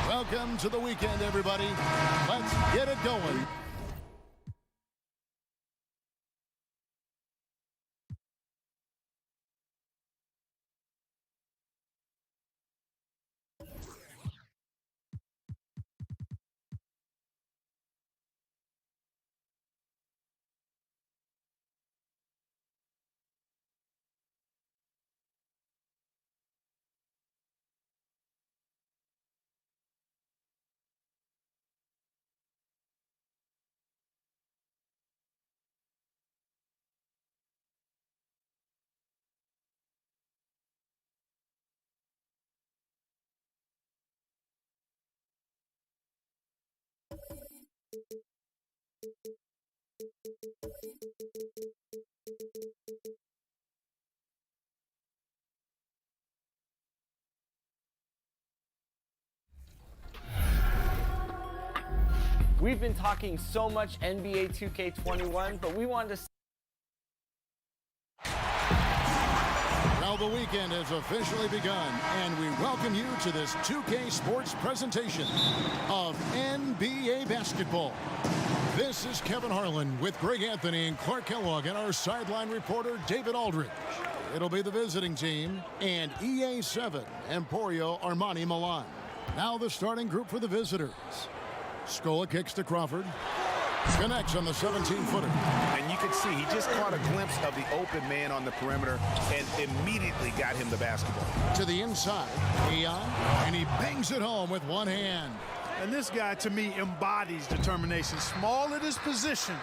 Welcome to the weekend, everybody. Let's get it going. We've been talking so much NBA 2K21, but we wanted to... Well, the weekend has officially begun, and we welcome you to this 2K Sports presentation of NBA basketball. This is Kevin Harlan with Greg Anthony and Clark Kellogg and our sideline reporter, David Aldridge. It'll be the visiting team and EA7, Emporio Armani Milan. Now the starting group for the visitors. Scola kicks to Crawford. Connects on the 17-footer. And you can see he just caught a glimpse of the open man on the perimeter and immediately got him the basketball. To the inside, Eon, and he bangs it home with one hand. And this guy, to me, embodies determination. Small at his position,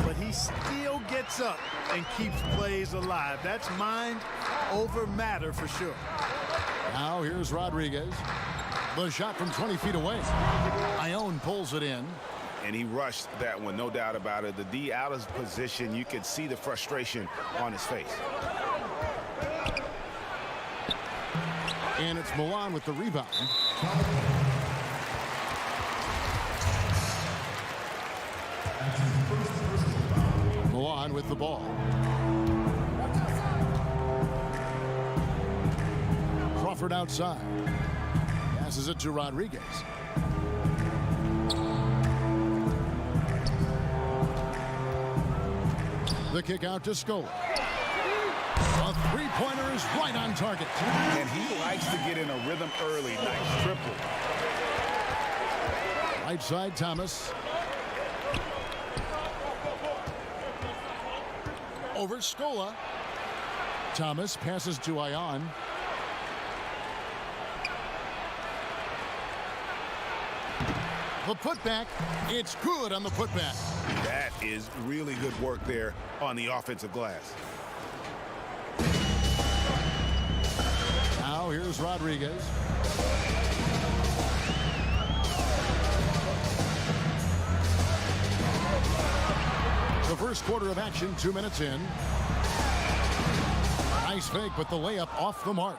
but he still gets up and keeps plays alive. That's mind over matter for sure. Now here's Rodriguez. The shot from 20 feet away. Ione pulls it in. And he rushed that one, no doubt about it. The D out of position, you could see the frustration on his face. And it's Milan with the rebound. Milan with the ball. Crawford outside. Passes it to Rodriguez. The kick out to Scola. A three-pointer is right on target. And he likes to get in a rhythm early. Nice triple. Right side, Thomas. Over Scola. Thomas passes to Ion. The putback, it's good on the putback. That is really good work there on the offensive glass. Now here's Rodriguez. The first quarter of action, 2 minutes in. Nice fake, but the layup off the mark.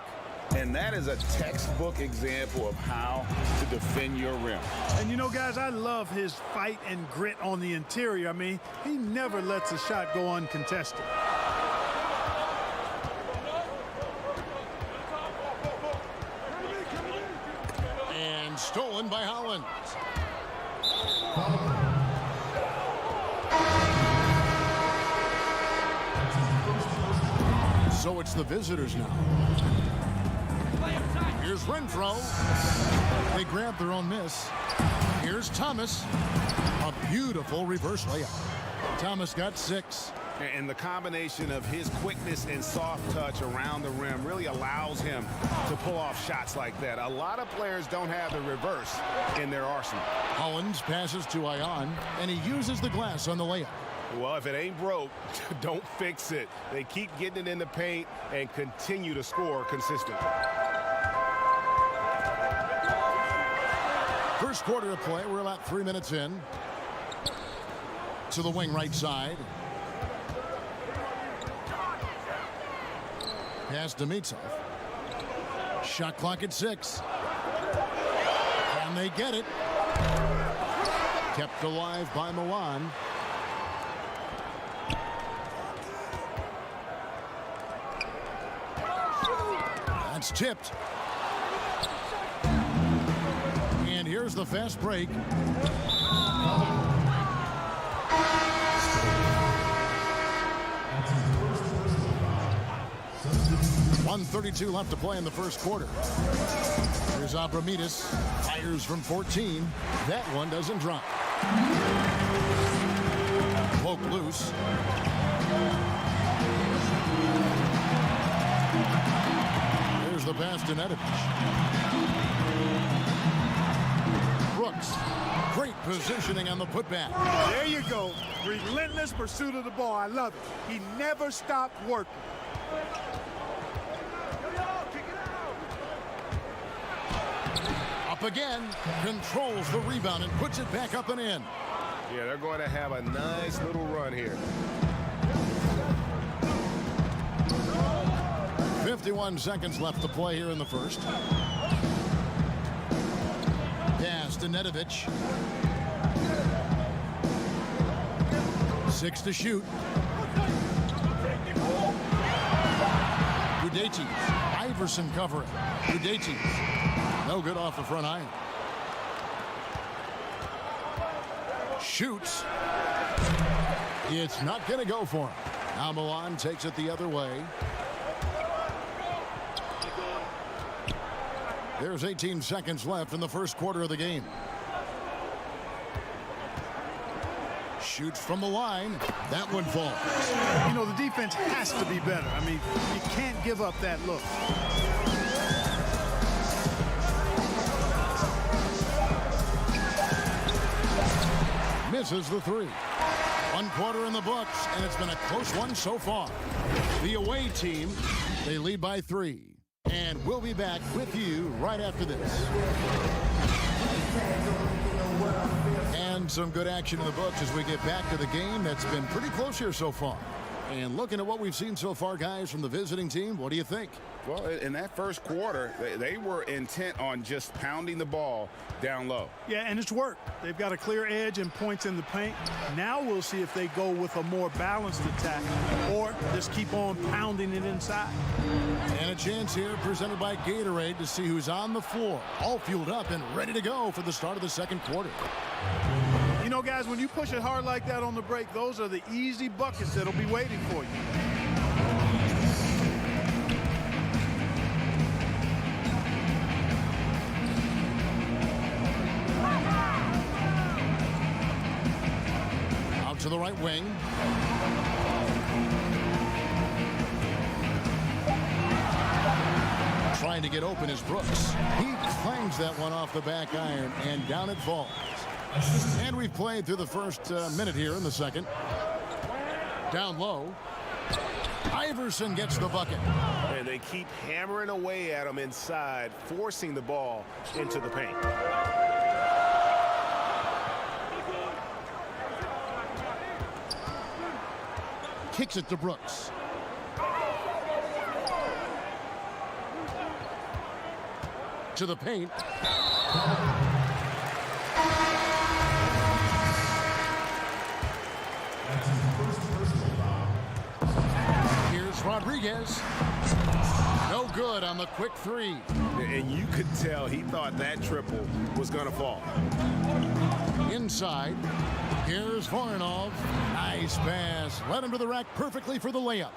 And that is a textbook example of how to defend your rim. And you know, guys, I love his fight and grit on the interior. I mean, he never lets a shot go uncontested. And stolen by Holland. So it's the visitors now. Here's Renfro. They grab their own miss. Here's Thomas. A beautiful reverse layup. Thomas got 6. And the combination of his quickness and soft touch around the rim really allows him to pull off shots like that. A lot of players don't have the reverse in their arsenal. Hollins passes to Ion, and he uses the glass on the layup. Well, if it ain't broke, don't fix it. They keep getting it in the paint and continue to score consistently. First quarter of play, we're about 3 minutes in. To the wing right side. Pass Demitsov. Shot clock at 6. And they get it. Kept alive by Milan. It's tipped. And here's the fast break. 1:32 left to play in the first quarter. Here's Abramides. Fires from 14. That one doesn't drop. Poke loose. There's the pass to Nedovic. Brooks. Great positioning on the putback. There you go. Relentless pursuit of the ball. I love it. He never stopped working. Up again. Controls the rebound and puts it back up and in. Yeah, they're going to have a nice little run here. 51 seconds left to play here in the first. Pass to Nedovic. 6 to shoot. Udaitis. Iverson covering. Udaitis. No good off the front iron. Shoots. It's not going to go for him. Now Milan takes it the other way. There's 18 seconds left in the first quarter of the game. Shoots from the line. That one falls. You know, the defense has to be better. I mean, you can't give up that look. Misses the three. 1 quarter in the books, and it's been a close one so far. The away team, they lead by 3. And we'll be back with you right after this. And some good action in the books as we get back to the game that's been pretty close here so far. And looking at what we've seen so far, guys, from the visiting team, what do you think? Well, in that first quarter, they were intent on just pounding the ball down low. Yeah, and it's worked. They've got a clear edge and points in the paint. Now we'll see if they go with a more balanced attack or just keep on pounding it inside. And a chance here presented by Gatorade to see who's on the floor, all fueled up and ready to go for the start of the second quarter. You know, guys, when you push it hard like that on the break, those are the easy buckets that'll be waiting for you. Out to the right wing. Trying to get open is Brooks. He clangs that one off the back iron, and down it falls. And we've played through the first minute here in the second. Down low. Iverson gets the bucket. And they keep hammering away at him inside, forcing the ball into the paint. Kicks it to Brooks. To the paint. Here's Rodriguez. No good on the quick three. And you could tell he thought that triple was going to fall. Inside. Here's Voronov. Nice pass. Led him to the rack perfectly for the layup.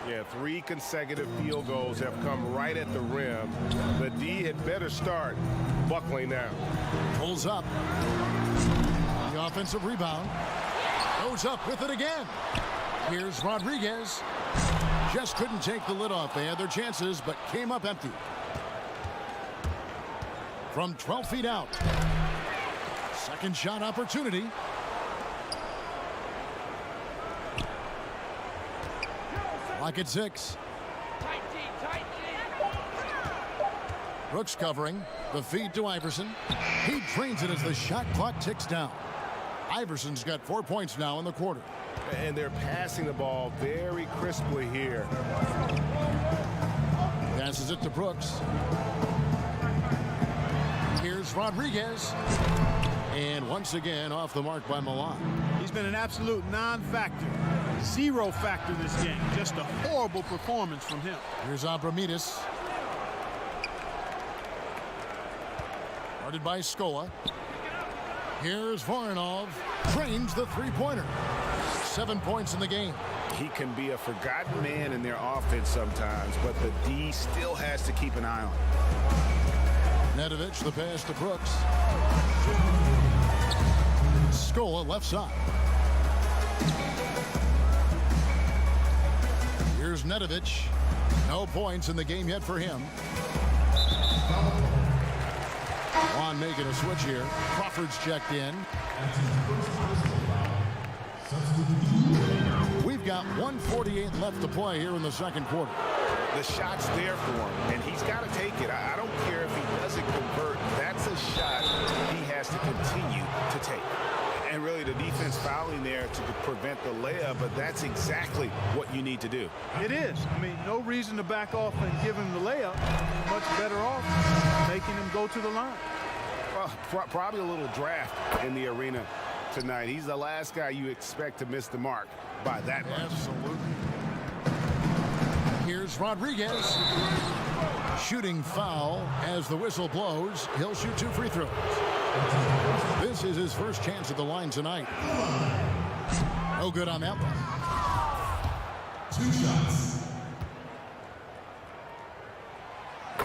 Yeah, 3 consecutive field goals have come right at the rim. The D had better start buckling down. Pulls up. The offensive rebound. Goes up with it again. Here's Rodriguez. Just couldn't take the lid off. They had their chances, but came up empty. From 12 feet out. Second shot opportunity. Lock at 6. Brooks covering. The feed to Iverson. He drains it as the shot clock ticks down. Iverson's got 4 points now in the quarter. And they're passing the ball very crisply here. Passes it to Brooks. Here's Rodriguez. And once again off the mark by Milan. He's been an absolute non-factor. 0 factor this game. Just a horrible performance from him. Here's Abramides. guarded by Scola. Here's Voronov. Trains the three-pointer. 7 points in the game. He can be a forgotten man in their offense sometimes, but the D still has to keep an eye on him. Nedovic, the pass to Brooks. Scola left side. Here's Nedovic. No points in the game yet for him. Juan making a switch here. Crawford's checked in. We've got 1:48 left to play here in the second quarter. The shot's there for him, and he's got to take it. I don't care if he doesn't convert. That's a shot he has to continue to take. And really, the defense fouling there to prevent the layup, but that's exactly what you need to do. It is. I mean, no reason to back off and give him the layup. Much better off making him go to the line. Well, probably a little draft in the arena tonight. He's the last guy you expect to miss the mark by that much. Absolutely. Here's Rodriguez. Shooting foul as the whistle blows. He'll shoot 2 free throws. This is his first chance at the line tonight. No good on that one. 2 shots.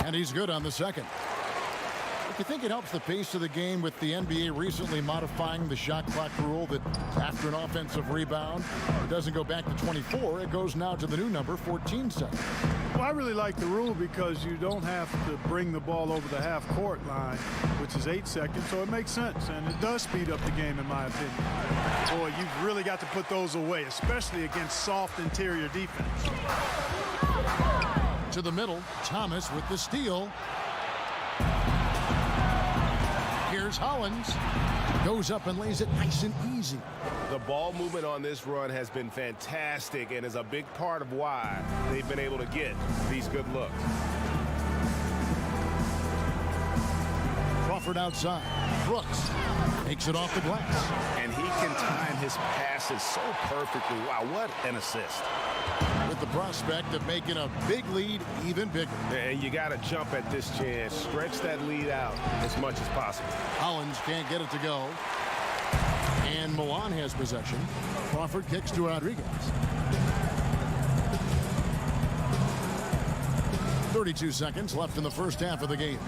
And he's good on the second. Do you think it helps the pace of the game with the NBA recently modifying the shot clock rule that after an offensive rebound, it doesn't go back to 24, it goes now to the new number, 14 seconds? Well, I really like the rule because you don't have to bring the ball over the half-court line, which is 8 seconds, so it makes sense, and it does speed up the game, in my opinion. Boy, you've really got to put those away, especially against soft interior defense. To the middle, Thomas with the steal. Here's Hollins. Goes up and lays it nice and easy. The ball movement on this run has been fantastic and is a big part of why they've been able to get these good looks. Crawford outside. Brooks takes it off the glass. And he can time his passes so perfectly. Wow, what an assist. With the prospect of making a big lead even bigger. And you got to jump at this chance. Stretch that lead out as much as possible. Hollins can't get it to go. And Milan has possession. Crawford kicks to Rodriguez. 32 seconds left in the first half of the game.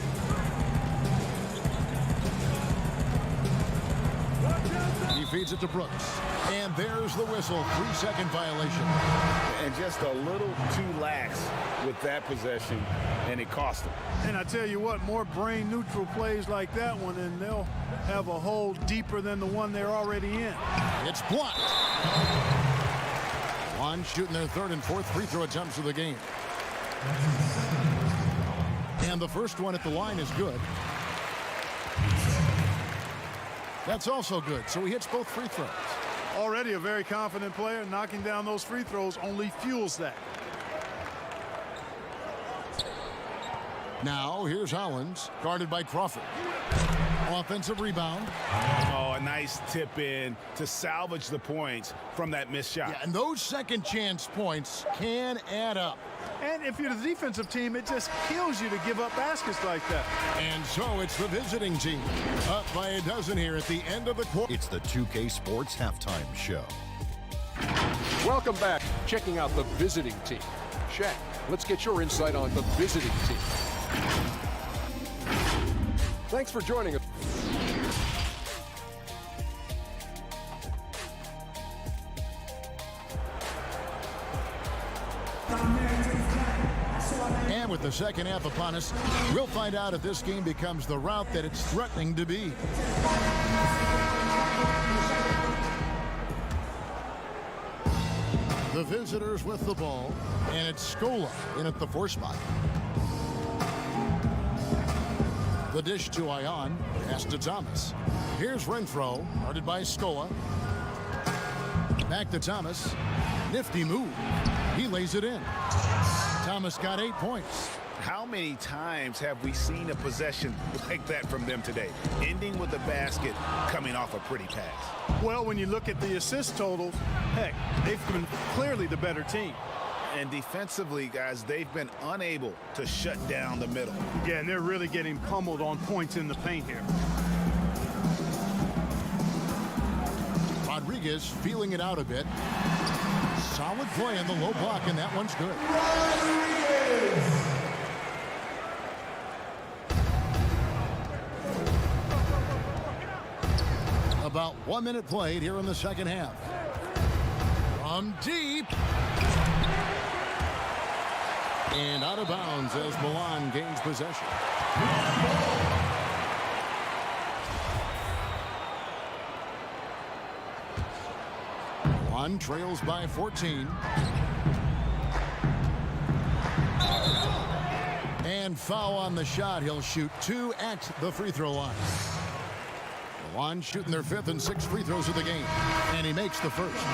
He feeds it to Brooks. And there's the whistle. 3-second violation. And just a little too lax with that possession, and it cost him. And I tell you what, more brain-neutral plays like that one, and they'll have a hole deeper than the one they're already in. It's blocked. One shooting their third and fourth free throw attempts of the game. And the first one at the line is good. That's also good, so he hits both free throws. Already a very confident player. Knocking down those free throws only fuels that. Now here's Hollins, guarded by Crawford. Offensive rebound. Oh, a nice tip in to salvage the points from that missed shot. Yeah, and those second chance points can add up. And if you're the defensive team, it just kills you to give up baskets like that. And so it's the visiting team up by a dozen here at the end of the quarter. It's the 2K Sports Halftime Show. Welcome back. Checking out the visiting team. Shaq, let's get your insight on the visiting team. Thanks for joining us. And with the second half upon us, we'll find out if this game becomes the route that it's threatening to be. The visitors with the ball, and it's Scola in at the 4 spot. The dish to Ion, pass to Thomas. Here's Renfro, guarded by Scola. Back to Thomas. Nifty move. He lays it in. Thomas got 8 points. How many times have we seen a possession like that from them today? Ending with a basket, coming off a pretty pass. Well, when you look at the assist totals, heck, they've been clearly the better team. And defensively, guys, they've been unable to shut down the middle. Yeah, and they're really getting pummeled on points in the paint here. Rodriguez feeling it out a bit. Solid play in the low block, and that one's good. About 1 minute played here in the second half. From deep. And out of bounds as Milan gains possession. Milan trails by 14. And foul on the shot. He'll shoot 2 at the free throw line. Milan shooting their 5th and 6th free throws of the game. And he makes the first.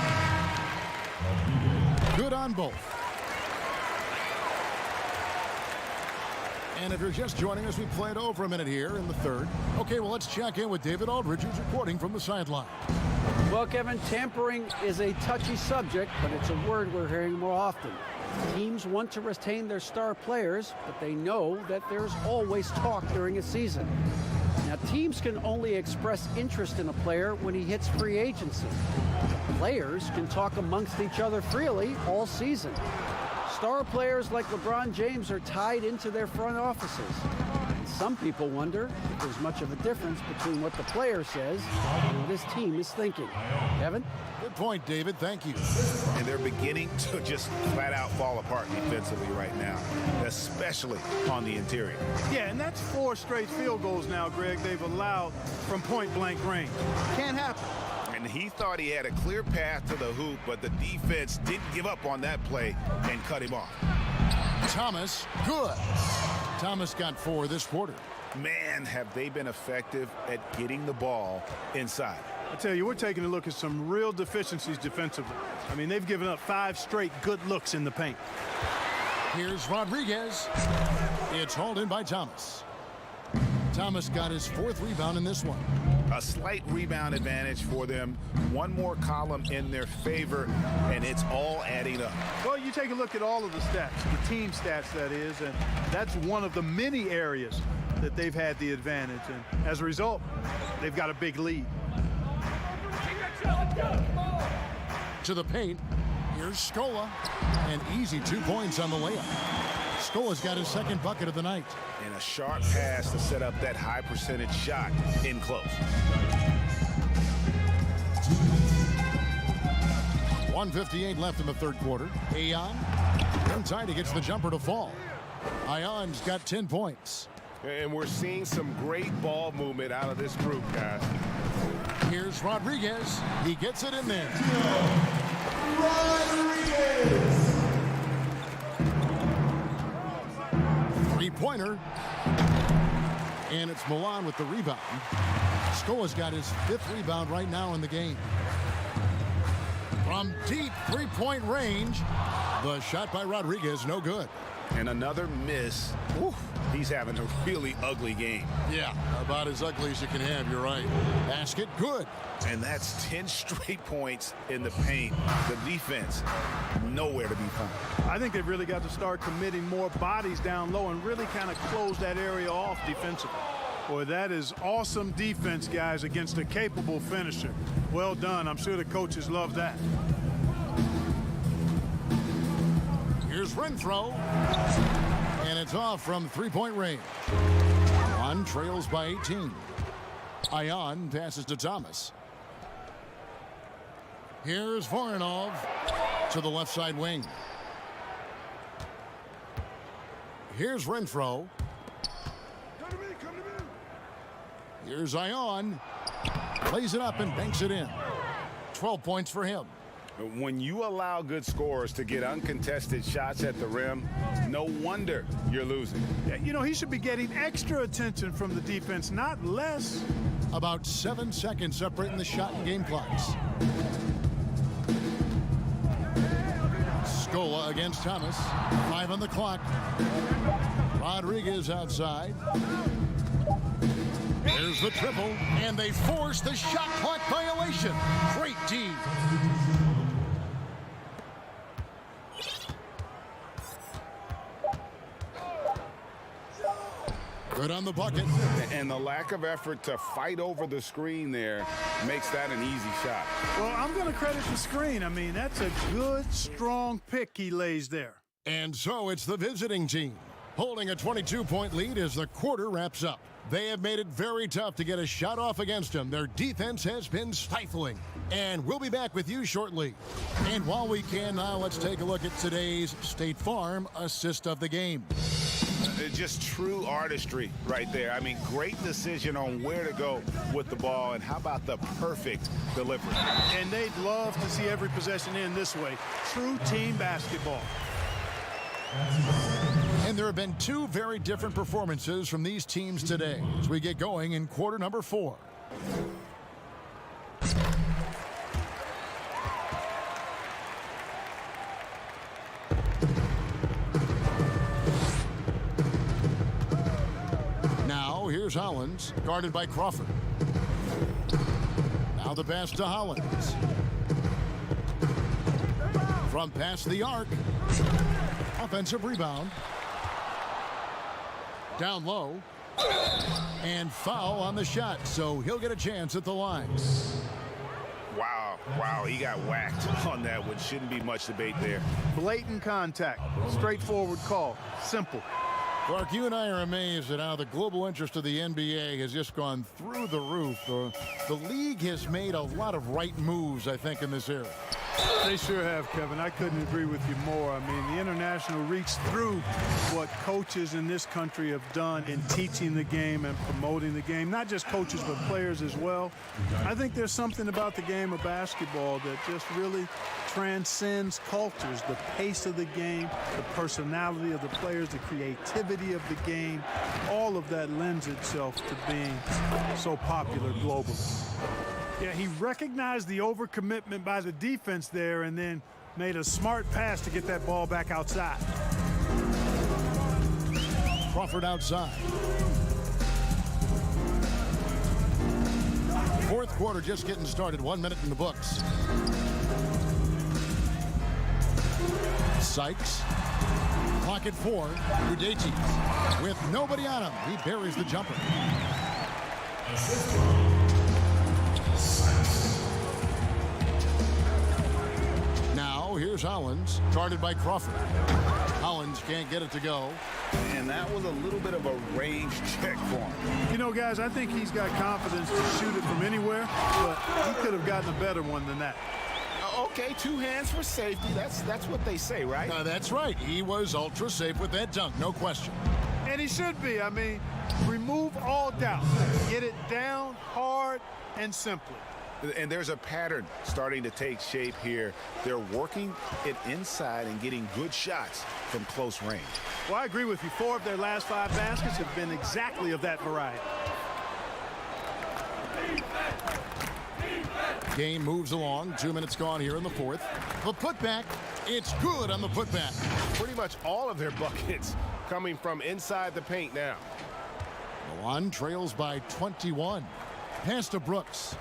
Good on both. And if you're just joining us, we played over a minute here in the third. Okay, well, let's check in with David Aldridge, who's reporting from the sideline. Well, Kevin, tampering is a touchy subject, but it's a word we're hearing more often. Teams want to retain their star players, but they know that there's always talk during a season. Now, teams can only express interest in a player when he hits free agency. Players can talk amongst each other freely all season. Star players like LeBron James are tied into their front offices. And some people wonder if there's much of a difference between what the player says and what his team is thinking. Kevin? Good point, David. Thank you. And they're beginning to just flat out fall apart defensively right now, especially on the interior. Yeah, and that's 4 straight field goals now, Greg, they've allowed from point-blank range. Can't happen. And he thought he had a clear path to the hoop, but the defense didn't give up on that play and cut him off. Thomas, good. Thomas got 4 this quarter. Man, have they been effective at getting the ball inside. I tell you, we're taking a look at some real deficiencies defensively. I mean, they've given up 5 straight good looks in the paint. Here's Rodriguez. It's hauled in by Thomas. Thomas got his 4th rebound in this one. A slight rebound advantage for them. 1 more column in their favor, and it's all adding up. Well, you take a look at all of the stats, the team stats, that is, and that's one of the many areas that they've had the advantage. And as a result, they've got a big lead. To the paint. Here's Scola. An easy 2 points on the layup. Scola's got his 2nd bucket of the night. And a sharp pass to set up that high percentage shot in close. 1:58 left in the third quarter. Ayon inside, he gets the jumper to fall. Ayon's got 10 points. And we're seeing some great ball movement out of this group, guys. Here's Rodriguez. He gets it in there. Rodriguez. Three-pointer. And it's Milan with the rebound. Scola's got his 5th rebound right now in the game. From deep 3-point range, the shot by Rodriguez, no good. And another miss. Oof, he's having a really ugly game. Yeah, about as ugly as you can have, you're right. Basket, good. And that's 10 straight points in the paint. The defense, nowhere to be found. I think they've really got to start committing more bodies down low and really kind of close that area off defensively. Boy, that is awesome defense, guys, against a capable finisher. Well done. I'm sure the coaches love that. Here's Renfro. And it's off from 3-point range. Milan trails by 18. Ayon passes to Thomas. Here's Voronov to the left side wing. Here's Renfro. Here's Ayon. Plays it up and banks it in. 12 points for him. When you allow good scorers to get uncontested shots at the rim, no wonder you're losing. You know, he should be getting extra attention from the defense, not less. About 7 seconds separating the shot and game clocks. Scola against Thomas. 5 on the clock. Rodriguez outside. There's the triple, and they force the shot clock violation. Great D. Good on the bucket. And the lack of effort to fight over the screen there makes that an easy shot. Well, I'm going to credit the screen. I mean, that's a good, strong pick he lays there. And so it's the visiting team holding a 22-point lead as the quarter wraps up. They have made it very tough to get a shot off against them. Their defense has been stifling. And we'll be back with you shortly. And while we can now, let's take a look at today's State Farm assist of the game. Just true artistry right there. I mean, great decision on where to go with the ball, and how about the perfect delivery? And they'd love to see every possession end this way. True team basketball. And there have been two very different performances from these teams today as we get going in quarter number 4. Now here's Hollins, guarded by Crawford. Now the pass to Hollins. From past the arc. Offensive rebound. Down low. And foul on the shot, so he'll get a chance at the line. Wow, he got whacked on that one. Shouldn't be much debate there. Blatant contact. Straightforward call. Simple. Clark, you and I are amazed at how the global interest of the NBA has just gone through the roof. The league has made a lot of right moves, I think, in this era. They sure have, Kevin. I couldn't agree with you more. I mean, the international reach through what coaches in this country have done in teaching the game and promoting the game. Not just coaches, but players as well. I think there's something about the game of basketball that just really transcends cultures. The pace of the game, the personality of the players, the creativity of the game, all of that lends itself to being so popular globally. Yeah, he recognized the overcommitment by the defense there and then made a smart pass to get that ball back outside. Crawford outside. Fourth quarter just getting started. 1 minute in the books. Sykes. Clock at 4. Udaichi. With nobody on him, he buries the jumper. Now here's Hollins, guarded by Crawford. Hollins can't get it to go. And that was a little bit of a range check for him. You know, guys, I think he's got confidence to shoot it from anywhere, but he could have gotten a better one than that. Okay, 2 hands for safety. That's what they say, right? That's right. He was ultra safe with that dunk, no question. And he should be. I mean, remove all doubt. Get it down hard and simply. And there's a pattern starting to take shape here. They're working it inside and getting good shots from close range. Well, I agree with you. 4 of their last 5 baskets have been exactly of that variety. Game moves along. 2 minutes gone here in the fourth. The putback, it's good on the putback. Pretty much all of their buckets coming from inside the paint now. Milan trails by 21. Pass to Brooks.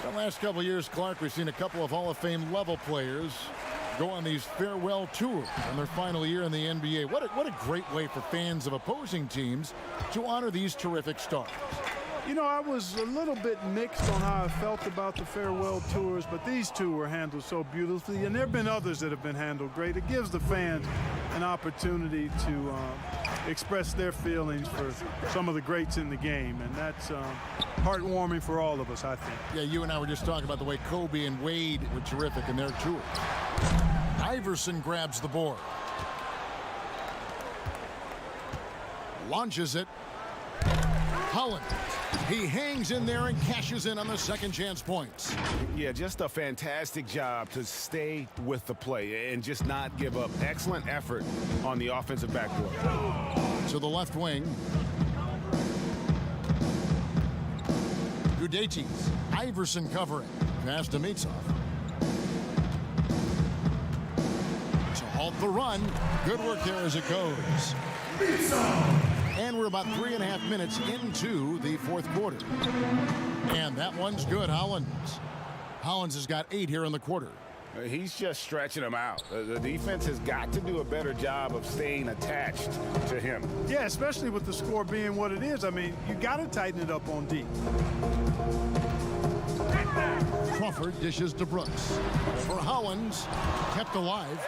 The last couple of years, Clark, we've seen a couple of Hall of Fame level players go on these farewell tours in their final year in the NBA. What a great way for fans of opposing teams to honor these terrific stars. You know, I was a little bit mixed on how I felt about the farewell tours, but these two were handled so beautifully, and there have been others that have been handled great. It gives the fans an opportunity to express their feelings for some of the greats in the game, and that's heartwarming for all of us, I think. Yeah, you and I were just talking about the way Kobe and Wade were terrific in their tour. Iverson grabs the board. Launches it. Holland. He hangs in there and cashes in on the second chance points. Yeah, just a fantastic job to stay with the play and just not give up. Excellent effort on the offensive backboard. To the left wing. Udaichi. Iverson covering. Pass to Mitsov. To halt the run. Good work there as it goes. And we're about 3.5 minutes into the fourth quarter. And that one's good, Hollins. Hollins has got 8 here in the quarter. He's just stretching him out. The defense has got to do a better job of staying attached to him. Yeah, especially with the score being what it is. I mean, you got to tighten it up on D. Crawford dishes to Brooks. For Hollins, kept alive.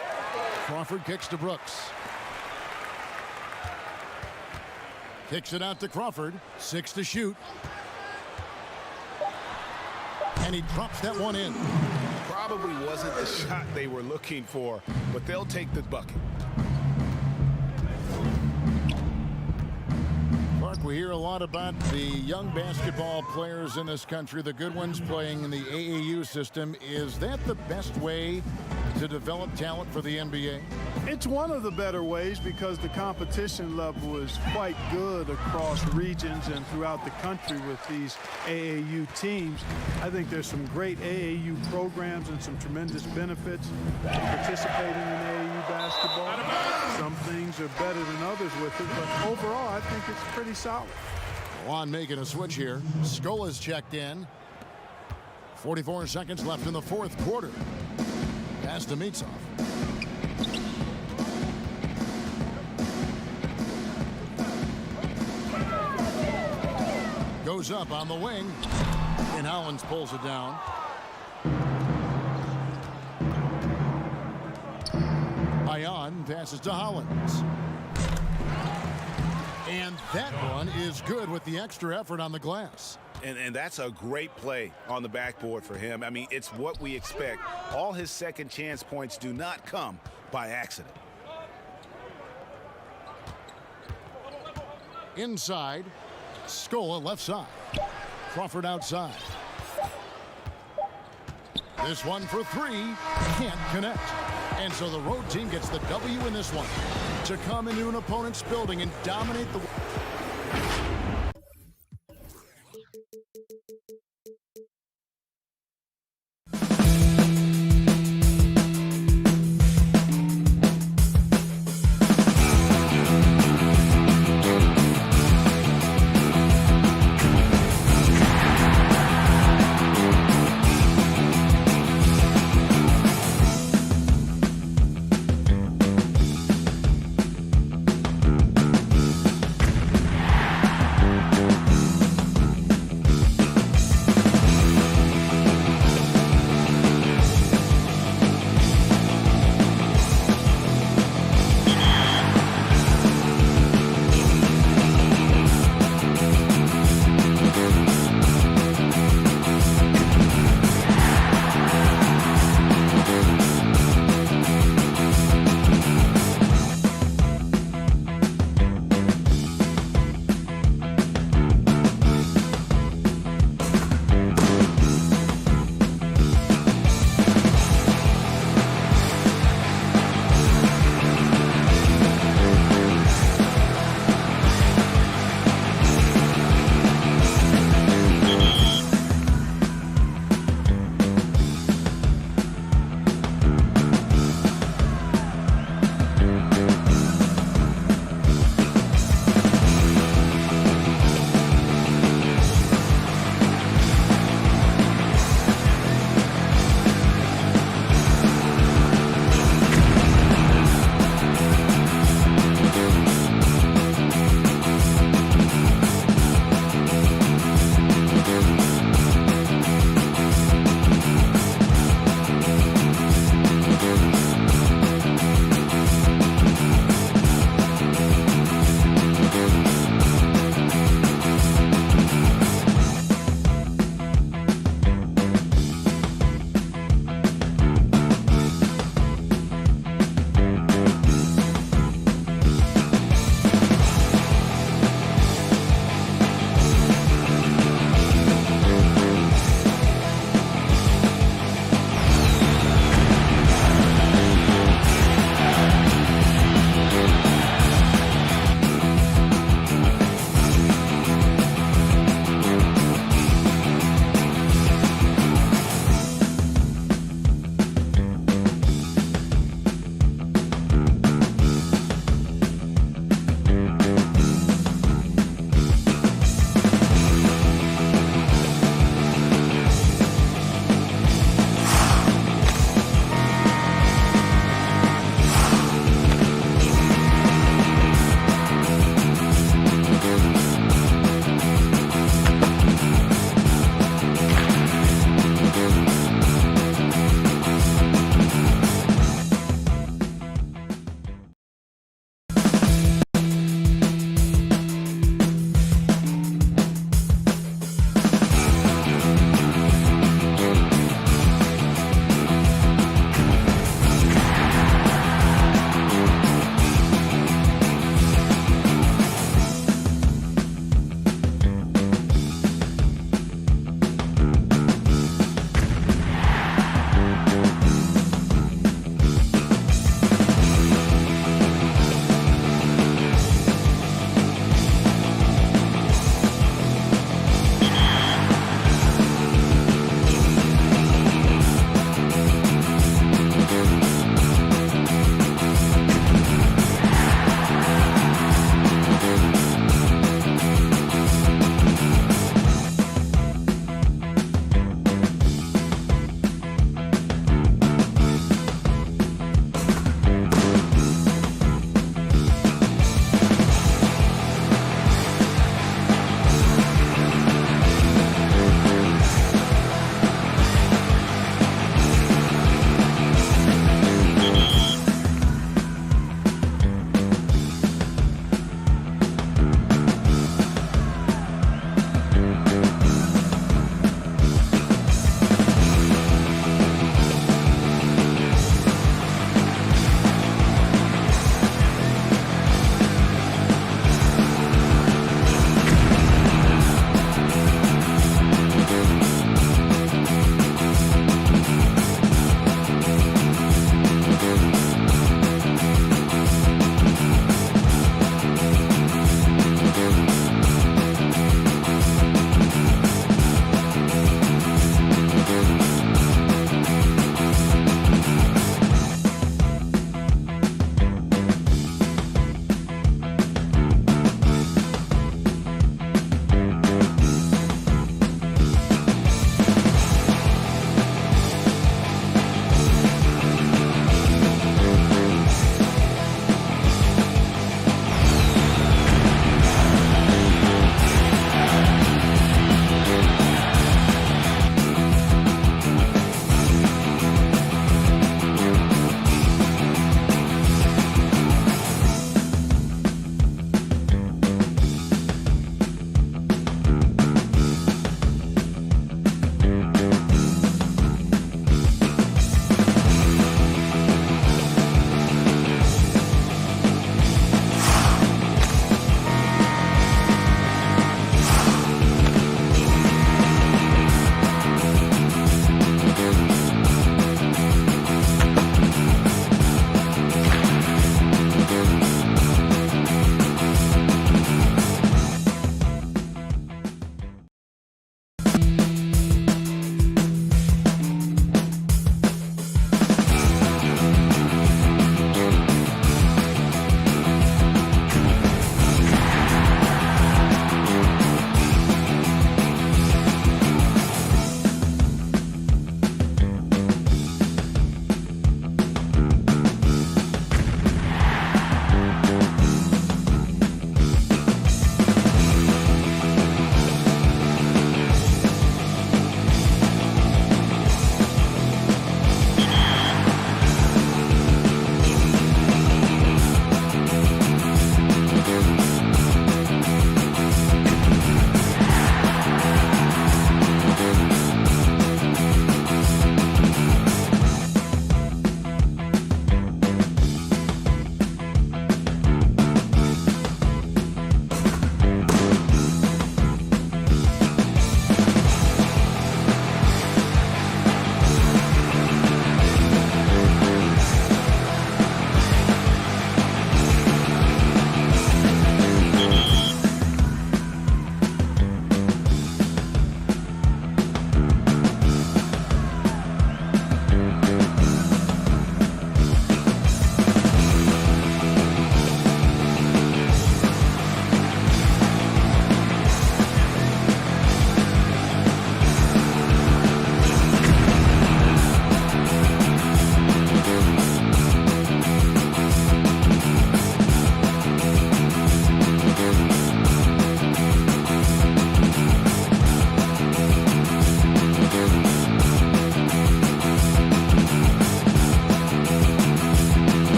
Crawford kicks to Brooks. Kicks it out to Crawford. 6 to shoot. And he drops that one in. Probably wasn't the shot they were looking for, but they'll take the bucket. Mark, we hear a lot about the young basketball players in this country, the good ones playing in the AAU system. Is that the best way to develop talent for the NBA? It's one of the better ways because the competition level is quite good across regions and throughout the country with these AAU teams. I think there's some great AAU programs and some tremendous benefits to participating in AAU basketball. Some things are better than others with it, but overall I think it's pretty solid. Juan making a switch here. Scola's checked in. 44 seconds left in the fourth quarter. Pass to Mitsov. Goes up on the wing, and Hollins pulls it down. Ion passes to Hollins. And that one is good with the extra effort on the glass. And that's a great play on the backboard for him. I mean, it's what we expect. All his second chance points do not come by accident. Inside, Scola left side. Crawford outside. This one for 3, can't connect. And so the road team gets the W in this one to come into an opponent's building and dominate the...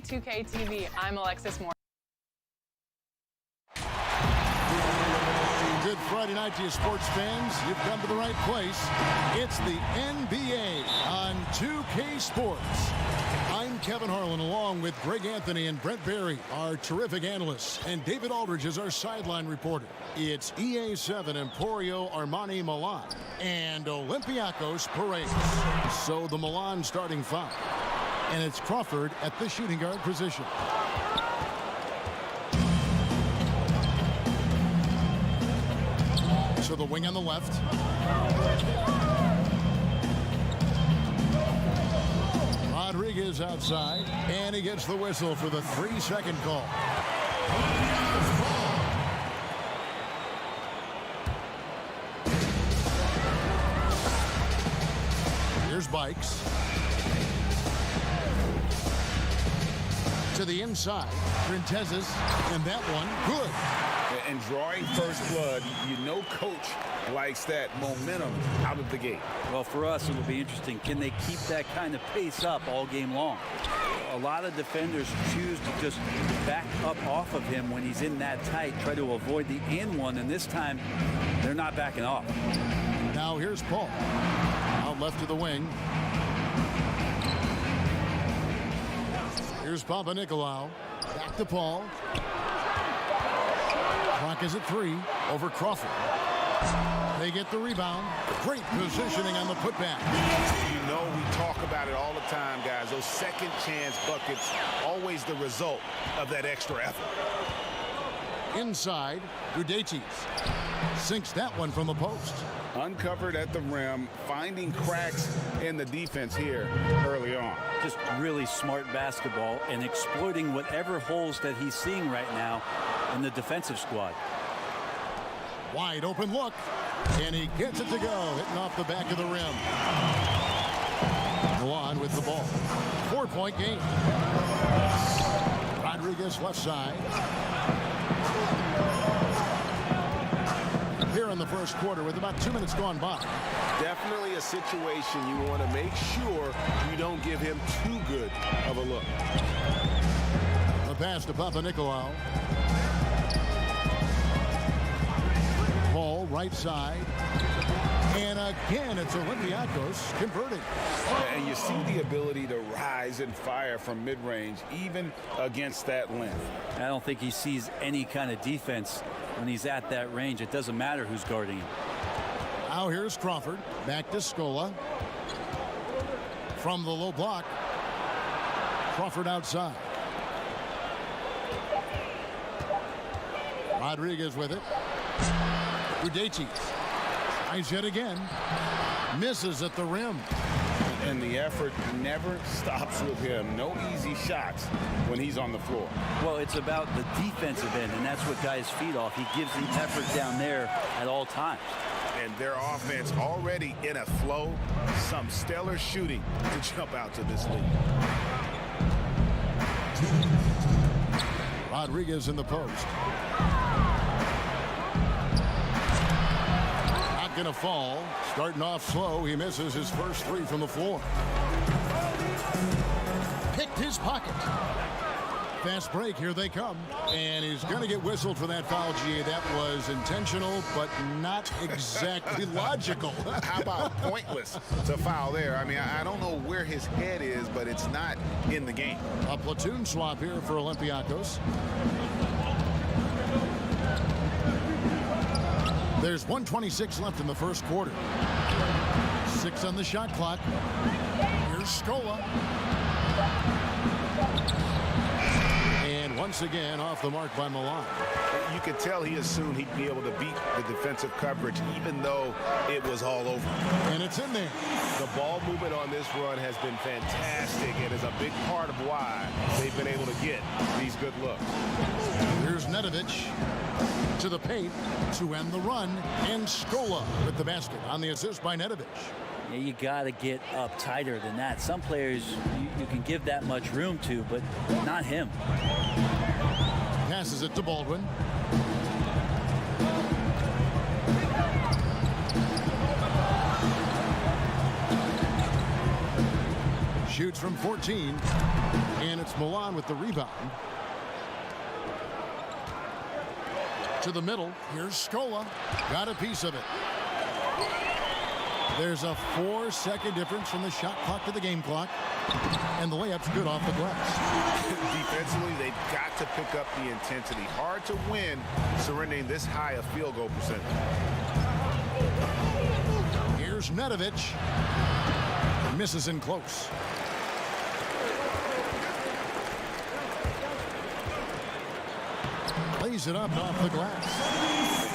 NBA 2K TV, I'm Alexis Moore. Good Friday night to you, sports fans. You've come to the right place. It's the NBA on 2K Sports. I'm Kevin Harlan, along with Greg Anthony and Brent Barry, our terrific analysts, and David Aldridge is our sideline reporter. It's EA7 Emporio Armani Milan and Olympiacos Piraeus. So the Milan starting five, and it's Crawford at the shooting guard position. To the wing on the left. Rodriguez outside, and he gets the whistle for the 3-second call. Here's Bikes. To the inside, Trentezes, and that one, good. And drawing first blood, you know coach likes that momentum out of the gate. Well, for us, it'll be interesting. Can they keep that kind of pace up all game long? A lot of defenders choose to just back up off of him when he's in that tight, try to avoid the and one, and this time they're not backing off. Now here's Paul. Out left to the wing. Here's Papanikolaou. Back to Paul. Clock is at 3 over Crawford. They get the rebound. Great positioning on the putback. You know we talk about it all the time, guys. Those second chance buckets, always the result of that extra effort. Inside, Gudetis sinks that one from the post. Uncovered at the rim, finding cracks in the defense here early on. Just really smart basketball and exploiting whatever holes that he's seeing right now in the defensive squad. Wide open look, and he gets it to go, hitting off the back of the rim. Milan with the ball. 4-point game. Rodriguez left side. Here in the first quarter with about 2 minutes gone by. Definitely a situation you want to make sure you don't give him too good of a look. The pass to Papanikolaou. Ball right side. And again, it's Olympiacos converting. And you see the ability to rise and fire from mid-range, even against that length. I don't think he sees any kind of defense when he's at that range. It doesn't matter who's guarding him. Now here's Crawford. Back to Scola. From the low block. Crawford outside. Rodriguez with it. Gudetis tries yet again. Misses at the rim. And the effort never stops with him. No easy shots when he's on the floor. Well, it's about the defensive end, and that's what guys feed off. He gives the effort down there at all times. And their offense already in a flow. Some stellar shooting to jump out to this lead. Rodriguez in the post. Not going to fall. Starting off slow. He misses his first 3 from the floor. Picked his pocket. Fast break. Here they come. And he's going to get whistled for that foul, GA. That was intentional, but not exactly logical. How about pointless to foul there? I mean, I don't know where his head is, but it's not in the game. A platoon swap here for Olympiacos. There's 1:26 left in the first quarter. 6 on the shot clock. Here's Scola. And once again, off the mark by Milan. You could tell he assumed he'd be able to beat the defensive coverage, even though it was all over. And it's in there. The ball movement on this run has been fantastic and is a big part of why they've been able to get these good looks. Here's Nedovic to the paint to end the run, and Scola with the basket on the assist by Nedovic. Yeah, you got to get up tighter than that. Some players you can give that much room to, but not him. Passes it to Baldwin. Shoots from 14. And it's Milan with the rebound. To the middle. Here's Scola. Got a piece of it. There's a 4-second difference from the shot clock to the game clock. And the layup's good off the glass. Defensively, they've got to pick up the intensity. Hard to win surrendering this high a field goal percentage. Here's Nedovic. Misses in close. Lays it up off the glass.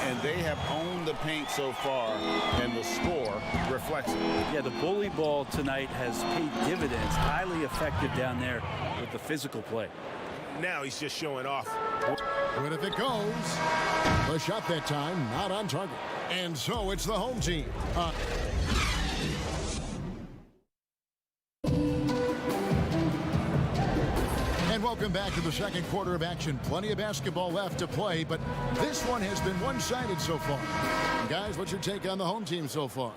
And they have owned the paint so far, and the score reflects it. Yeah, the bully ball tonight has paid dividends. Highly effective down there with the physical play. Now he's just showing off. But if it goes, the shot that time not on target. And so it's the home team. And welcome back to the second quarter of action. Plenty of basketball left to play, but this one has been one-sided so far. Guys, what's your take on the home team so far?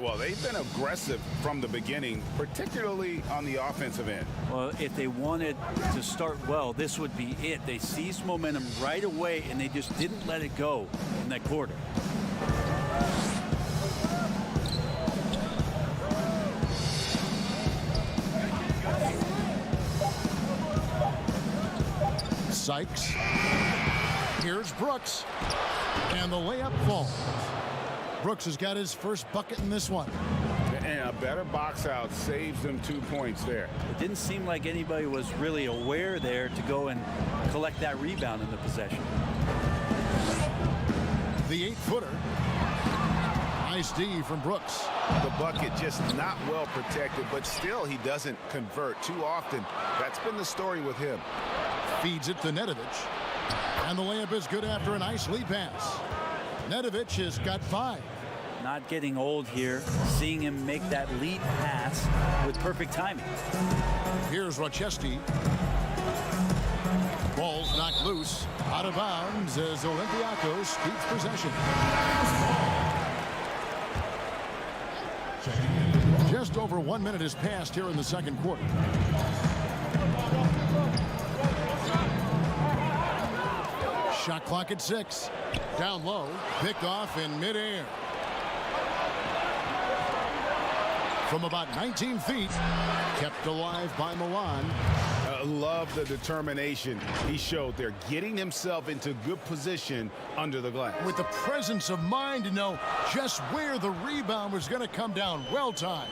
Well, they've been aggressive from the beginning, particularly on the offensive end. Well, if they wanted to start well, this would be it. They seized momentum right away, and they just didn't let it go in that quarter. Sykes. Here's Brooks. And the layup falls. Brooks has got his first bucket in this one. And a better box out saves them 2 points there. It didn't seem like anybody was really aware there to go and collect that rebound in the possession. The 8-footer. Nice D from Brooks. The bucket just not well protected, but still he doesn't convert too often. That's been the story with him. Feeds it to Nedovic. And the layup is good after a nice lead pass. Nedovic has got 5. Not getting old here. Seeing him make that lead pass with perfect timing. Here's Rochester. Ball's knocked loose. Out of bounds as Olympiacos keeps possession. Just over 1 minute has passed here in the second quarter. Shot clock at 6. Down low. Picked off in midair. From about 19 feet. Kept alive by Milan. Love the determination he showed there, getting himself into good position under the glass. With the presence of mind to know just where the rebound was going to come down. Well timed.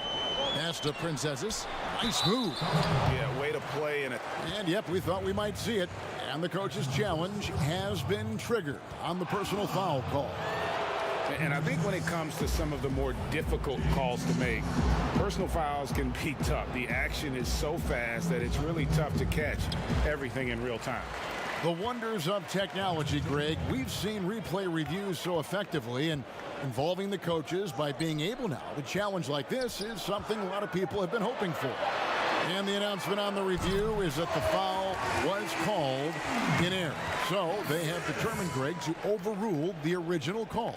Pass to Princesses. Nice move. Yeah, way to play in it. And yep, we thought we might see it. And the coach's challenge has been triggered on the personal foul call. And I think when it comes to some of the more difficult calls to make, personal fouls can be tough. The action is so fast that it's really tough to catch everything in real time. The wonders of technology, Greg. We've seen replay reviews so effectively, and involving the coaches by being able now to challenge like this is something a lot of people have been hoping for. And the announcement on the review is that the foul was called in error. So they have determined, Greg, to overrule the original call.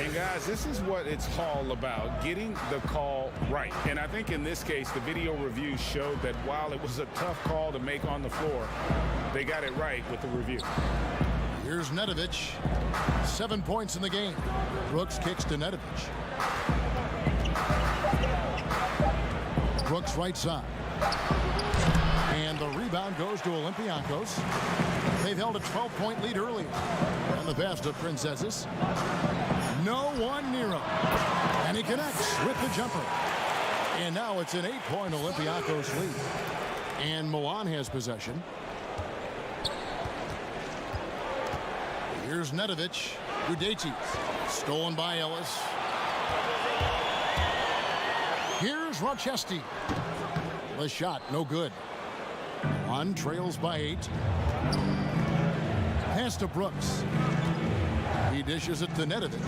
And guys, this is what it's all about, getting the call right. And I think in this case, the video review showed that while it was a tough call to make on the floor, they got it right with the review. Here's Nedovic. 7 points in the game. Brooks kicks to Nedovic. Brooks right side. And the rebound goes to Olympiacos. They've held a 12-point lead earlier. And the pass to Princesses. No one near him. And he connects with the jumper. And now it's an 8-point Olympiacos lead. And Milan has possession. Here's Nedovic. Udaitis. Stolen by Ellis. Here's Rochester. The shot, no good. Milan trails by 8. Pass to Brooks. He dishes it to Nedovic.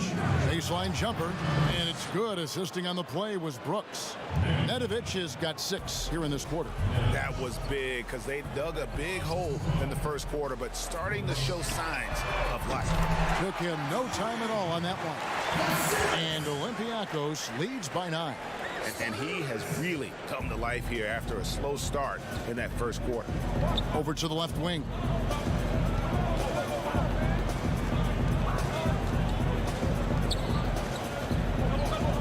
Baseline jumper, and it's good. Assisting on the play was Brooks. Nedovic has got 6 here in this quarter. That was big because they dug a big hole in the first quarter, but starting to show signs of life. Took him no time at all on that one. And Olympiacos leads by 9. And he has really come to life here after a slow start in that first quarter. Over to the left wing.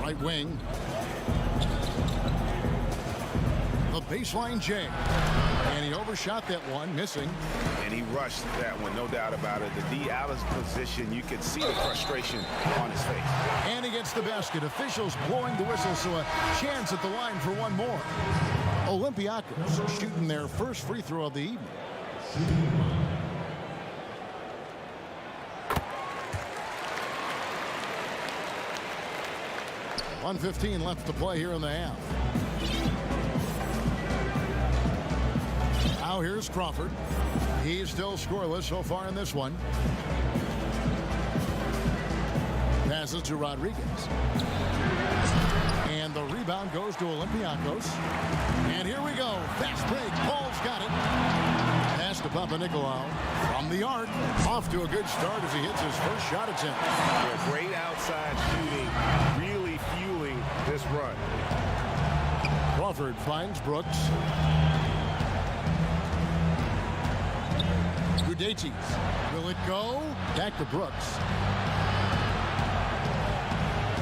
Right wing. The baseline J. And he overshot that one, missing. And he rushed that one, no doubt about it. The D out of position, you could see the frustration on his face. And he gets the basket. Officials blowing the whistle, so a chance at the line for one more. Olympiacos shooting their first free throw of the evening. 1:15 left to play here in the half. Now here's Crawford. He's still scoreless so far in this one. Passes to Rodriguez. And the rebound goes to Olympiacos. And here we go. Fast break. Paul's got it. Pass to Papanikolaou from the arc. Off to a good start as he hits his first shot attempt. Yeah, great outside shooting. Really fueling this run. Crawford finds Brooks. Gudetis. Will it go? Back to Brooks.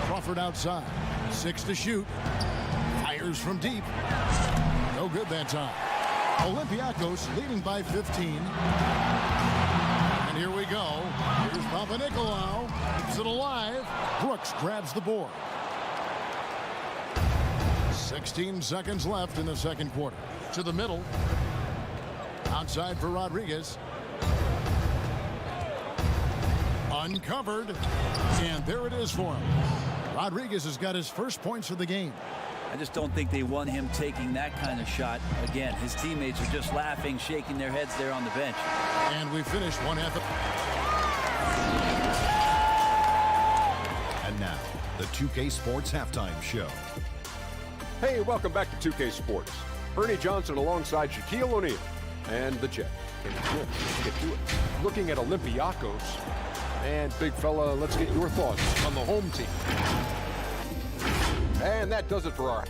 Crawford outside. 6 to shoot. Fires from deep. No good that time. Olympiacos leading by 15. And here we go. Here's Papanikolaou. Keeps it alive. Brooks grabs the board. 16 seconds left in the second quarter. To the middle. Outside for Rodriguez. Uncovered. And there it is for him. Rodriguez has got his first points of the game. I just don't think they want him taking that kind of shot. Again, his teammates are just laughing, shaking their heads there on the bench. And we finished one half. And now, the 2K Sports Halftime Show. Hey, welcome back to 2K Sports. Ernie Johnson alongside Shaquille O'Neal and the Jet. Can he win? Let's get to it. Looking at Olympiacos. And big fella, let's get your thoughts on the home team. And that does it for our...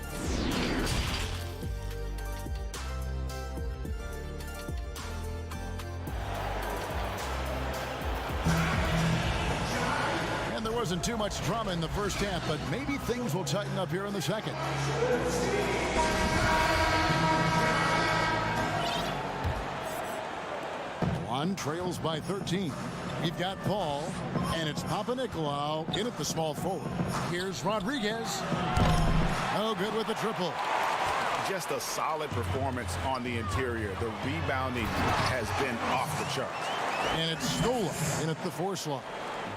And there wasn't too much drama in the first half, but maybe things will tighten up here in the second. One trails by 13. We've got Paul, and it's Papanikolaou in at the small forward. Here's Rodriguez. Oh, good with the triple. Just a solid performance on the interior. The rebounding has been off the charts. And it's Stola in at the four slot.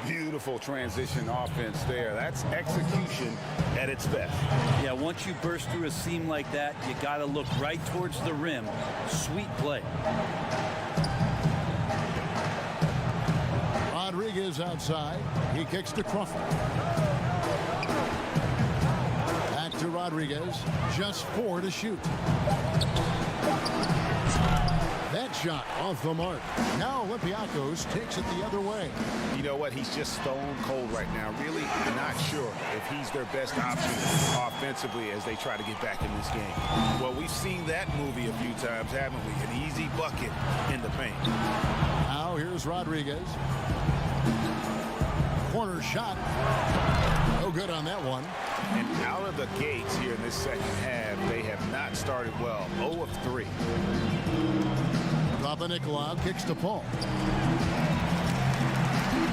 Beautiful transition offense there. That's execution at its best. Yeah, once you burst through a seam like that, you got to look right towards the rim. Sweet play. Rodriguez outside. He kicks to Crawford. Back to Rodriguez. Just 4 to shoot. That shot off the mark. Now Olympiacos takes it the other way. You know what? He's just stone cold right now. Really not sure if he's their best option offensively as they try to get back in this game. Well, we've seen that movie a few times, haven't we? An easy bucket in the paint. Now here's Rodriguez. Corner shot. No good on that one. And out of the gates here in this second half, they have not started well. 0 of 3. Papanikolaou kicks to Paul.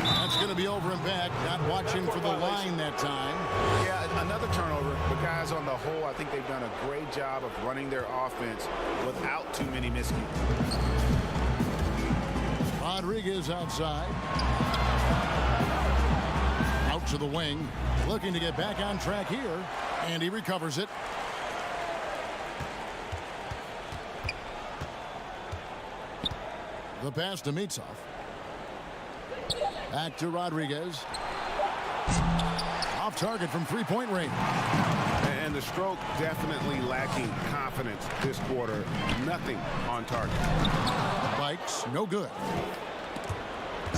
That's going to be over and back. Not watching for the line that time. Yeah, another turnover. But guys, on the whole, I think they've done a great job of running their offense without too many miscues. Rodriguez outside. Out to the wing. Looking to get back on track here. And he recovers it. The pass to Mitsov. Back to Rodriguez. Off target from three-point range. And the stroke definitely lacking confidence this quarter. Nothing on target. Bikes, no good.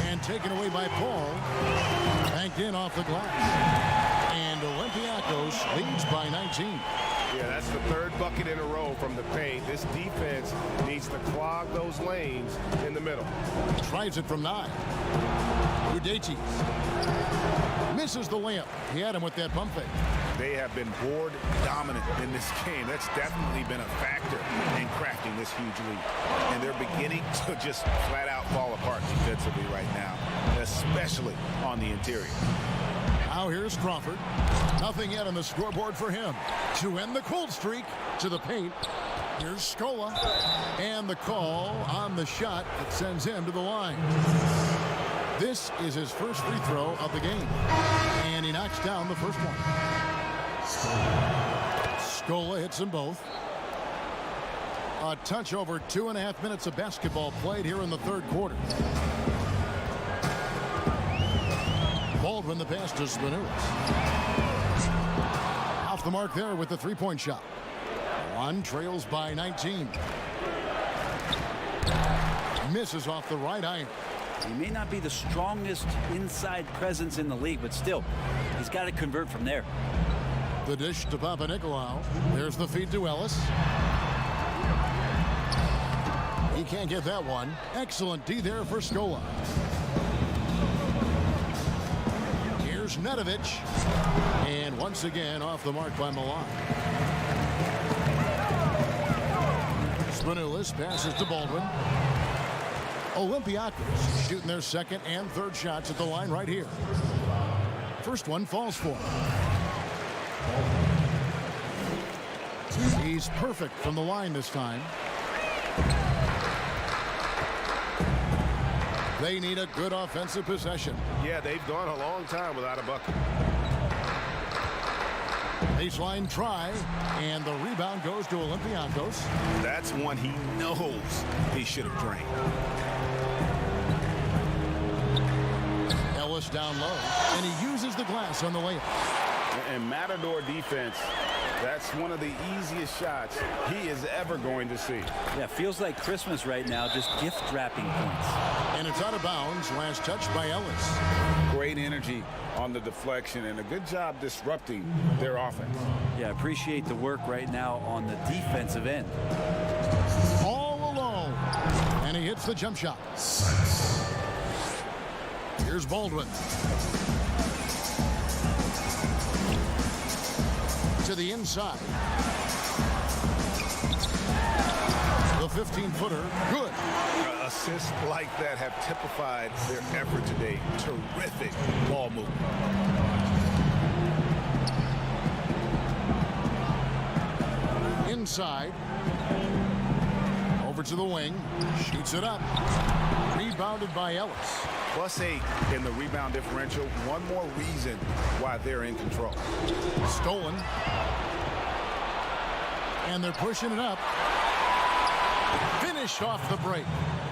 And taken away by Paul. Banked in off the glass. And And Olympiacos leads by 19. Yeah, that's the third bucket in a row from the paint. This defense needs to clog those lanes in the middle. Tries it from 9. Udaitis misses the layup. He had him with that pump fake. They have been board dominant in this game. That's definitely been a factor in crafting this huge lead. And they're beginning to just flat out fall apart defensively right now, especially on the interior. Now here's Crawford. Nothing yet on the scoreboard for him. To end the cold streak, to the paint. Here's Scola. And the call on the shot that sends him to the line. This is his first free throw of the game. And he knocks down the first one. Scola hits them both. A touch over 2.5 minutes of basketball played here in the third quarter. Baldwin the pass to Spanulis. Off the mark there with the three-point shot. One trails by 19. Misses off the right iron. He may not be the strongest inside presence in the league, but still, he's got to convert from there. The dish to Papanikolaou. There's the feed to Ellis. He can't get that one. Excellent D there for Scola. Here's Nedovic. And once again off the mark by Milan. Spanulis passes to Baldwin. Olympiacos shooting their second and third shots at the line right here. First one falls for him. He's perfect from the line this time. They need a good offensive possession. Yeah, they've gone a long time without a bucket. Baseline try, and the rebound goes to Olympiacos. That's one he knows he should have drained. Ellis down low, and he uses the glass on the layup. And Matador defense, that's one of the easiest shots he is ever going to see. Yeah, feels like Christmas right now, just gift wrapping points. And it's out of bounds. Last touch by Ellis. Great energy on the deflection and a good job disrupting their offense. Yeah, appreciate the work right now on the defensive end. All alone. And he hits the jump shot. Here's Baldwin. To the inside. The 15-footer, good. Assists like that have typified their effort today. Terrific ball movement. Inside. Over to the wing. Shoots it up. Rebounded by Ellis. +8 in the rebound differential. One more reason why they're in control. Stolen. And they're pushing it up. Finish off the break.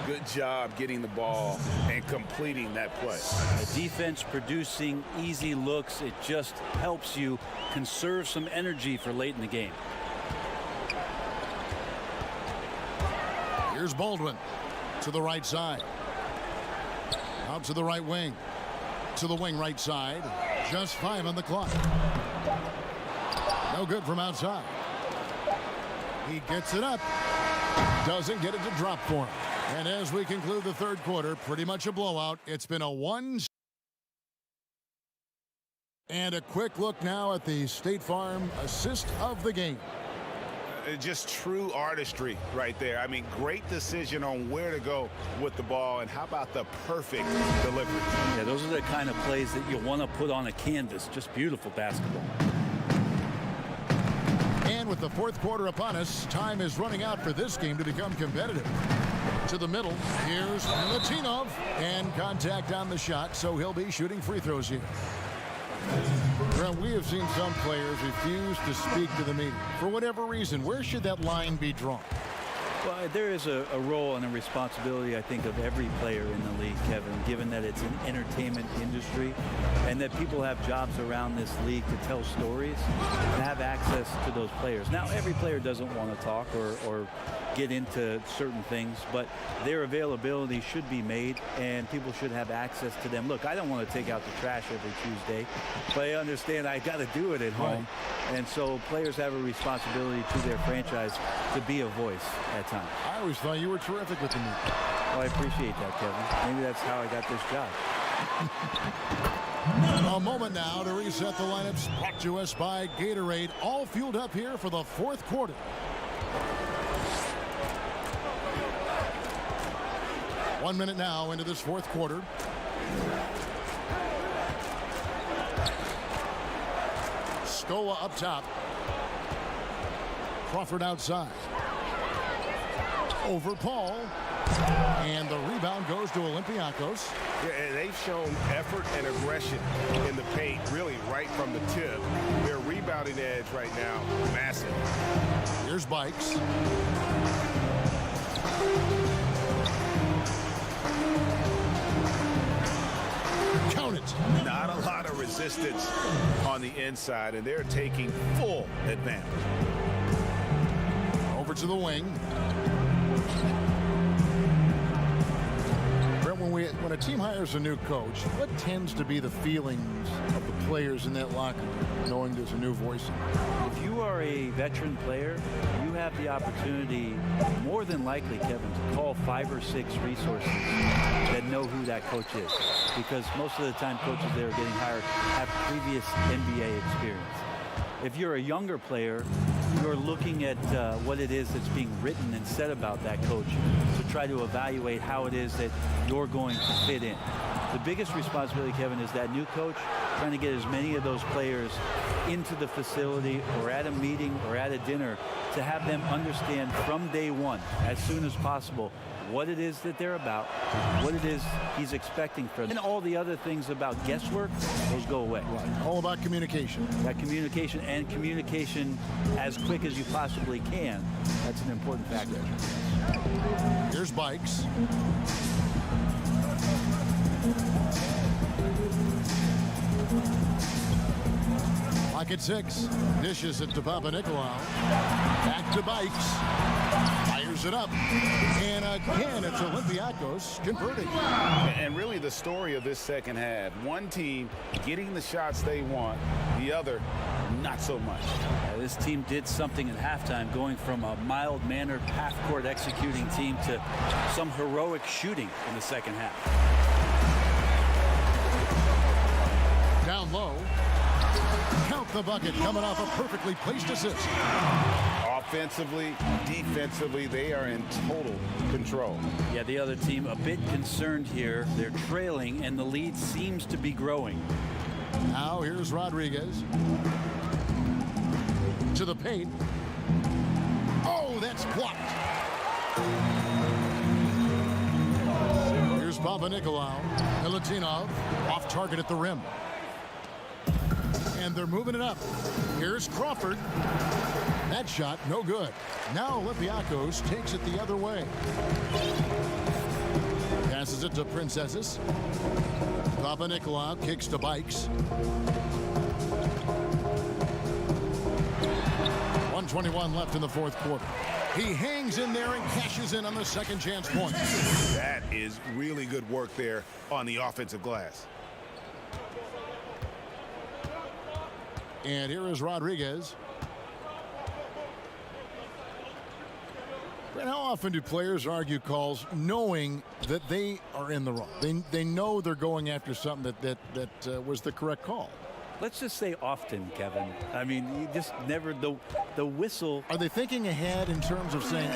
Good job getting the ball and completing that play. The defense producing easy looks. It just helps you conserve some energy for late in the game. Here's Baldwin to the right side. Out to the right wing. To the wing right side. Just 5 on the clock. No good from outside. He gets it up. Doesn't get it to drop for him. And as we conclude the third quarter, pretty much a blowout. It's been a 1. And a quick look now at the State Farm assist of the game. Just true artistry right there. I mean, great decision on where to go with the ball, and how about the perfect delivery? Yeah, those are the kind of plays that you want to put on a canvas. Just beautiful basketball. And with the fourth quarter upon us, time is running out for this game to become competitive. To the middle, here's Latinov, and contact on the shot, so he'll be shooting free throws here. Well, we have seen some players refuse to speak to the media. For whatever reason, where should that line be drawn? Well, there is a role and a responsibility, I think, of every player in the league, Kevin, given that it's an entertainment industry and that people have jobs around this league to tell stories and have access to those players. Now, every player doesn't want to talk or get into certain things, but their availability should be made and people should have access to them. Look, I don't want to take out the trash every Tuesday, but I understand I got to do it at home. And so players have a responsibility to their franchise to be a voice at times. I always thought you were terrific with the media. Well, I appreciate that, Kevin. Maybe that's how I got this job. A moment now to reset the lineups, brought to us by Gatorade, all fueled up here for the fourth quarter. 1 minute now into this fourth quarter. Scola up top. Crawford outside. Over Paul. And the rebound goes to Olympiacos. Yeah, and they've shown effort and aggression in the paint, really right from the tip. Their rebounding edge right now, massive. Here's Bikes. Count it. Not a lot of resistance on the inside, and they're taking full advantage. Over to the wing. Brent, when a team hires a new coach, what tends to be the feelings of the players in that locker room, knowing there's a new voice in it? If you are a veteran player, you have the opportunity, more than likely, Kevin, to call 5 or 6 resources that know who that coach is. Because most of the time coaches that are getting hired have previous NBA experience. If you're a younger player, you're looking at what it is that's being written and said about that coach to try to evaluate how it is that you're going to fit in. The biggest responsibility, Kevin, is that new coach trying to get as many of those players into the facility or at a meeting or at a dinner to have them understand from day one, as soon as possible, what it is that they're about, what it is he's expecting from them. And all the other things about guesswork, those go away. Right. All about communication. That communication and communication as quick as you possibly can, that's an important factor. Here's Bikes. Lock at 6. Dishes it to Papanikolaou. Back to Bikes. Fires it up. And again, it's Olympiacos converting. And really the story of this second half, one team getting the shots they want, the other not so much. This team did something at halftime, going from a mild-mannered half-court executing team to some heroic shooting in the second half. Down low. Count the bucket, coming off a perfectly placed assist. Offensively, defensively, they are in total control. Yeah, the other team a bit concerned here. They're trailing, and the lead seems to be growing. Now here's Rodriguez. To the paint. Oh, that's blocked. Here's Papanikolaou. Milutinov off target at the rim. And they're moving it up. Here's Crawford. That shot, no good. Now Olympiacos takes it the other way. Passes it to Princesses. Papanikolaou kicks to Bikes. 1:21 left in the fourth quarter. He hangs in there and cashes in on the second chance point. That is really good work there on the offensive glass. And here is Rodriguez. And how often do players argue calls knowing that they are in the wrong? They know they're going after something that was the correct call. Let's just say often, Kevin. I mean, you just never, the whistle. Are they thinking ahead in terms of saying?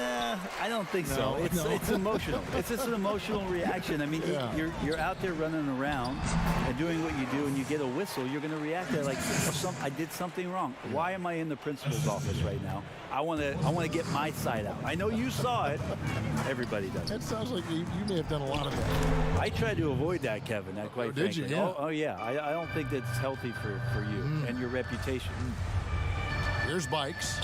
I don't think so. It's emotional. It's just an emotional reaction. I mean, you're out there running around and doing what you do, and you get a whistle, you're going to react to it like, I did something wrong. Why am I in the principal's office right now? I want to get my side out. I know you saw it. Everybody does. That sounds like you may have done a lot of that. I tried to avoid that, Kevin. Quite frankly. Did you? Yeah. Oh yeah. I don't think that's healthy for you and your reputation. Here's Bikes.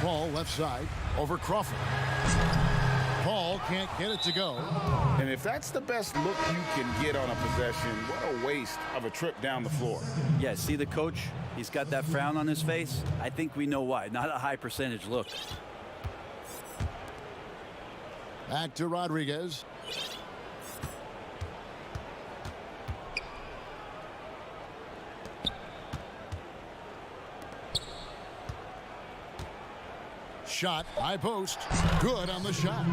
Ball left side over Crawford. Paul can't get it to go. And if that's the best look you can get on a possession, what a waste of a trip down the floor. Yeah, see the coach? He's got that frown on his face. I think we know why. Not a high percentage look. Back to Rodriguez. Shot, high post. Good on the shot.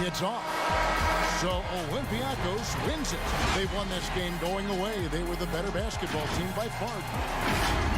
It's off. So Olympiacos wins it. They won this game going away. They were the better basketball team by far.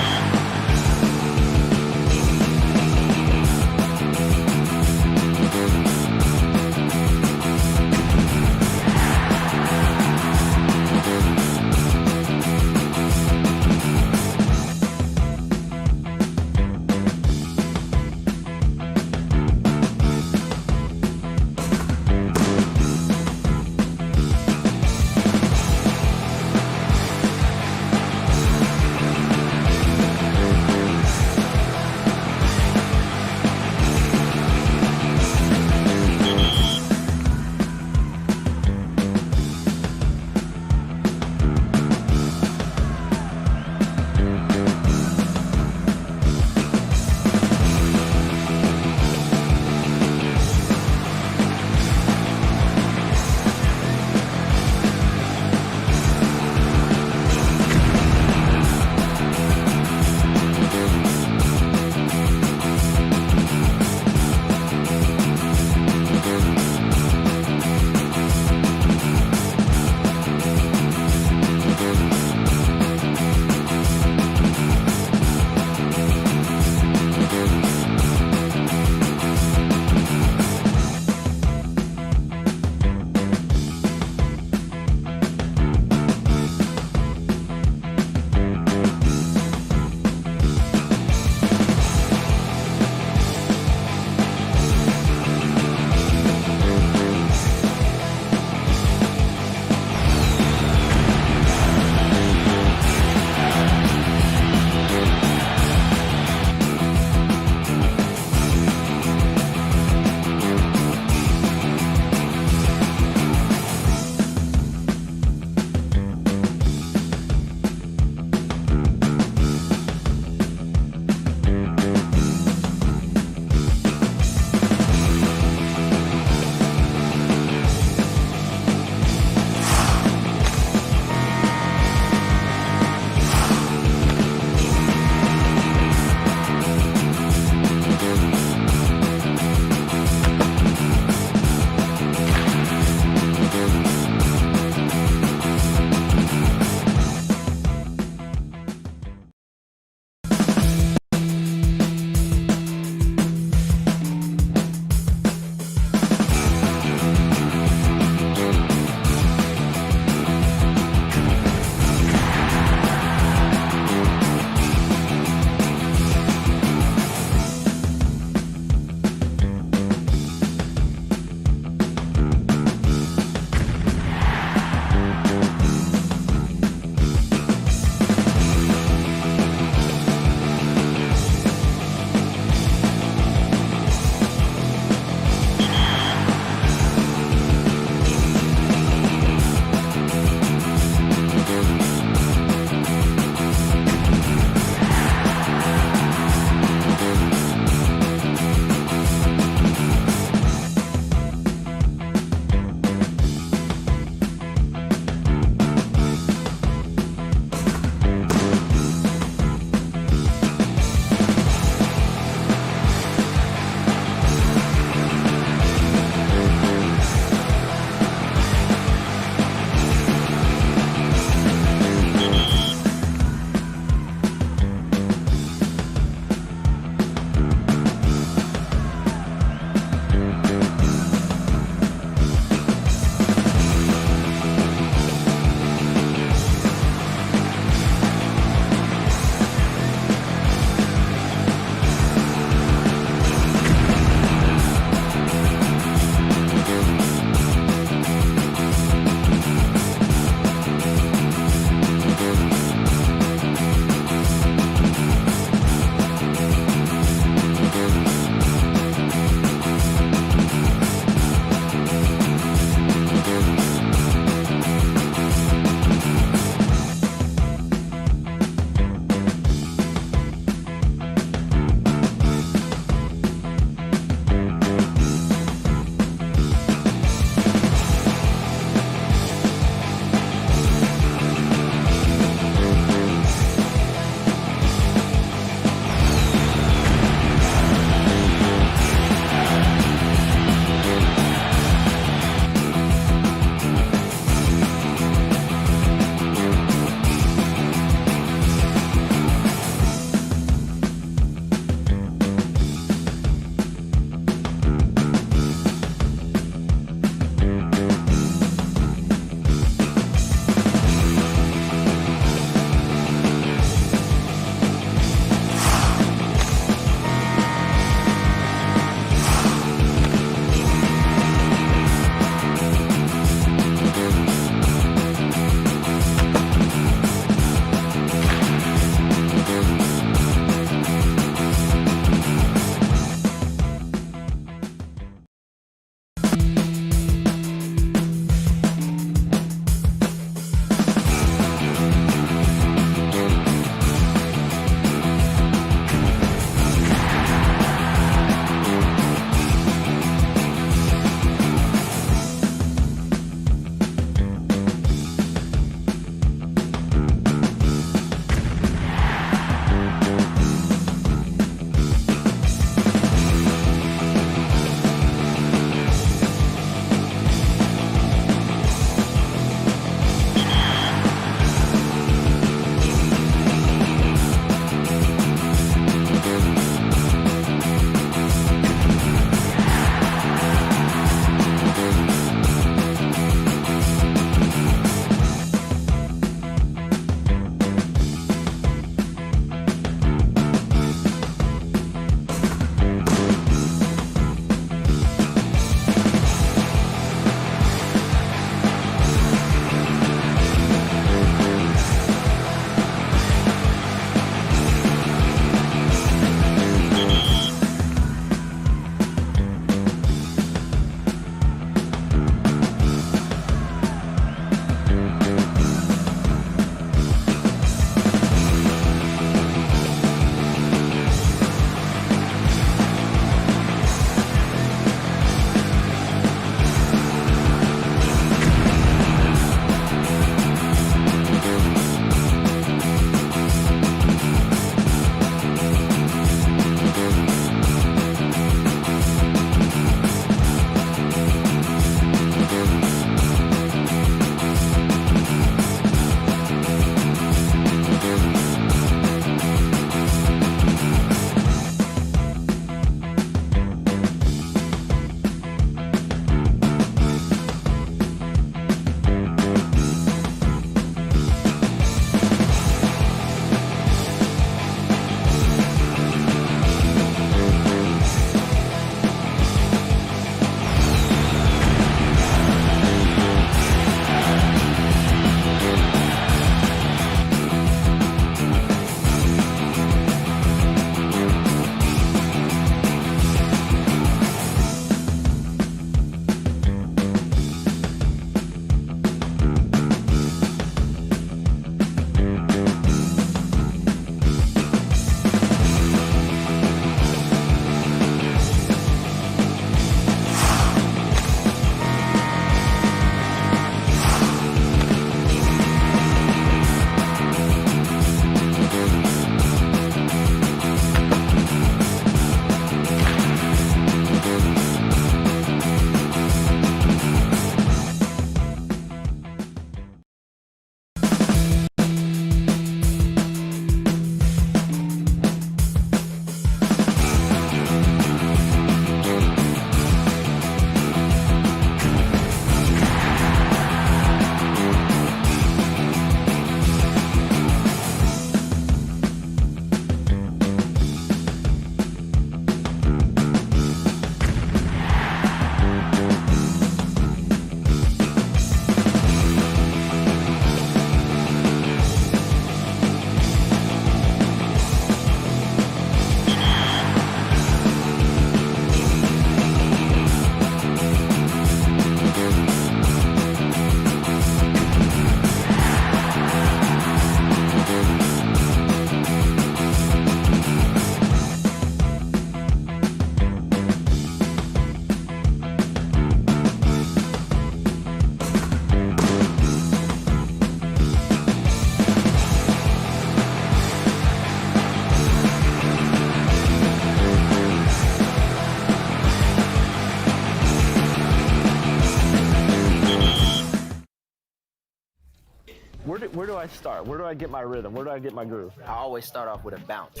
I start? Where do I get my rhythm? Where do I get my groove? I always start off with a bounce.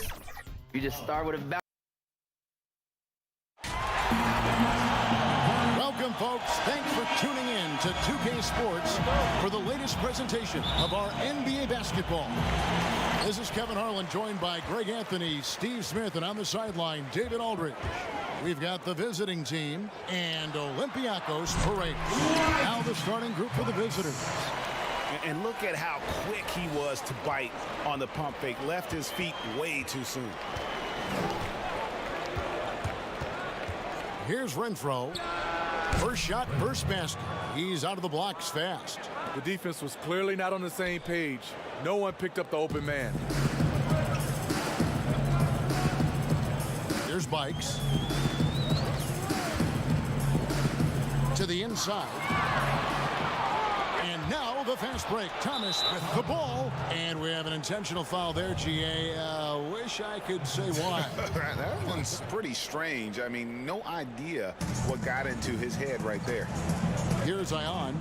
You just start with a bounce. Welcome, folks. Thanks for tuning in to 2K Sports for the latest presentation of our NBA basketball. This is Kevin Harlan, joined by Greg Anthony, Steve Smith, and on the sideline, David Aldridge. We've got the visiting team and Olympiacos Parade. Now the starting group for the visitors. And look at how quick he was to bite on the pump fake. Left his feet way too soon. Here's Renfro. First shot, first basket. He's out of the blocks fast. The defense was clearly not on the same page. No one picked up the open man. Here's Bikes. To the inside. And now the fast break. Thomas with the ball. And we have an intentional foul there, GA. Wish I could say why. That one's pretty strange. I mean, no idea what got into his head right there. Here's Ion.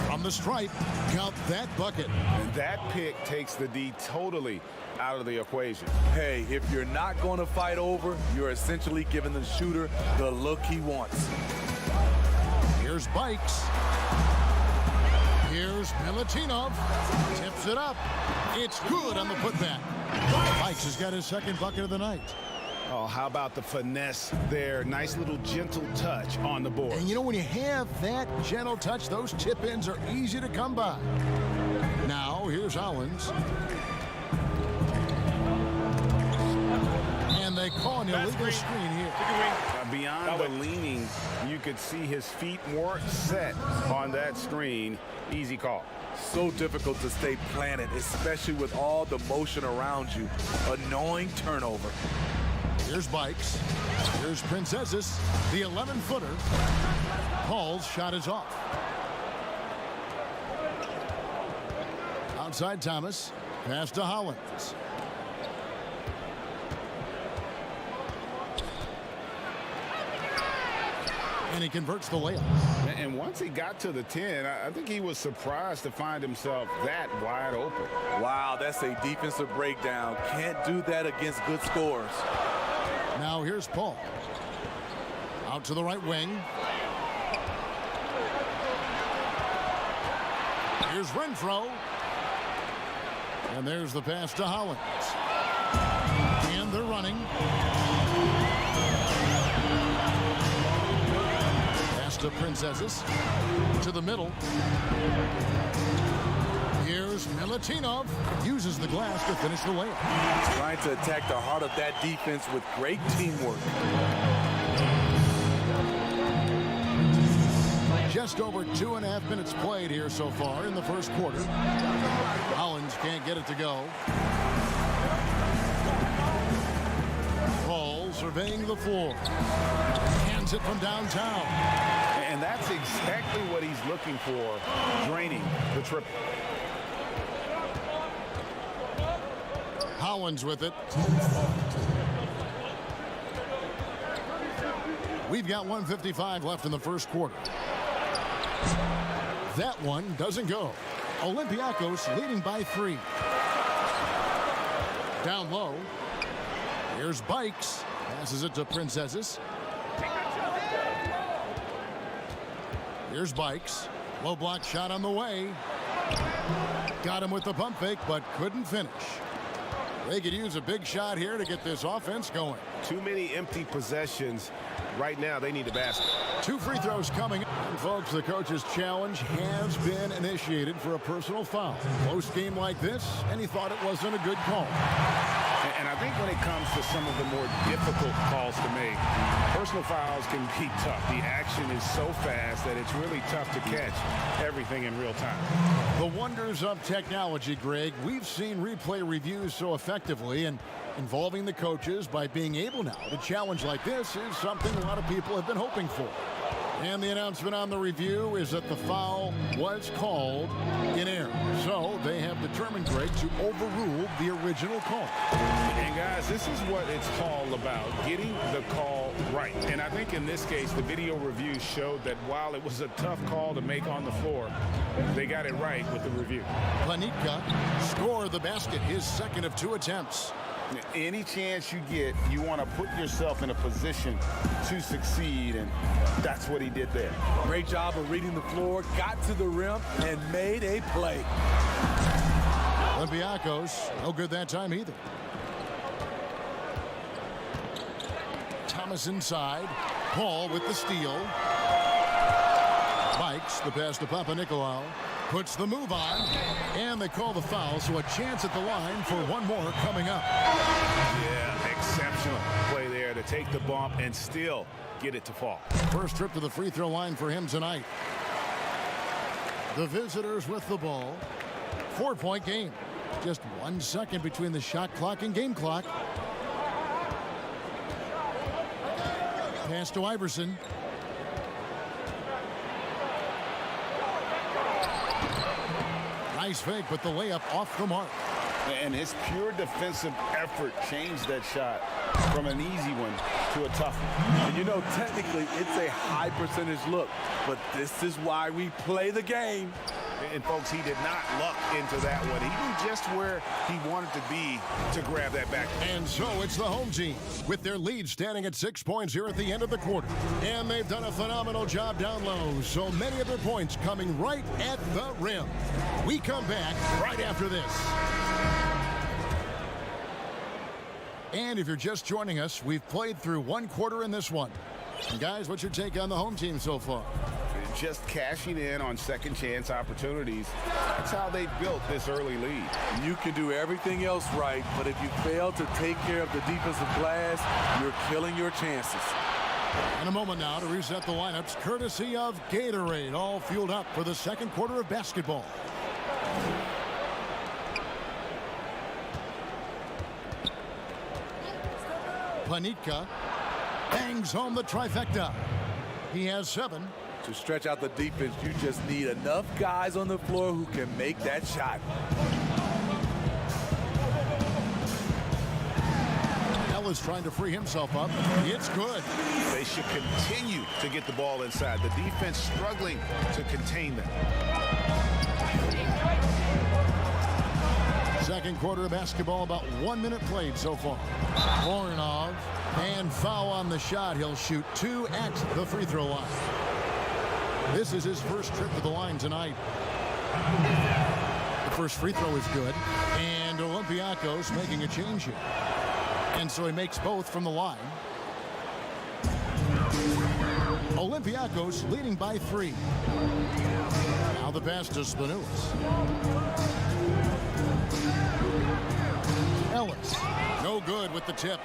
From the stripe, count that bucket. And that pick takes the D totally out of the equation. Hey, if you're not going to fight over, you're essentially giving the shooter the look he wants. Here's Bikes. Here's Milutinov. Tips it up. It's good on the putback. Bikes has got his second bucket of the night. Oh, how about the finesse there? Nice little gentle touch on the board. And you know, when you have that gentle touch, those tip-ins are easy to come by. Now, here's Hollins. And they call an illegal screen here. Beyond the leaning, you could see his feet weren't set on that screen. Easy call. So difficult to stay planted, especially with all the motion around you. Annoying turnover. Here's Bikes. Here's Princesses, the 11-footer. Paul's shot is off. Outside Thomas. Pass to Hollins. And he converts the layup. And once he got to the 10, I think he was surprised to find himself that wide open. Wow, that's a defensive breakdown. Can't do that against good scores. Now here's Paul. Out to the right wing. Here's Renfro. And there's the pass to Hollins. And they're running. Pass to Princesses. To the middle. Here's Milutinov. Uses the glass to finish the layup. Trying to attack the heart of that defense with great teamwork. Just over 2.5 minutes played here so far in the first quarter. Hollins can't get it to go. Paul surveying the floor. Hands it from downtown. And that's exactly what he's looking for, draining the triple. Hollins with it. We've got 1:55 left in the first quarter. That one doesn't go. Olympiacos leading by 3. Down low. Here's Bikes. Passes it to Princesses. Here's Bikes. Low block shot on the way. Got him with the pump fake, but couldn't finish. They could use a big shot here to get this offense going. Too many empty possessions. Right now, they need a basket. 2 free throws coming. And folks, the coach's challenge has been initiated for a personal foul. Close game like this, and he thought it wasn't a good call. And I think when it comes to some of the more difficult calls to make, personal fouls can be tough. The action is so fast that it's really tough to catch everything in real time. The wonders of technology, Greg. We've seen replay reviews so effectively, and involving the coaches by being able now to challenge like this is something a lot of people have been hoping for. And the announcement on the review is that the foul was called in air. So they have determined, Greg, to overrule the original call. And guys, this is what it's all about, getting the call right. And I think in this case, the video review showed that while it was a tough call to make on the floor, they got it right with the review. Panitka scored the basket, his second of 2 attempts. Any chance you get, you want to put yourself in a position to succeed, and that's what he did there. Great job of reading the floor, got to the rim, and made a play. Olympiacos, no good that time either. Thomas inside. Paul with the steal. Bikes the pass to Papanikolaou. Puts the move on, and they call the foul, so a chance at the line for one more coming up. Yeah, exceptional play there to take the bump and still get it to fall. First trip to the free throw line for him tonight. The visitors with the ball. 4-point game. Just 1 second between the shot clock and game clock. Pass to Iverson. Nice fake, but the layup off the mark. And his pure defensive effort changed that shot from an easy one to a tough one. And you know, technically, it's a high percentage look, but this is why we play the game. And folks, he did not luck into that one. He knew just where he wanted to be to grab that back. And so it's the home team with their lead standing at 6 points here at the end of the quarter. And they've done a phenomenal job down low. So many of their points coming right at the rim. We come back right after this. And if you're just joining us, we've played through 1 quarter in this one. And guys, what's your take on the home team so far? Just cashing in on second chance opportunities. That's how they built this early lead. You can do everything else right, but if you fail to take care of the defensive glass, you're killing your chances. In a moment now to reset the lineups, courtesy of Gatorade, all fueled up for the second quarter of basketball. Panitka bangs home the trifecta. He has 7. To stretch out the defense, you just need enough guys on the floor who can make that shot. Ellis trying to free himself up. It's good. They should continue to get the ball inside. The defense struggling to contain them. Second quarter of basketball, about 1 minute played so far. Voronov, and foul on the shot. He'll shoot 2 at the free throw line. This is his first trip to the line tonight. The first free throw is good. And Olympiacos making a change here. And so he makes both from the line. Olympiacos leading by 3. Now the pass to Spanulis. Ellis, no good with the tip.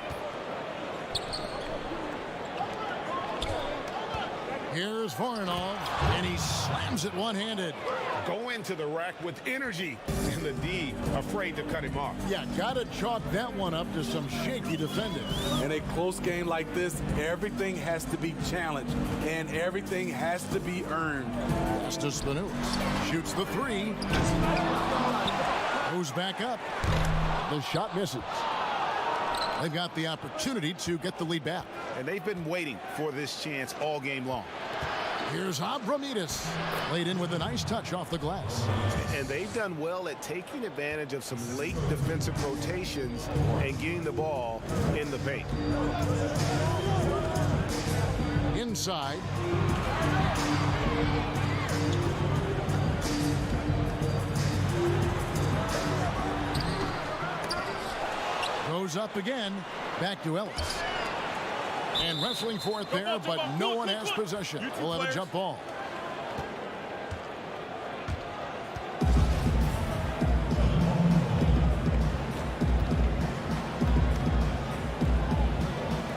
Here's Voronov, and he slams it one-handed. Go into the rack with energy, and the D afraid to cut him off. Yeah, gotta chalk that one up to some shaky defending. In a close game like this, everything has to be challenged, and everything has to be earned. Pass to Spanulis. Shoots the 3. Goes back up. The shot misses. They've got the opportunity to get the lead back. And they've been waiting for this chance all game long. Here's Abramides. Laid in with a nice touch off the glass. And they've done well at taking advantage of some late defensive rotations and getting the ball in the paint. Inside. Goes up again. Back to Ellis. And wrestling for it there, but no one has possession. We'll have a jump ball.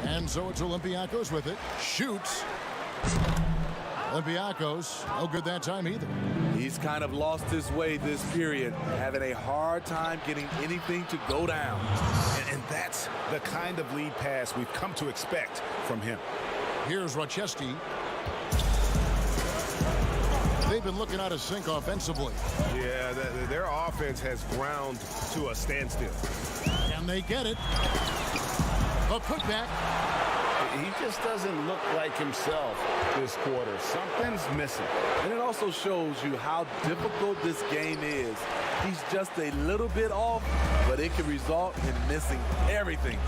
And so it's Olympiacos with it. Shoots. Olympiacos, no good that time either. He's kind of lost his way this period, having a hard time getting anything to go down. And that's the kind of lead pass we've come to expect from him. Here's Rochesky. they've been looking out of sync offensively. Yeah, their offense has ground to a standstill. And they get it. A putback. He just doesn't look like himself this quarter. Something's missing. And it also shows you how difficult this game is. He's just a little bit off, but it can result in missing everything.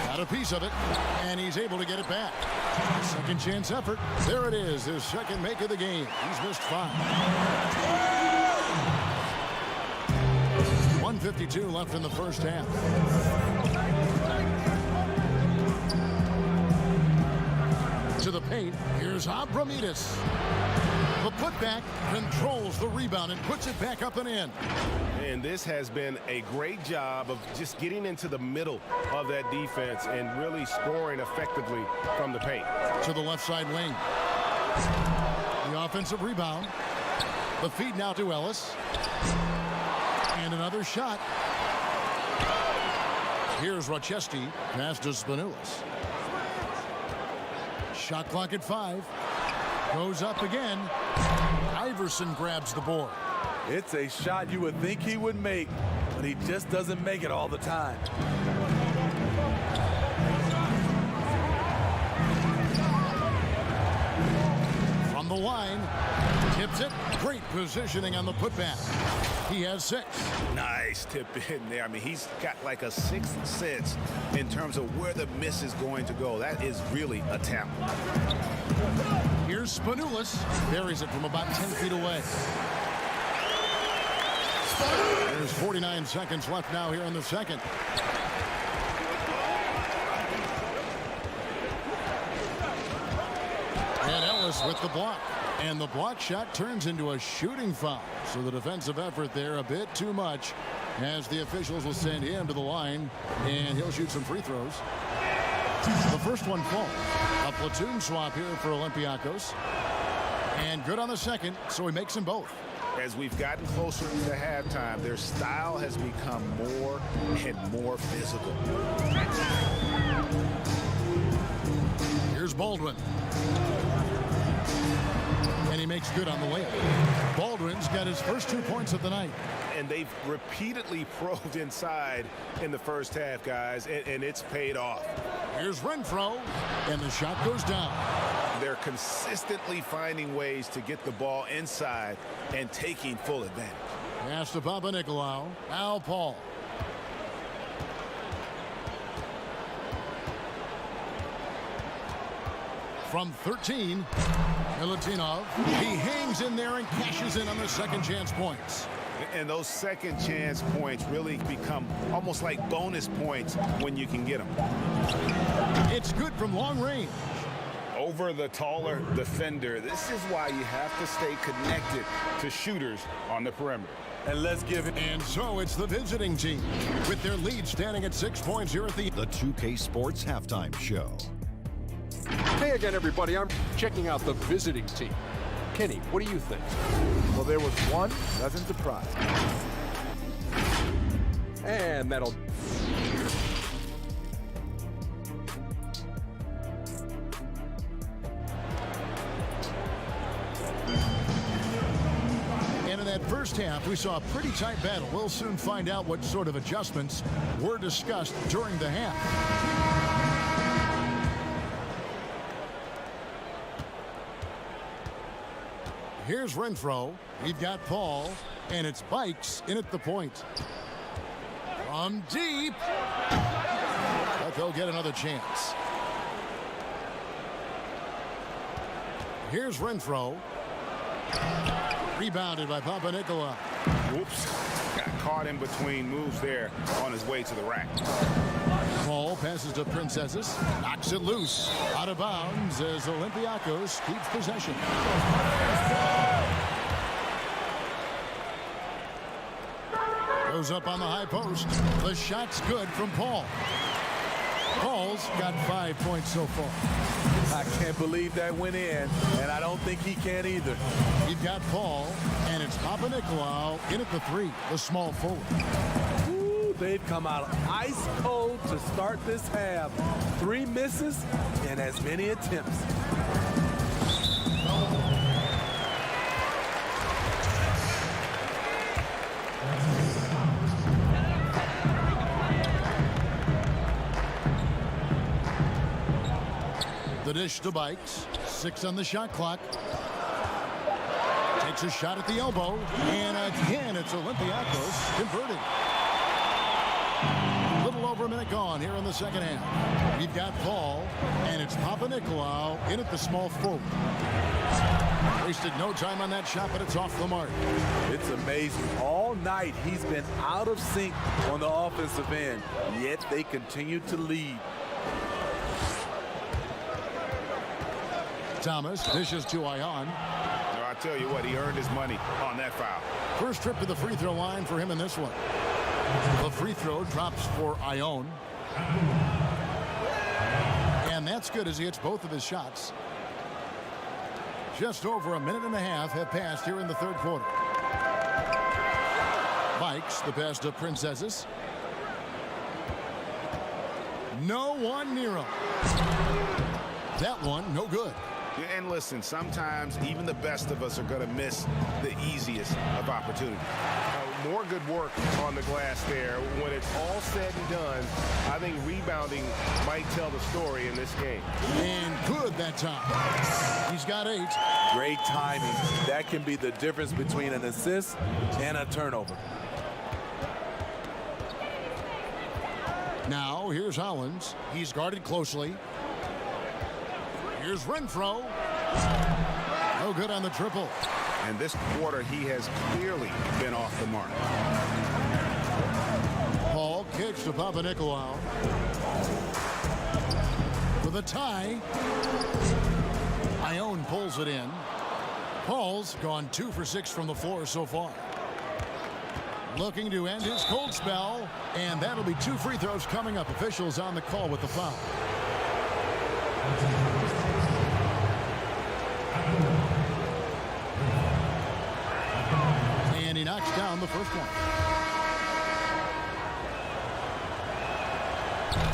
Got a piece of it, and he's able to get it back. Second chance effort. There it is, his second make of the game. He's missed 5. 1:52 left in the first half. To the paint, here's Abramides. The putback controls the rebound and puts it back up and in. And this has been a great job of just getting into the middle of that defense and really scoring effectively from the paint. To the left side wing. The offensive rebound. The feed now to Ellis. And another shot. Here's Rochester. Pass to Spanulis. Shot clock at 5. Goes up again. Iverson grabs the board. It's a shot you would think he would make, but he just doesn't make it all the time. From the line, tips it. Great positioning on the putback. He has 6. Nice tip in there. I mean, he's got like a 6th sense in terms of where the miss is going to go. That is really a talent. Here's Spanulis. Buries it from about 10 feet away. There's 49 seconds left now here in the second. And Ellis with the block. And the block shot turns into a shooting foul. So the defensive effort there a bit too much as the officials will send him to the line. And he'll shoot some free throws. The first one falls. A platoon swap here for Olympiacos. And good on the second, so he makes them both. As we've gotten closer to halftime, their style has become more and more physical. Here's Baldwin. And he makes good on the layup. Baldwin's got his first 2 points of the night. And they've repeatedly probed inside in the first half, guys, and it's paid off. Here's Renfro, and the shot goes down. They're consistently finding ways to get the ball inside and taking full advantage. Pass to Papanikolaou. Al Paul. From 13, Milutinov. He hangs in there and cashes in on the second chance points. And those second chance points really become almost like bonus points when you can get them. It's good from long range. Over the taller defender. This is why you have to stay connected to shooters on the perimeter. And let's give it. And so it's the visiting team with their lead standing at 6 points here at the 2K Sports Halftime Show. Hey again, everybody. I'm checking out the visiting team. Kenny, what do you think? Well, there was one pleasant surprise. And that'll... And in that first half, we saw a pretty tight battle. We'll soon find out what sort of adjustments were discussed during the half. Here's Renfro. We've got Paul, and it's Bikes in at the point. From deep. But they'll get another chance. Here's Renfro. Rebounded by Papanikolaou. Whoops. Got caught in between moves there on his way to the rack. Paul passes to Princesses. Knocks it loose. Out of bounds as Olympiacos keeps possession. Goes up on the high post. The shot's good from Paul. Paul's got 5 points so far. I can't believe that went in, and I don't think he can either. We've got Paul, and it's Papanikolaou in at the 3, the small forward. Ooh, they've come out ice cold to start this half. 3 misses and as many attempts. dish to Bikes. 6 on the shot clock. Takes a shot at the elbow. And again, it's Olympiacos converting. A little over a minute gone here in the second half. We've got Paul, and it's Papanikolaou in at the small forward. Wasted no time on that shot, but it's off the mark. It's amazing. All night he's been out of sync on the offensive end, yet they continue to lead. Thomas dishes to Ion. I tell you what, he earned his money on that foul. First trip to the free throw line for him in this one. The free throw drops for Ion. And that's good as he hits both of his shots. Just over a minute and a half have passed here in the third quarter. Bikes, the pass to Princesses. No one near him. That one, no good. And listen, sometimes even the best of us are going to miss the easiest of opportunities. More good work on the glass there. When it's all said and done, I think rebounding might tell the story in this game. And good that time. He's got 8. Great timing. That can be the difference between an assist and a turnover. Now, here's Hollins. He's guarded closely. Here's Renfro. No good on the triple. And this quarter, he has clearly been off the mark. Paul kicks to Papanikolaou. With a tie. Ion pulls it in. Paul's gone 2 for 6 from the floor so far. Looking to end his cold spell. And that'll be 2 free throws coming up. Officials on the call with the foul. And he knocks down the first one.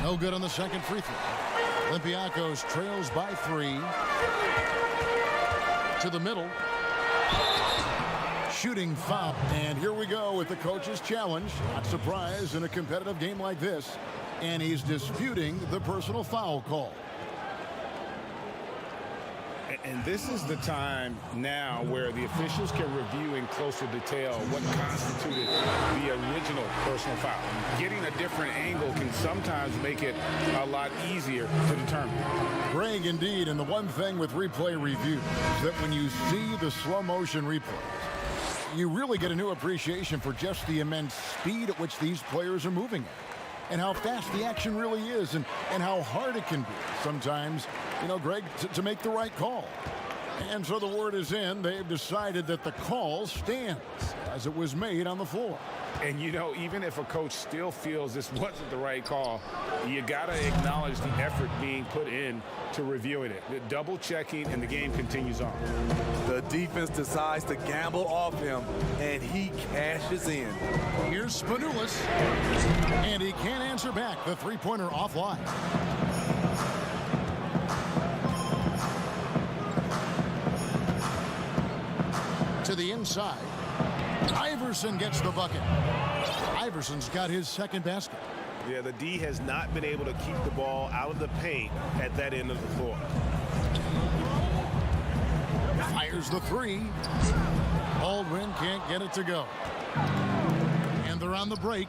No good on the second free throw. Olympiacos trails by 3. To the middle. Shooting foul. And here we go with the coach's challenge. Not surprised in a competitive game like this. And he's disputing the personal foul call. And this is the time now where the officials can review in closer detail what constituted the original personal foul. Getting a different angle can sometimes make it a lot easier to determine. Greg, indeed, and the one thing with replay review is that when you see the slow motion replays, you really get a new appreciation for just the immense speed at which these players are moving at. And how fast the action really is, and how hard it can be sometimes, you know, Greg, to make the right call. And so the word is in. They've decided that the call stands as it was made on the floor. And, you know, even if a coach still feels this wasn't the right call, you got to acknowledge the effort being put in to reviewing it. The double checking, and the game continues on. The defense decides to gamble off him, and he cashes in. Here's Spanoulis, and he can't answer back. The three-pointer offline. To the inside. Iverson gets the bucket. Iverson's got his second basket. Yeah, the D has not been able to keep the ball out of the paint at that end of the floor. Fires the 3. Baldwin can't get it to go. And they're on the break.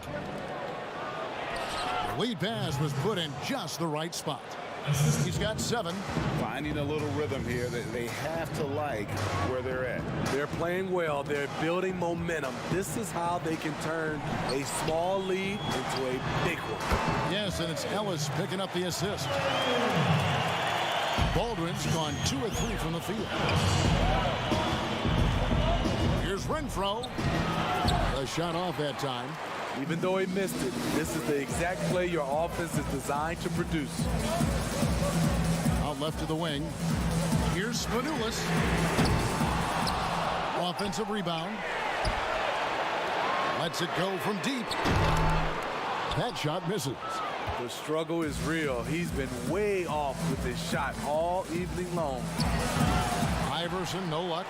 The lead pass was put in just the right spot. He's got 7. Finding a little rhythm here that they have to like where they're at. They're playing well. They're building momentum. This is how they can turn a small lead into a big one. Yes, and it's Ellis picking up the assist. Baldwin's gone 2 or 3 from the field. Here's Renfro. A shot off that time. Even though he missed it, this is the exact play your offense is designed to produce. Out left to the wing. Here's Spanoulis. Offensive rebound. Lets it go from deep. That shot misses. The struggle is real. He's been way off with his shot all evening long. Iverson, no luck.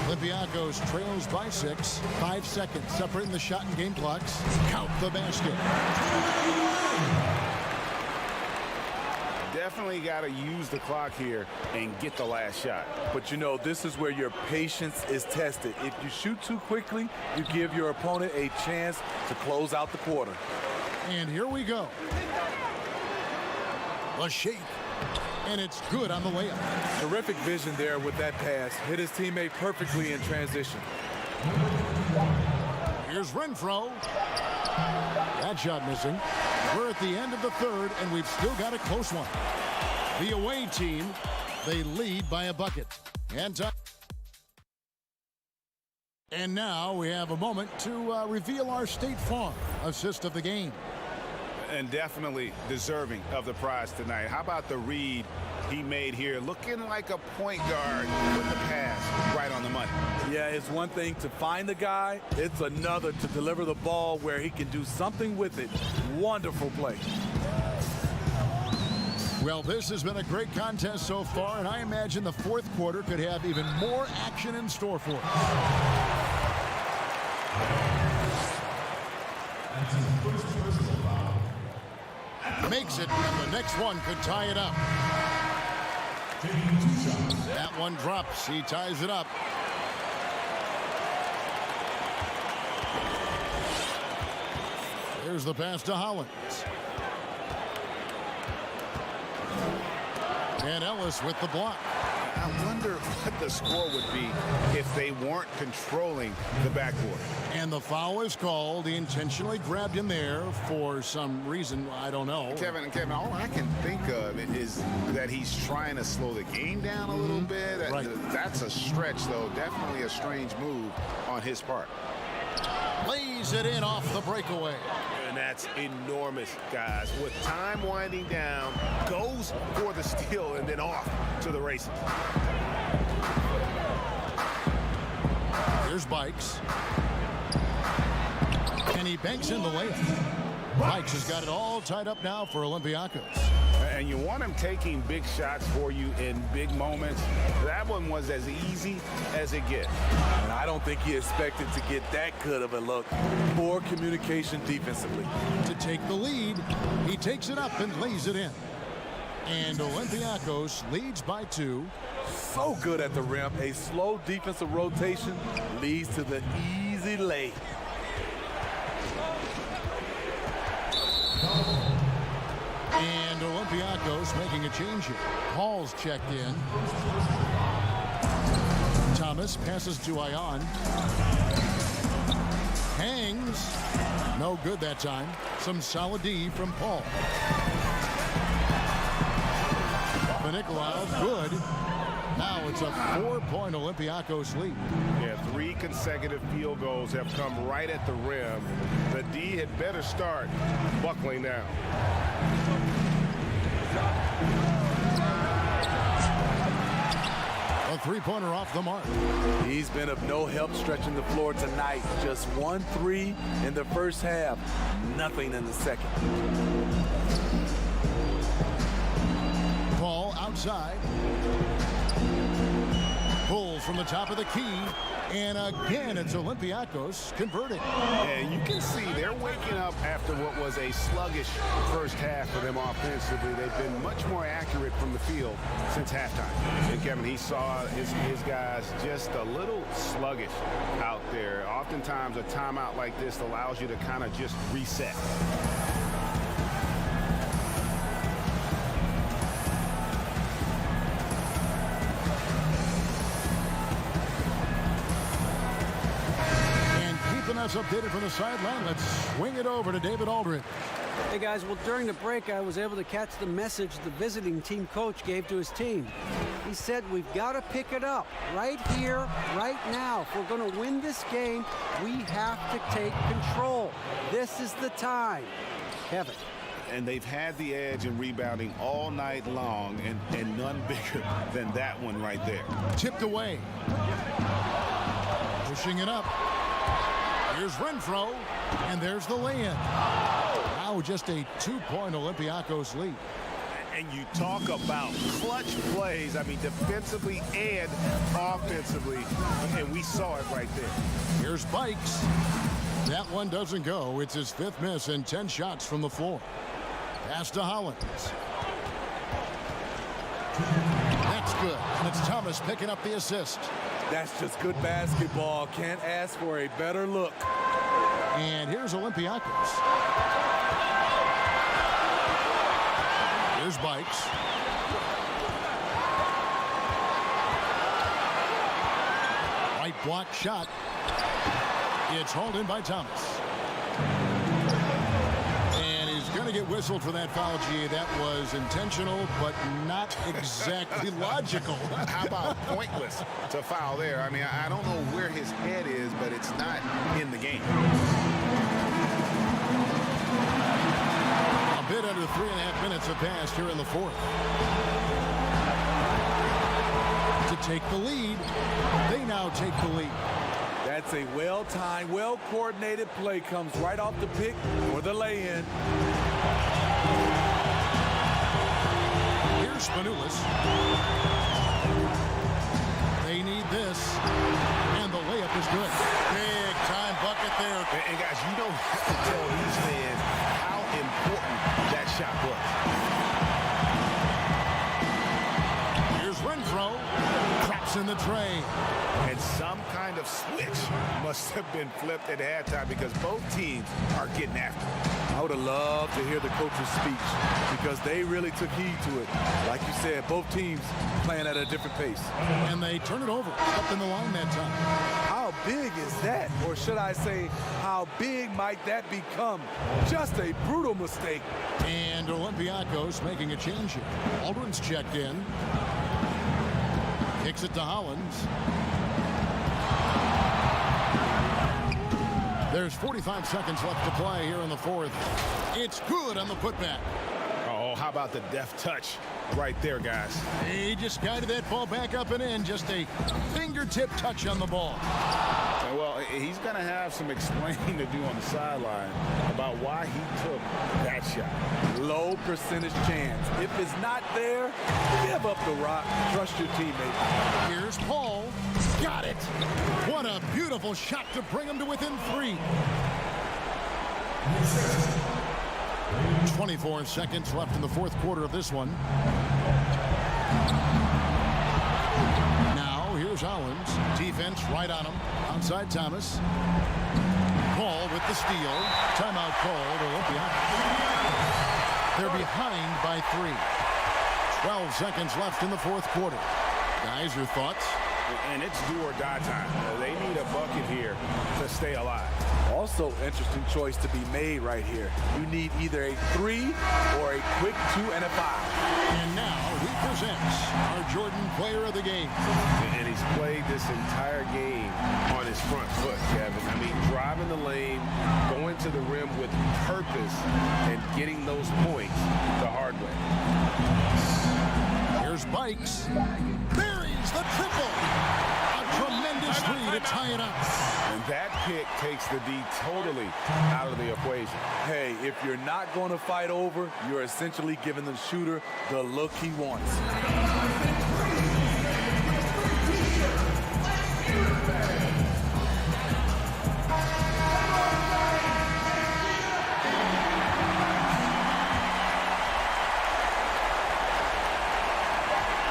Olympiacos trails by 6. 5 seconds separating the shot and game clocks. Count the basket. definitely got to use the clock here and get the last shot. But you know, this is where your patience is tested. If you shoot too quickly, you give your opponent a chance to close out the quarter. And here we go. A shake. And it's good on the layup. Terrific vision there with that pass. Hit his teammate perfectly in transition. Here's Renfro. That shot missing. We're at the end of the third, and we've still got a close one. The away team, they lead by a bucket. And now we have a moment to reveal our State Farm assist of the game. And definitely deserving of the prize tonight. How about the read he made here? Looking like a point guard with the pass right on the money. Yeah, it's one thing to find the guy. It's another to deliver the ball where he can do something with it. Wonderful play. Well, this has been a great contest so far, and I imagine the fourth quarter could have even more action in store for us. Makes it, and the next one could tie it up. That one drops. He ties it up. Here's the pass to Hollins. And Ellis with the block. I wonder what the score would be if they weren't controlling the backboard. And the foul is called. He intentionally grabbed him there for some reason. I don't know. Kevin, all I can think of is that he's trying to slow the game down a little bit. Right. That's a stretch, though. Definitely a strange move on his part. Lays it in off the breakaway. And that's enormous, guys. With time winding down, goes for the steal and then off to the races. Here's Bikes. And he banks in the layup. Bikes has got it all tied up now for Olympiacos. And you want him taking big shots for you in big moments. That one was as easy as it gets. And I don't think he expected to get that good of a look. Poor communication defensively. To take the lead, he takes it up and lays it in. And Olympiacos leads by 2. So good at the rim. A slow defensive rotation leads to the easy lay. And Olympiacos making a change here. Hall's checked in. Thomas passes to Ion. Hangs. No good that time. Some solid D from Paul. Nicolau, good. Now it's a 4-point Olympiacos lead. Yeah, 3 consecutive field goals have come right at the rim. The D had better start buckling down. A 3-pointer off the mark. He's been of no help stretching the floor tonight. Just 1 3 in the first half. Nothing in the second. Ball outside. Pull from the top of the key. And again, it's Olympiacos converting. And you can see they're waking up after what was a sluggish first half for them offensively. They've been much more accurate from the field since halftime. And Kevin, he saw his guys just a little sluggish out there. Oftentimes a timeout like this allows you to kind of just reset. Us updated from the sideline. Let's swing it over to David Aldridge. Hey guys, well during the break I was able to catch the message the visiting team coach gave to his team. He said we've got to pick it up right here, right now. If we're going to win this game, we have to take control. This is the time. Kevin. And they've had the edge in rebounding all night long, and none bigger than that one right there. Tipped away. Pushing it up. Here's Renfro, and there's the lay-in. Now just a 2-point Olympiacos lead. And you talk about clutch plays, I mean, defensively and offensively, and we saw it right there. Here's Bikes. That one doesn't go. It's his 5th miss and 10 shots from the floor. Pass to Hollins. And it's Thomas picking up the assist. That's just good basketball. Can't ask for a better look. And here's Olympiacos. Here's Bikes. Right block shot. It's hauled in by Thomas. And he's going to get whistled for that foul, G. That was intentional, but not exactly logical. How about pointless to foul there? I mean, I don't know where his head is, but it's not in the game. A bit under 3.5 minutes have passed here in the fourth. To take the lead, they now take the lead. That's a well-timed, well-coordinated play. Comes right off the pick for the lay-in. Here's Spanoulis. They need this, and the layup is good. Big time bucket there. And guys, you don't have to tell these fans how important that shot was. Here's Renfro. Drops in the tray. And some kind of switch must have been flipped at halftime because both teams are getting after it. I would have loved to hear the coach's speech because they really took heed to it. Like you said, both teams playing at a different pace. And they turn it over. Up in the line that time. How big is that? Or should I say, how big might that become? Just a brutal mistake. And Olympiacos making a change here. Aldrin's checked in. Kicks it to Hollins. There's 45 seconds left to play here in the fourth. It's good on the putback. Oh, how about the deft touch right there, guys? He just guided that ball back up and in. Just a fingertip touch on the ball. Well, he's going to have some explaining to do on the sideline about why he took that shot. Low percentage chance. If it's not there, give up the rock. Trust your teammate. Here's Paul. Got it. What a beautiful shot to bring him to within 3. 24 seconds left in the fourth quarter of this one. Now, here's Hollins. Defense right on him. Outside Thomas. Paul with the steal. Timeout called. Olympiacos. They're behind by 3. 12 seconds left in the fourth quarter. Guys, your thoughts? And it's do or die time. They need a bucket here to stay alive. Also, interesting choice to be made right here. You need either a 3 or a quick 2 and a 5. And now he presents our Jordan player of the game. And he's played this entire game on his front foot, Kevin. I mean, driving the lane, going to the rim with purpose, and getting those points the hard way. Here's Bikes. Buries the triple. A tremendous three to tie it up. And that pick takes the D totally out of the equation. Hey, if you're not going to fight over, you're essentially giving the shooter the look he wants.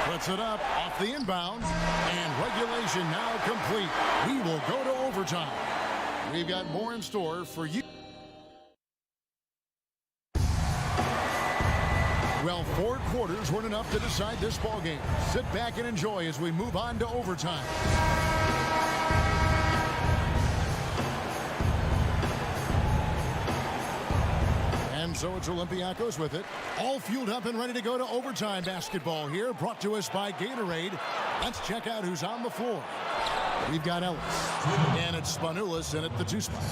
Puts it up off the inbound, and regulation now complete. We will go to overtime. We've got more in store for you. Well, 4 quarters weren't enough to decide this ball game. Sit back and enjoy as we move on to overtime. And so it's Olympiacos with it. All fueled up and ready to go to overtime basketball here. Brought to us by Gatorade. Let's check out who's on the floor. We've got Ellis. And it's Spanoulis in at the 2 spot.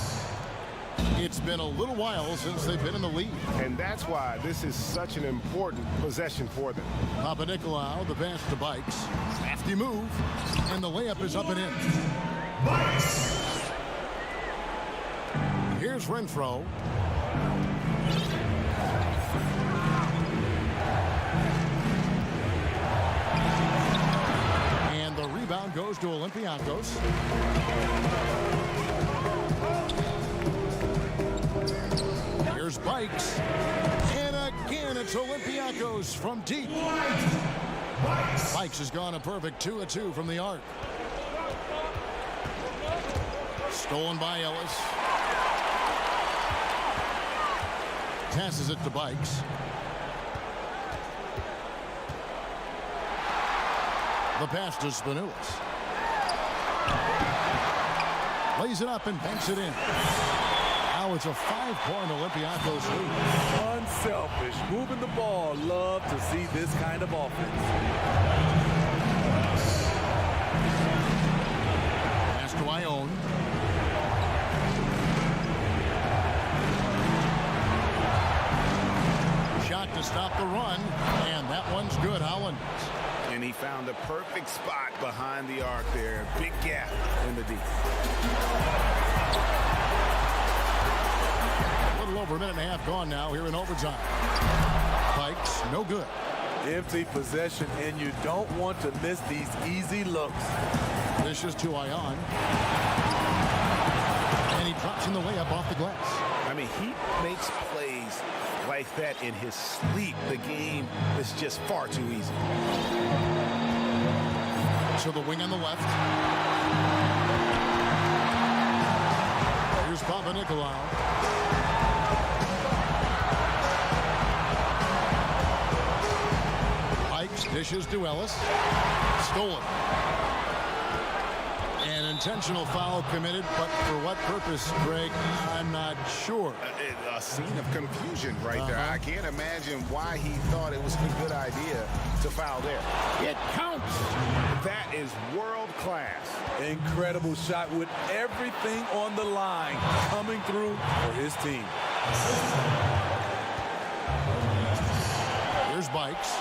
It's been a little while since they've been in the lead. And that's why this is such an important possession for them. Papanikolaou, the pass to Bikes. Crafty move. And the layup is up and in. Here's Renfro. And the rebound goes to Olympiacos. Here's Bikes. And again, it's Olympiacos from deep. Bikes has gone a perfect 2 of 2 from the arc. Stolen by Ellis. Passes it to Bikes. The pass to Spanulis. Lays it up and banks it in. Now it's a 5-point Olympiacos lead. Unselfish, moving the ball. Love to see this kind of offense. Pass to Ione. Shot to stop the run, and that one's good. Howland. And he found the perfect spot behind the arc there. Big gap in the D. A little over a minute and a half gone now here in overtime. Bikes, no good. Empty possession, and you don't want to miss these easy looks. This is to Ione. And he drops in the layup off the glass. I mean, he makes plays like that in his sleep. The game is just far too easy. So the wing on the left. Here's Papa Nicolau. Bikes dishes to Ellis. Stolen. An intentional foul committed, but for what purpose, Greg, I'm not sure. A scene of confusion right there. I can't imagine why he thought it was a good idea to foul there. It counts. That is world class. Incredible shot with everything on the line coming through for his team. Here's Bikes.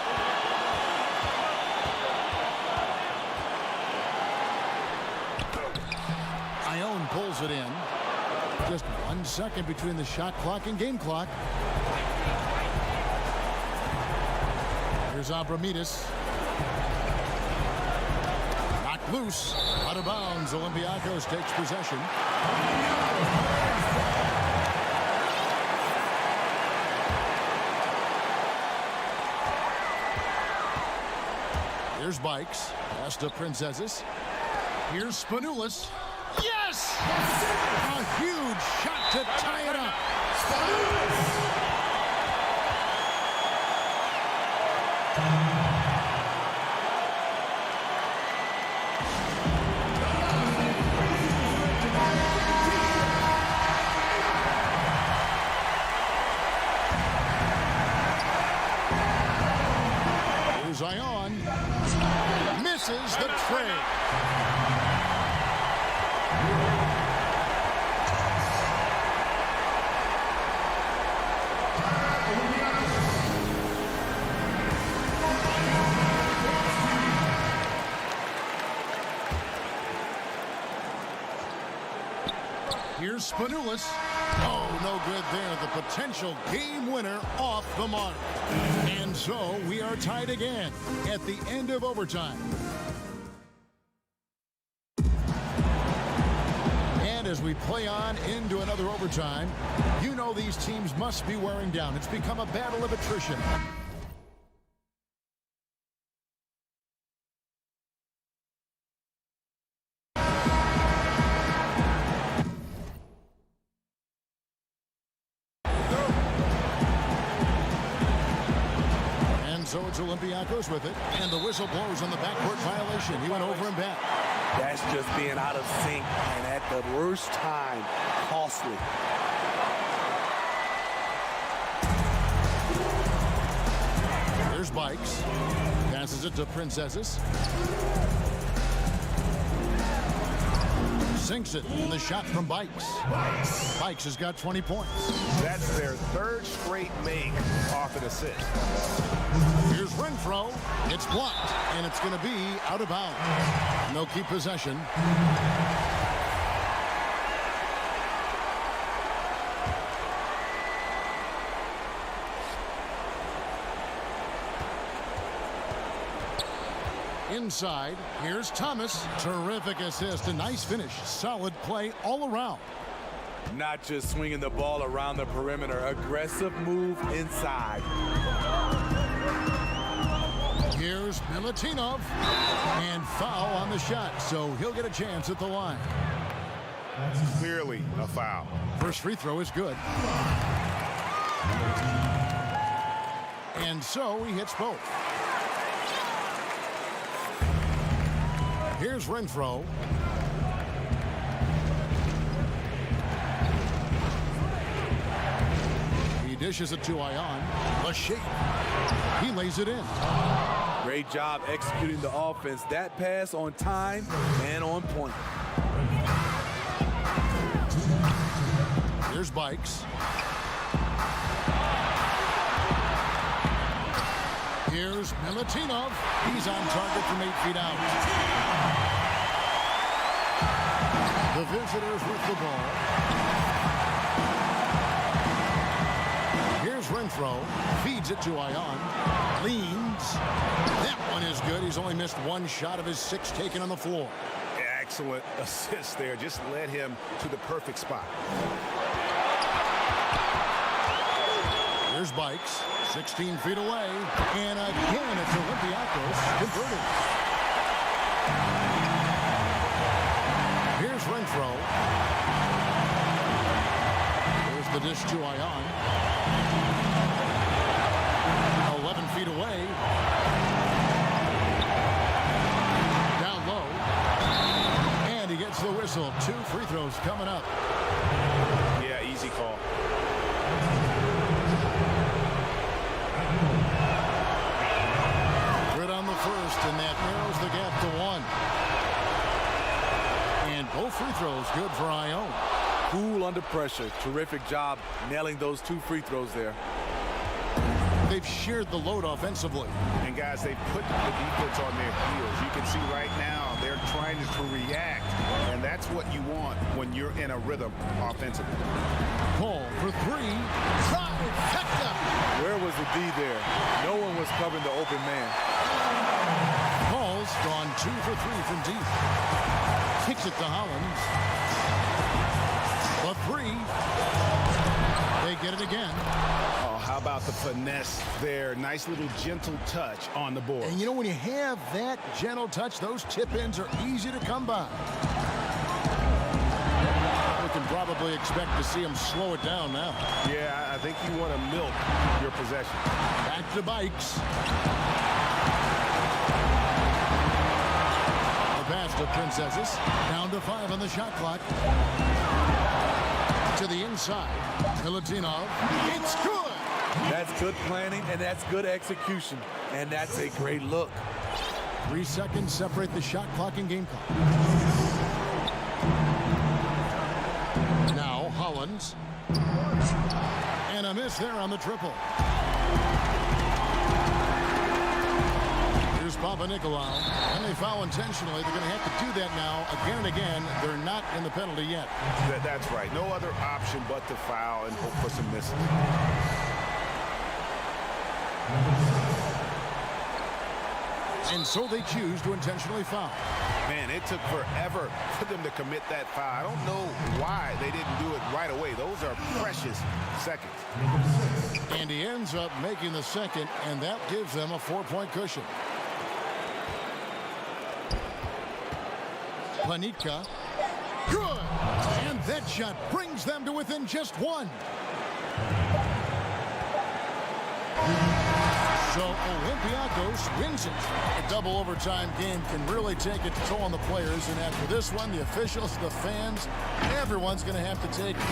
Ione pulls it in. Just 1 second between the shot clock and game clock. Here's Abramides. Knocked loose. Out of bounds. Olympiacos takes possession. Here's Bikes. Pass to Princezis. Here's Spanulis. Yes! A huge shot to tie it up. Here's Ione. Misses the trade. Here's Spanulis. Oh, no good there. The potential game winner off the mark. And so we are tied again at the end of overtime. And as we play on into another overtime, you know these teams must be wearing down. It's become a battle of attrition. So it's Olympiacos with it, and the whistle blows on the backcourt violation. He went over and back. That's just being out of sync, and at the worst time, costly. Here's Bikes. Passes it to Princezis. Sinks it, and the shot from Bikes. Bikes has got 20 points. That's their third straight make off an assist. Here's Renfro. It's blocked, and it's going to be out of bounds. No keep possession. Inside, here's Thomas. Terrific assist, a nice finish. Solid play all around. Not just swinging the ball around the perimeter, aggressive move inside. Here's Milutinov, and foul on the shot, so he'll get a chance at the line. Clearly a foul. First free throw is good. And so he hits both. Here's Renfro. He dishes it to Ion. The shape. He lays it in. Great job executing the offense. That pass on time and on point. Here's Bikes. Here's Milutinov. He's on target from 8 feet out. The visitors with the ball. Here's Renfro. Feeds it to Ion. Leans. That one is good. He's only missed one shot of his 6 taken on the floor. Excellent assist there. Just led him to the perfect spot. Here's Bikes, 16 feet away, and again it's Olympiacos converting. Here's Renfro. Here's the dish to Ion. 11 feet away. Down low. And he gets the whistle. 2 free throws coming up. Yeah, easy call. First, and that narrows the gap to 1. And both free throws good for Ion. Cool under pressure. Terrific job nailing those 2 free throws there. They've shared the load offensively. And guys, they've put the defense on their heels. You can see right now they're trying to react, and that's what you want when you're in a rhythm offensively. Call for 3. Trifecta. Where was the D there? No one was covering the open man. Paul's gone 2 for 3 from deep. Kicks it to Hollins. The 3. They get it again. Oh, how about the finesse there? Nice little gentle touch on the board. And you know, when you have that gentle touch, those tip-ins are easy to come by. We can probably expect to see him slow it down now. Yeah, I think you want to milk your possession. Back to Bikes. Pass to Princesses. Down to 5 on the shot clock. To the inside. Milutinov. It's good. That's good planning, and that's good execution. And that's a great look. 3 seconds separate the shot clock and game clock. Now Hollins. And a miss there on the triple. Papa Nicolau, and they foul intentionally. They're going to have to do that now again and again. They're not in the penalty yet. That's right. No other option but to foul and hope for some misses. And so they choose to intentionally foul. Man, it took forever for them to commit that foul. I don't know why they didn't do it right away. Those are precious seconds. And he ends up making the second, and that gives them a 4-point cushion. Panitka. Good! And that shot brings them to within just 1. So Olympiacos wins it. A double overtime game can really take its toll on the players, and after this one, the officials, the fans, everyone's going to have to take it.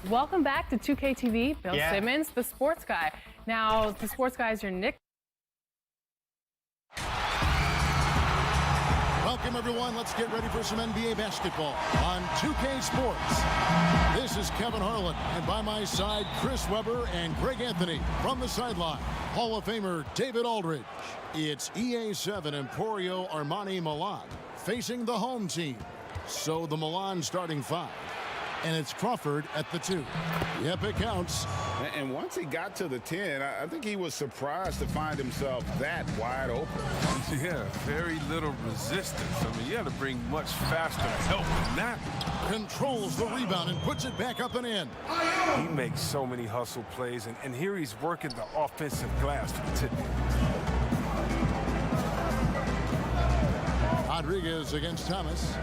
Welcome back to 2K TV. Bill Simmons, the sports guy. Now, the sports guy is your nickname. Welcome, everyone. Let's get ready for some NBA basketball on 2K Sports. This is Kevin Harlan, and by my side, Chris Webber and Greg Anthony from the sideline. Hall of Famer David Aldridge. It's EA7 Emporio Armani Milan facing the home team. So the Milan starting 5. And it's Crawford at the 2. Yep, it counts. And once he got to the 10, I think he was surprised to find himself that wide open. Yeah, very little resistance. I mean, you had to bring much faster help than that. Controls the rebound and puts it back up and in. He makes so many hustle plays, and here he's working the offensive glass for the tip. Rodriguez against Thomas.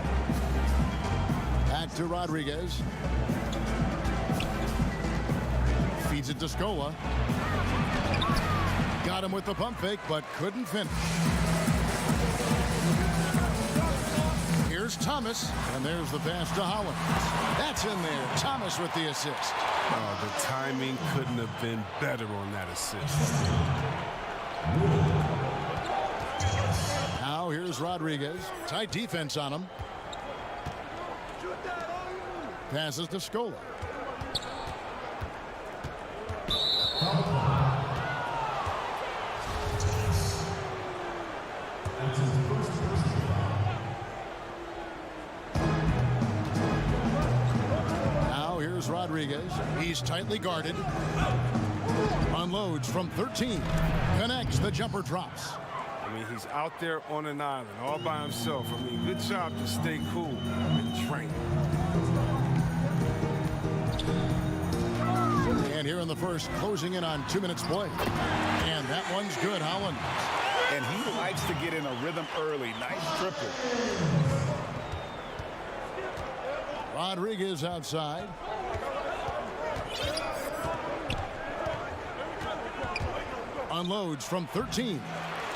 Back to Rodriguez. Feeds it to Scola. Got him with the pump fake, but couldn't finish. Here's Thomas, and there's the pass to Holland. That's in there. Thomas with the assist. Oh, the timing couldn't have been better on that assist. Now here's Rodriguez. Tight defense on him. Passes to Scola. Now here's Rodriguez. He's tightly guarded. Unloads from 13. Connects. The jumper drops. I mean, he's out there on an island all by himself. I mean, good job to stay cool and train. And here in the first, closing in on 2 minutes play. And that one's good, Holland. And he likes to get in a rhythm early. Nice triple. Rodriguez outside. Unloads from 13.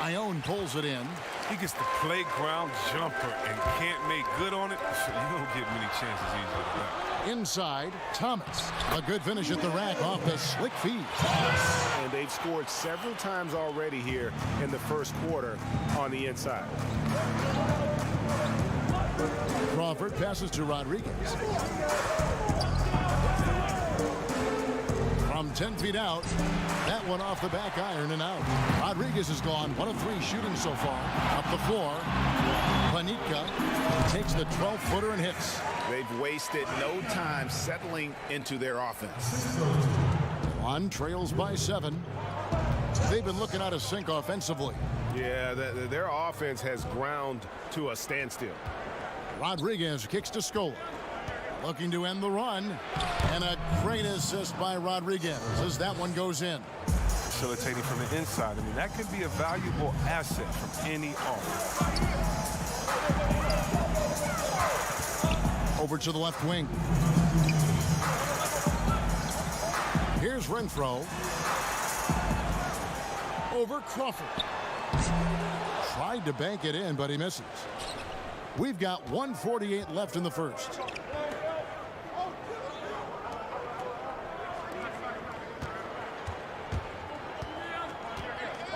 Ione pulls it in. He gets the playground jumper and can't make good on it. So you don't get many chances easy like that. Inside, Thomas. A good finish at the rack off the slick feed. And they've scored several times already here in the first quarter on the inside. Crawford passes to Rodriguez. From 10 feet out, that one off the back iron and out. Rodriguez is gone. 1 of 3 shooting so far. Up the floor. Panica takes the 12-footer and hits. They've wasted no time settling into their offense. One trails by 7. They've been looking out of sync offensively. Yeah, their offense has ground to a standstill. Rodriguez kicks to Scola. Looking to end the run. And a great assist by Rodriguez as that one goes in. Facilitating from the inside. I mean, that could be a valuable asset from any offense. Over to the left wing. Here's Renfro. Over Crawford. Tried to bank it in, but he misses. We've got 1:48 left in the first.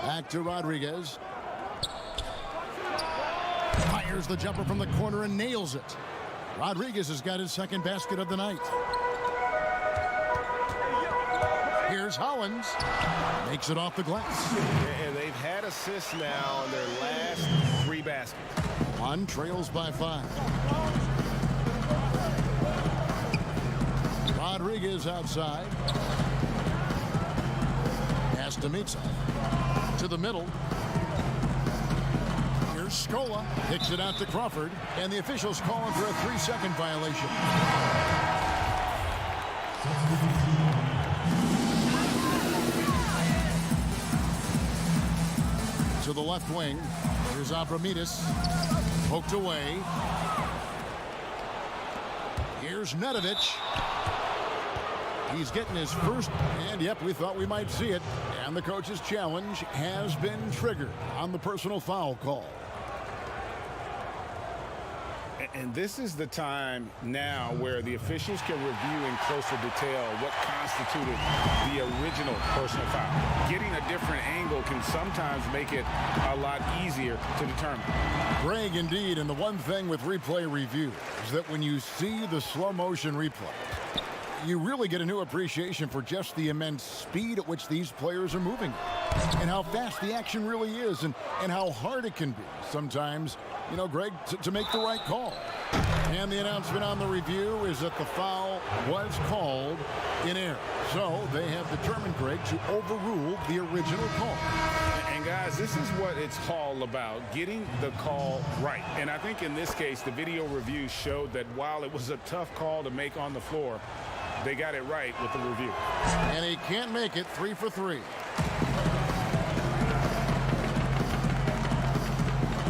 Back to Rodriguez. Fires the jumper from the corner and nails it. Rodriguez has got his second basket of the night. Here's Hollins. Makes it off the glass. And they've had assists now in their last 3 baskets. One trails by 5. Rodriguez outside. Pass to Mitsa. To the middle. Here's Scola. Kicks it out to Crawford. And the officials calling for a 3-second violation. To the left wing. Here's Abramides. Poked away. Here's Nedovic. He's getting his first, and yep, we thought we might see it. And the coach's challenge has been triggered on the personal foul call. And this is the time now where the officials can review in closer detail what constituted the original personal foul. Getting a different angle can sometimes make it a lot easier to determine. Greg, indeed, and the one thing with replay review is that when you see the slow motion replay, you really get a new appreciation for just the immense speed at which these players are moving and how fast the action really is and how hard it can be sometimes, you know, Greg, to make the right call. And the announcement on the review is that the foul was called in error. So they have determined, Greg, to overrule the original call. And guys, this is what it's all about, getting the call right. And I think in this case, the video review showed that while it was a tough call to make on the floor, they got it right with the review. And he can't make it. 3 for 3.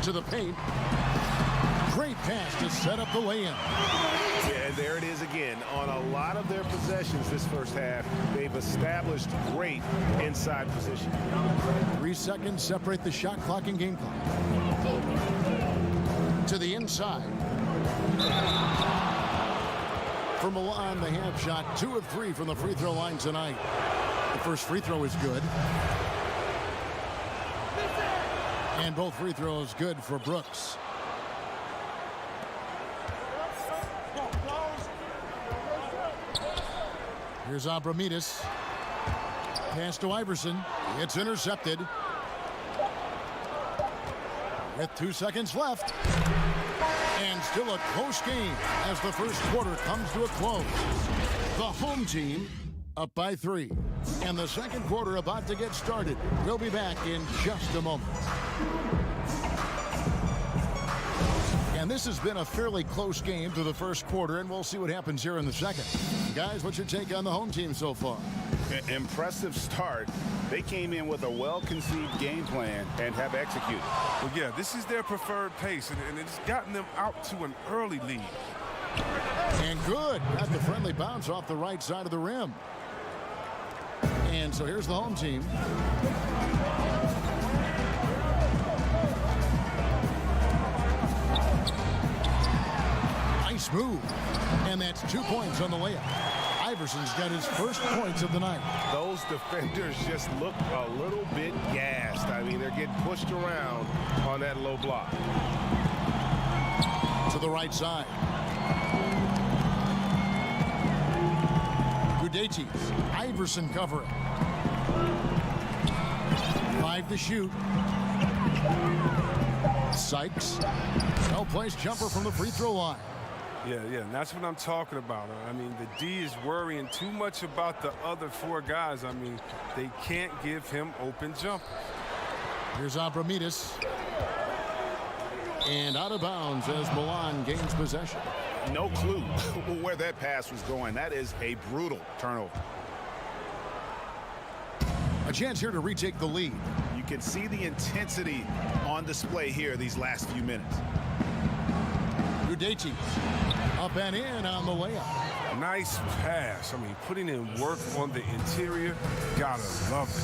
To the paint. Great pass to set up the lay-in. Yeah, there it is again. On a lot of their possessions this first half, they've established great inside position. 3 seconds separate the shot clock and game clock. To the inside. For Milan, they have shot 2 of 3 from the free throw line tonight. The first free throw is good. And both free throws good for Brooks. Here's Abramides. Pass to Iverson. It's intercepted. With 2 seconds left. And still a close game as the first quarter comes to a close. The home team up by 3. And the second quarter about to get started. We'll be back in just a moment. And this has been a fairly close game through the first quarter, and we'll see what happens here in the second. Guys, what's your take on the home team so far? Impressive start. They came in with a well-conceived game plan and have executed. Well, yeah, this is their preferred pace, and it's gotten them out to an early lead. And good. Got the friendly bounce off the right side of the rim. And so here's the home team. Nice move. And that's 2 points on the layup. Iverson's got his first points of the night. Those defenders just look a little bit gassed. I mean, they're getting pushed around on that low block. To the right side. Gudaitis. Iverson covering. 5 to shoot. Sykes. No-place jumper from the free throw line. Yeah, and that's what I'm talking about. I mean, the D is worrying too much about the other 4 guys. I mean, they can't give him open jump. Here's Abramides. And out of bounds as Milan gains possession. No clue where that pass was going. That is a brutal turnover. A chance here to retake the lead. You can see the intensity on display here these last few minutes. Gudaitis up and in on the layup. Nice pass. I mean, putting in work on the interior. Gotta love it.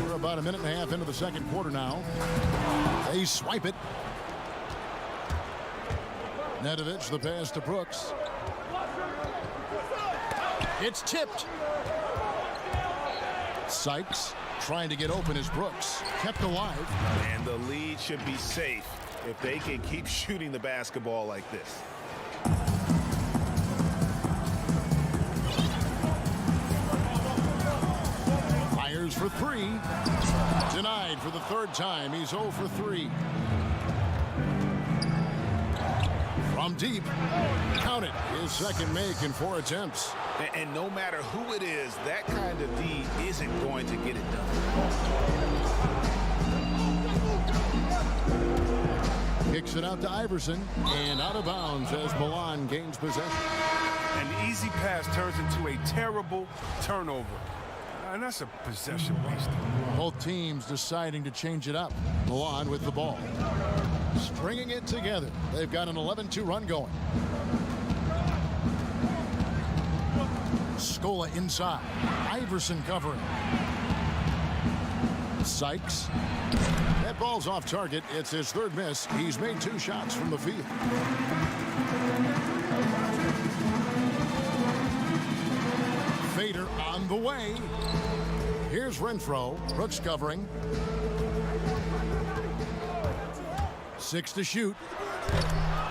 We're about a minute and a half into the second quarter now. They swipe it. Nedovic, the pass to Brooks. It's tipped. Sykes trying to get open as Brooks kept alive. And the lead should be safe if they can keep shooting the basketball like this. Fires for 3. Denied for the 3rd time. He's 0 for 3. From deep. Count it. His second make in 4 attempts. And no matter who it is, that kind of D isn't going to get it done. Kicks it out to Iverson. And out of bounds as Milan gains possession. An easy pass turns into a terrible turnover. And that's a possession waster. Both teams deciding to change it up. Milan with the ball. Stringing it together. They've got an 11-2 run going. Scola inside. Iverson covering. Sykes That ball's off target. It's his third miss. He's made 2 shots from the field. Fader on the way. Here's Renfro. Brooks covering. 6 to shoot.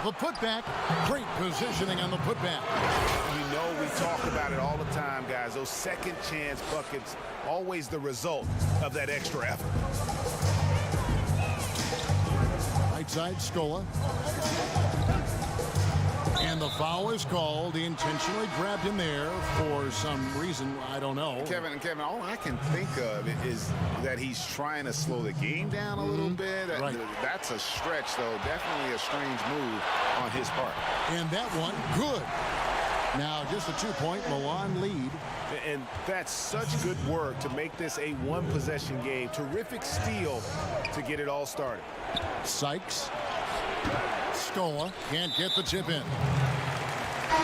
The putback. Great positioning on the putback. You know we talk about it all the time, guys. Those second chance buckets, always the result of that extra effort. Right side, Scola. And the foul is called. He intentionally grabbed him there for some reason. I don't know. Kevin, all I can think of is that he's trying to slow the game down a little bit. Right. That's a stretch, though. Definitely a strange move on his part. And that one, good. Now, just a 2-point Milan lead. And that's such good work to make this a 1-possession game. Terrific steal to get it all started. Sykes. Scola can't get the tip in.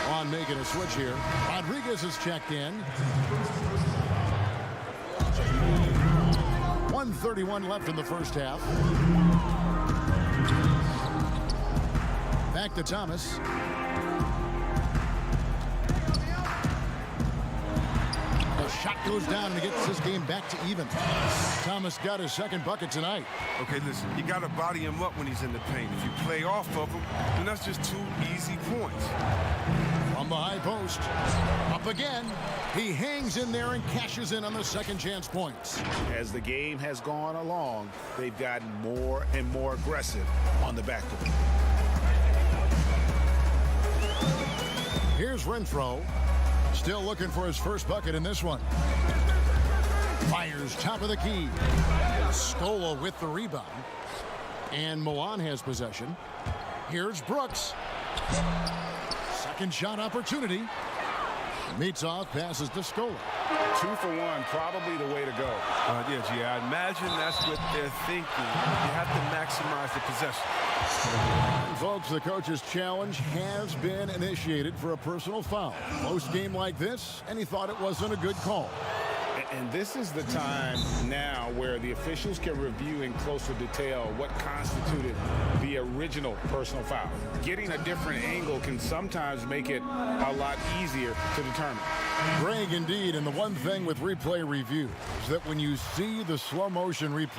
On making a switch here. Rodriguez is checked in. 1:31 left in the first half. Back to Thomas. Shot goes down and gets this game back to even. Thomas got his second bucket tonight. Okay, listen, you got to body him up when he's in the paint. If you play off of him, then that's just 2 easy points. From the high post, up again. He hangs in there and cashes in on the second chance points. As the game has gone along, they've gotten more and more aggressive on the backcourt. Here's Renfro. Still looking for his first bucket in this one. Fires top of the key. Scola with the rebound. And Milan has possession. Here's Brooks. Second shot opportunity. Mitov passes to Scola. 2 for 1, probably the way to go. Yeah, I imagine that's what they're thinking. You have to maximize the possession. And folks, the coach's challenge has been initiated for a personal foul. Most game like this, and he thought it wasn't a good call. And this is the time now where the officials can review in closer detail what constituted the original personal foul. Getting a different angle can sometimes make it a lot easier to determine. Greg, indeed, and the one thing with replay review is that when you see the slow motion replays,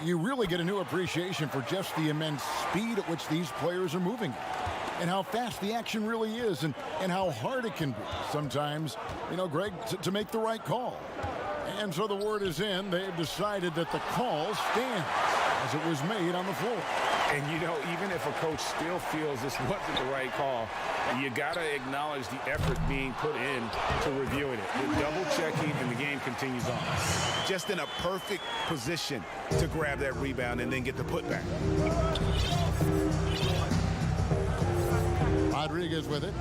you really get a new appreciation for just the immense speed at which these players are moving and how fast the action really is and how hard it can be sometimes, Greg, to make the right call. And so the word is in. They've decided that the call stands as it was made on the floor. And, even if a coach still feels this wasn't the right call, you got to acknowledge the effort being put in to reviewing it. You're double-checking, and the game continues on. Just in a perfect position to grab that rebound and then get the putback. Rodriguez with it.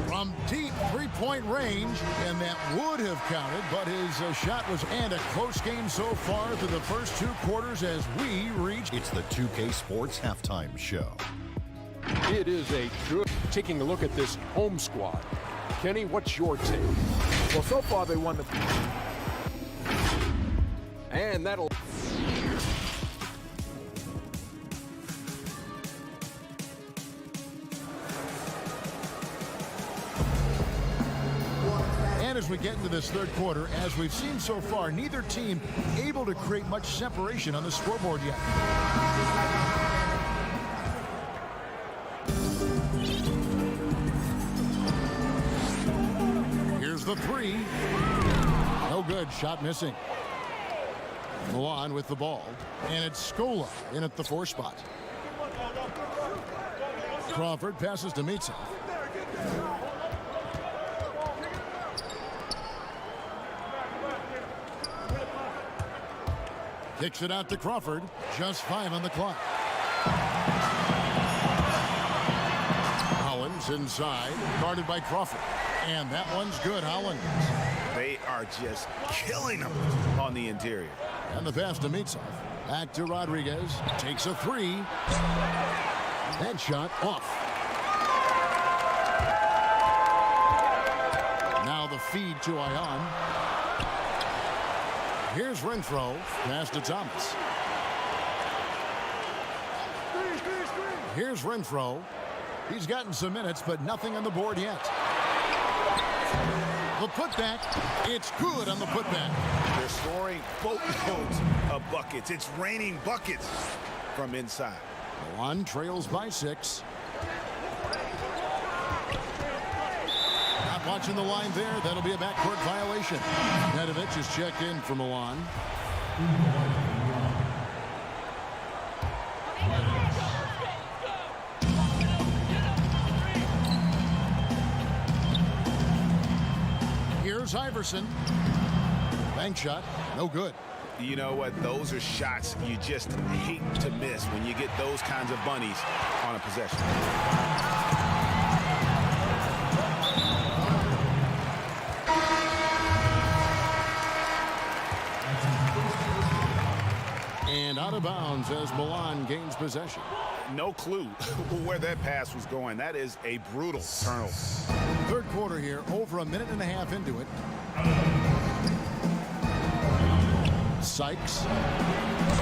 From deep three-point range, and that would have counted, but his shot was, and a close game so far through the first 2 quarters as we reach. It's the 2K Sports Halftime Show. It is a good taking a look at this home squad. Kenny, what's your take? Well, so far they won the... And that'll... And as we get into this third quarter, as we've seen so far, neither team able to create much separation on the scoreboard yet. Here's the three. No good. Shot missing. Milan with the ball. And it's Scola in at the 4 spot. Crawford passes to Mitov. Kicks it out to Crawford. Just 5 on the clock. Hollins inside, guarded by Crawford. And that one's good, Hollins. They are just killing them on the interior. And the pass to Mitov. Back to Rodriguez. Takes a 3. That shot off. Now the feed to Ion. Here's Renfro. Pass to Thomas. Here's Renfro. He's gotten some minutes, but nothing on the board yet. The putback. It's good on the putback. They're scoring boatloads of buckets. It's raining buckets from inside. Milan trails by 6. Not watching the line there. That'll be a backcourt violation. Nedovic is checked in for Milan. Here's Iverson. Bank shot. No good. You know what? Those are shots you just hate to miss when you get those kinds of bunnies on a possession. And out of bounds as Milan gains possession. No clue where that pass was going. That is a brutal turnover. Third quarter here, over a minute and a half into it. Sykes,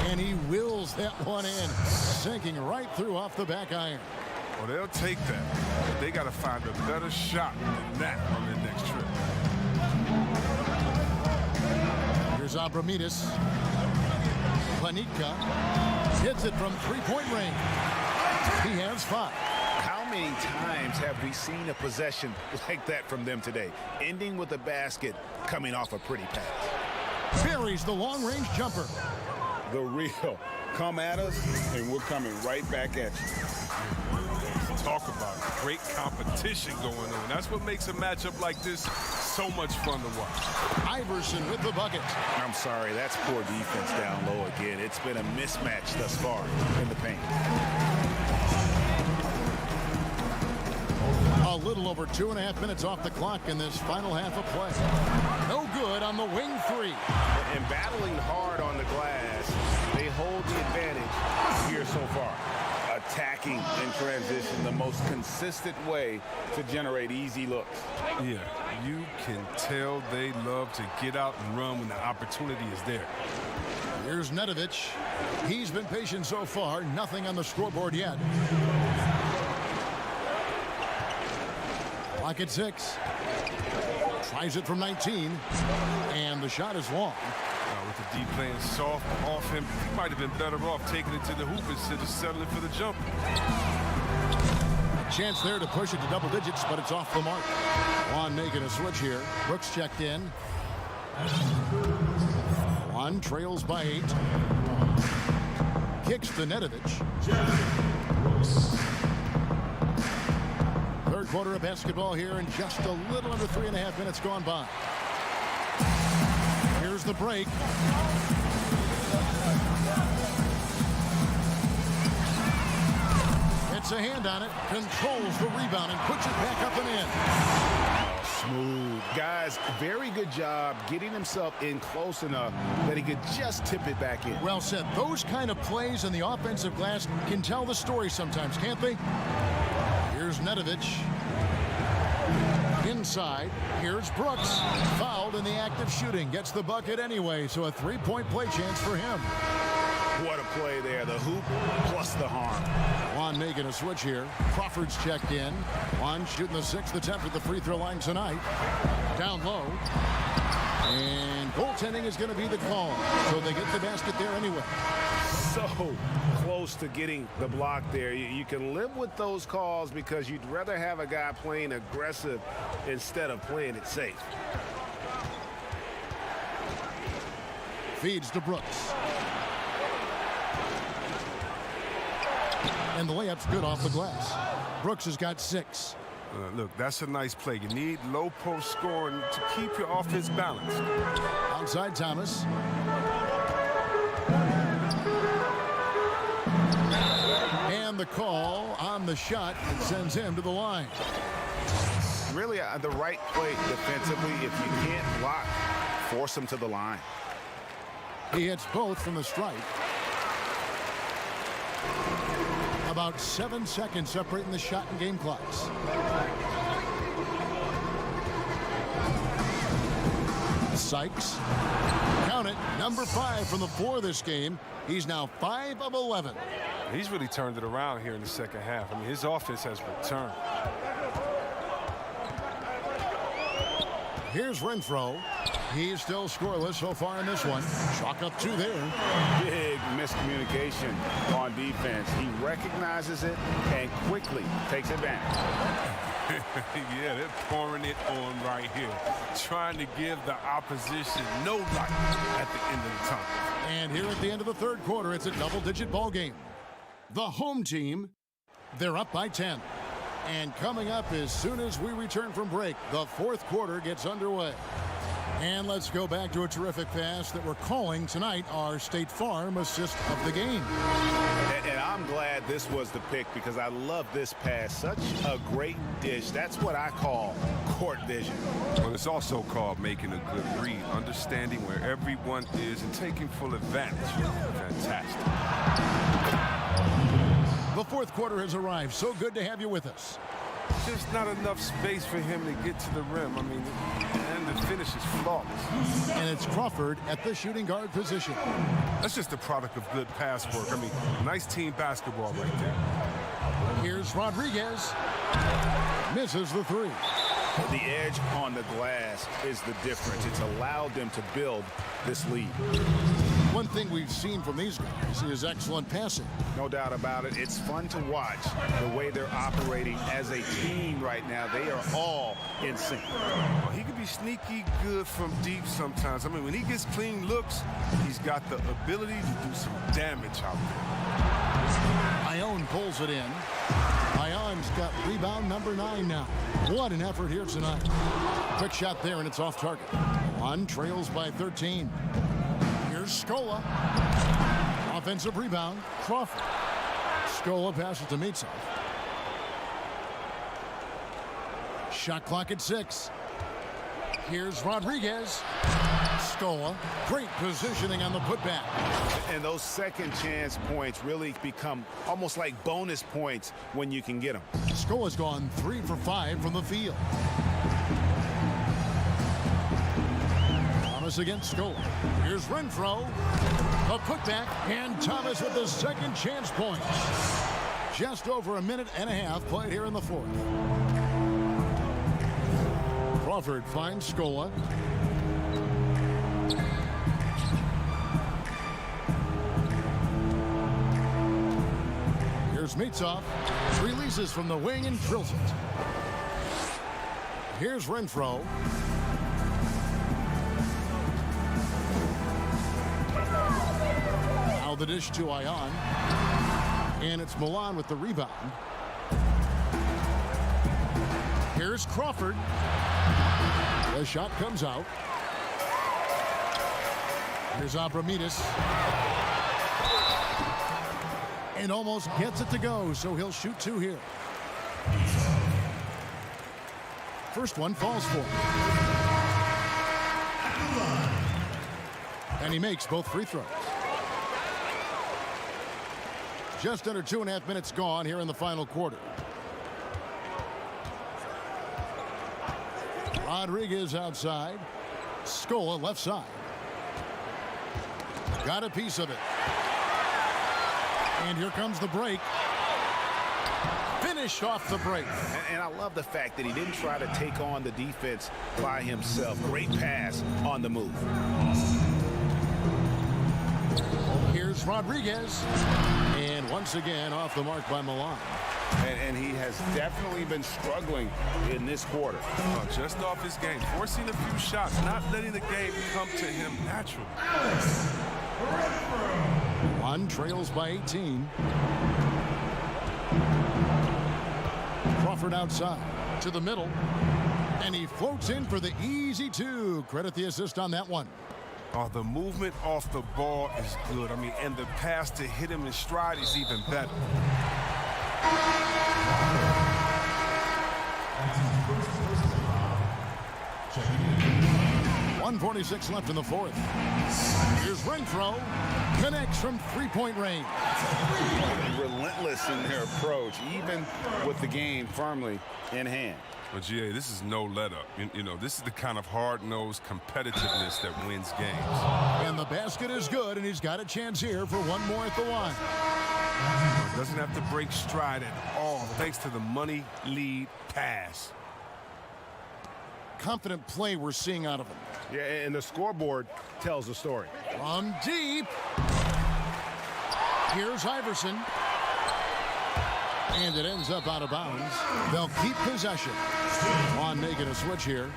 and he wills that one in, sinking right through off the back iron. Well, they'll take that. But they got to find a better shot than that on their next trip. Here's Abramides. Panica hits it from three-point range. He has 5. How many times have we seen a possession like that from them today, ending with a basket coming off a pretty pass? Buries the long-range jumper. The real. Come at us, and we're coming right back at you. Talk about great competition going on. That's what makes a matchup like this so much fun to watch. Iverson with the bucket. I'm sorry, that's poor defense down low again. It's been a mismatch thus far in the paint. A little over 2.5 minutes off the clock in this final half of play. No good on the wing 3. And battling hard on the glass, they hold the advantage here so far. Attacking in transition, the most consistent way to generate easy looks. Yeah, you can tell they love to get out and run when the opportunity is there. Here's Nedovic. He's been patient so far. Nothing on the scoreboard yet. Clock at 6. Tries it from 19. And the shot is long. With the D playing soft off him, he might have been better off taking it to the hoop instead of settling for the jump. Chance there to push it to double digits, but it's off the mark. Juan making a switch here. Brooks checked in. Juan trails by 8. Kicks to Nedovic. Third quarter of basketball here, and just a little under 3.5 minutes gone by. Here's the break. Gets a hand on it, controls the rebound, and puts it back up and in. Smooth. Guys, very good job getting himself in close enough that he could just tip it back in. Well said. Those kind of plays in the offensive glass can tell the story sometimes, can't they? Here's Nedovic. Inside, here's Brooks. Fouled in the act of shooting. Gets the bucket anyway, so a 3-point play chance for him. What a play there. The hoop plus the harm. Juan making a switch here. Crawford's checked in. Juan shooting the 6th attempt at the free throw line tonight. Down low. And goaltending is going to be the call. So they get the basket there anyway. So close to getting the block there. You can live with those calls because you'd rather have a guy playing aggressive instead of playing it safe. Feeds to Brooks. And the layup's good off the glass. Brooks has got 6. Look, that's a nice play. You need low post scoring to keep your offense balanced. Outside Thomas. And the call on the shot that sends him to the line. Really the right play defensively. If you can't block, force him to the line. He hits both from the stripe. About 7 seconds separating the shot and game clocks. Sykes. Count it. Number 5 from the floor this game. He's now 5 of 11. He's really turned it around here in the second half. I mean, his offense has returned. Here's Renfro. He's still scoreless so far in this one. Chalk up 2 there. Big miscommunication on defense. He recognizes it and quickly takes advantage. Yeah, they're pouring it on right here. Trying to give the opposition no light at the end of the time. And here at the end of the third quarter, it's a double-digit ball game. The home team, they're up by 10. And coming up as soon as we return from break, the fourth quarter gets underway. And let's go back to a terrific pass that we're calling tonight our State Farm assist of the game. And I'm glad this was the pick because I love this pass. Such a great dish. That's what I call court vision. Well, it's also called making a good read, understanding where everyone is and taking full advantage. Fantastic. The fourth quarter has arrived. So good to have you with us. Just not enough space for him to get to the rim. I mean, and the finish is flawless. And it's Crawford at the shooting guard position. That's just a product of good pass work. I mean, nice team basketball right there. Here's Rodriguez. Misses the 3. The edge on the glass is the difference. It's allowed them to build this lead. One thing we've seen from these guys is excellent passing. No doubt about it. It's fun to watch the way they're operating as a team right now. They are all in sync. Well, he can be sneaky good from deep sometimes. I mean, when he gets clean looks, he's got the ability to do some damage out there. Ione pulls it in. Ione's got rebound number 9 now. What an effort here tonight. Quick shot there, and it's off target. On trails by 13. Here's Scola. Offensive rebound, Crawford. Scola passes to Mitsov. Shot clock at 6. Here's Rodriguez. Scola, great positioning on the putback. And those second chance points really become almost like bonus points when you can get them. Scola's gone 3 for 5 from the field. Thomas against Scola. Here's Renfro. A putback, and Thomas with the second chance points. Just over a minute and a half played here in the fourth. Crawford finds Scola. Here's Mitsov. Releases from the wing and drills it. Here's Renfro. Now the dish to Ione. And it's Milan with the rebound. Here's Crawford. The shot comes out. Here's Abramides. And almost gets it to go, so he'll shoot 2 here. First one falls for him. And he makes both free throws. Just under 2.5 minutes gone here in the final quarter. Rodriguez outside. Scola left side. Got a piece of it. And here comes the break. Finished off the break. And I love the fact that he didn't try to take on the defense by himself. Great pass on the move. Here's Rodriguez. And once again off the mark by Milan. And he has definitely been struggling in this quarter. Just off his game, forcing a few shots, not letting the game come to him naturally. One trails by 18. Crawford outside to the middle. And he floats in for the easy 2. Credit the assist on that one. Oh, the movement off the ball is good. I mean, and the pass to hit him in stride is even better. 1:46 left in the fourth. Here's Renfro. Connects from three-point range. Relentless in their approach, even with the game firmly in hand. Well, GA, this is no let-up. You know, this is the kind of hard-nosed competitiveness that wins games. And the basket is good, and he's got a chance here for one more at the line. Doesn't have to break stride at all, thanks to the money lead pass. Confident play we're seeing out of him. Yeah, and the scoreboard tells the story. From deep. Here's Iverson. And it ends up out of bounds. They'll keep possession. On making a switch here.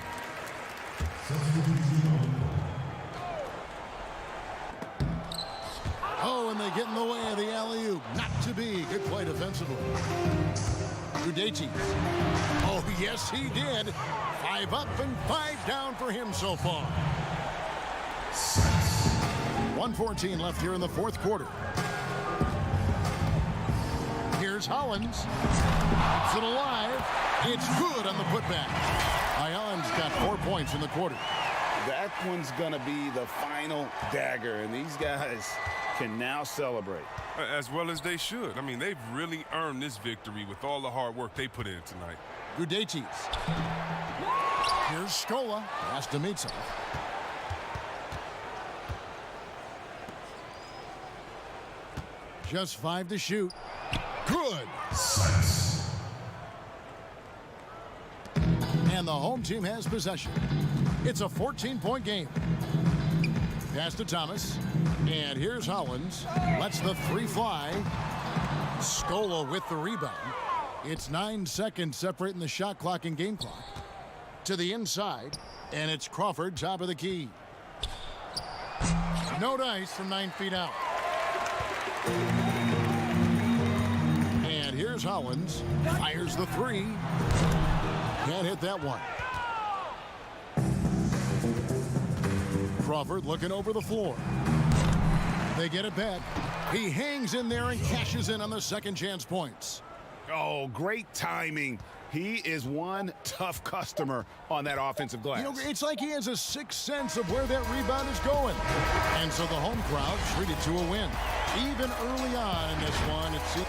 Oh, and they get in the way of the alley-oop. Not to be. Good play defensively. Udete. Oh, yes, he did. 5 up and 5 down for him so far. 1:14 left here in the fourth quarter. Here's Hollins. Keeps it alive. It's good on the putback. Ion's got 4 points in the quarter. That one's going to be the final dagger, and these guys can now celebrate. As well as they should. I mean, they've really earned this victory with all the hard work they put in tonight. Udete. Here's Scola. Has to meet him. Just 5 to shoot. Good. And the home team has possession. It's a 14-point game. Pass to Thomas. And here's Hollins. Lets the 3 fly. Scola with the rebound. It's 9 seconds separating the shot clock and game clock. To the inside. And it's Crawford, top of the key. No dice from 9 feet out. And here's Hollins. Fires the 3. Can't hit that one. Crawford looking over the floor. They get it back. He hangs in there and cashes in on the second chance points. Oh, great timing. He is one tough customer on that offensive glass. You know, it's like he has a sixth sense of where that rebound is going. And so the home crowd treated to a win. Even early on in this one, it seems.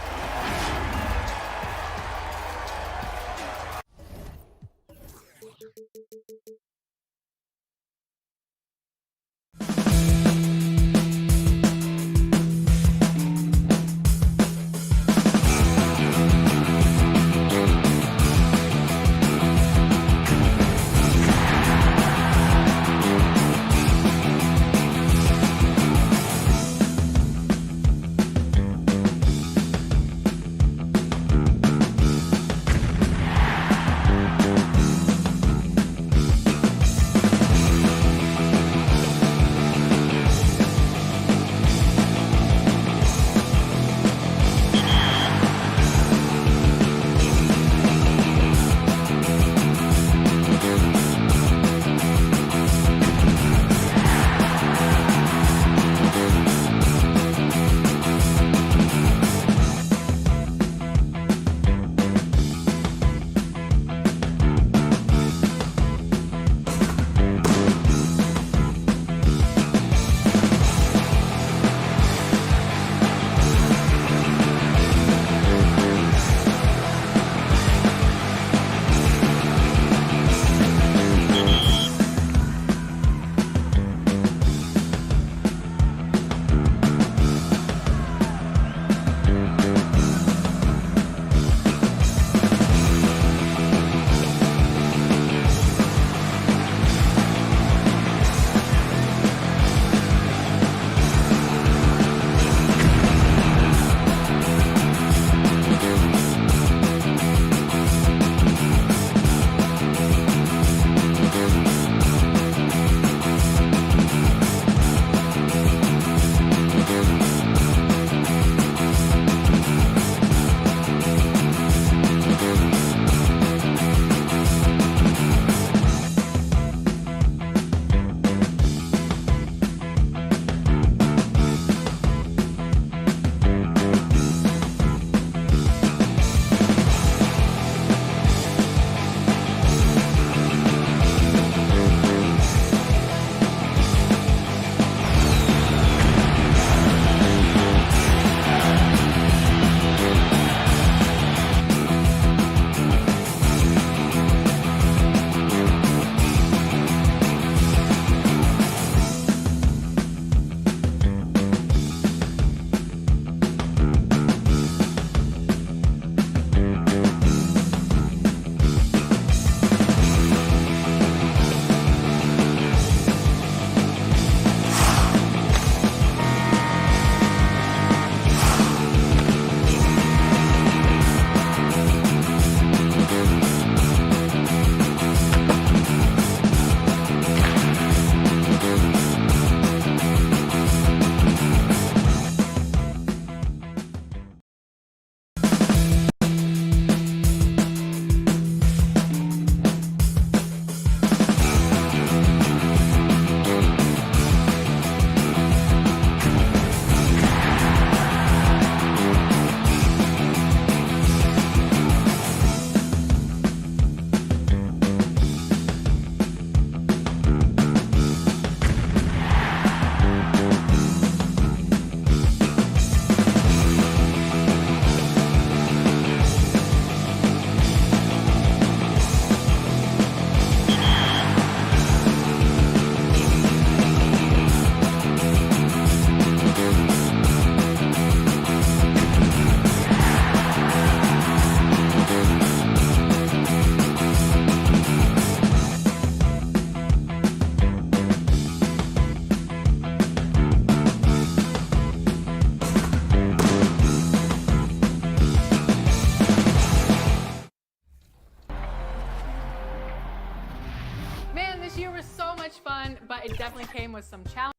year was so much fun, but it definitely came with some challenges.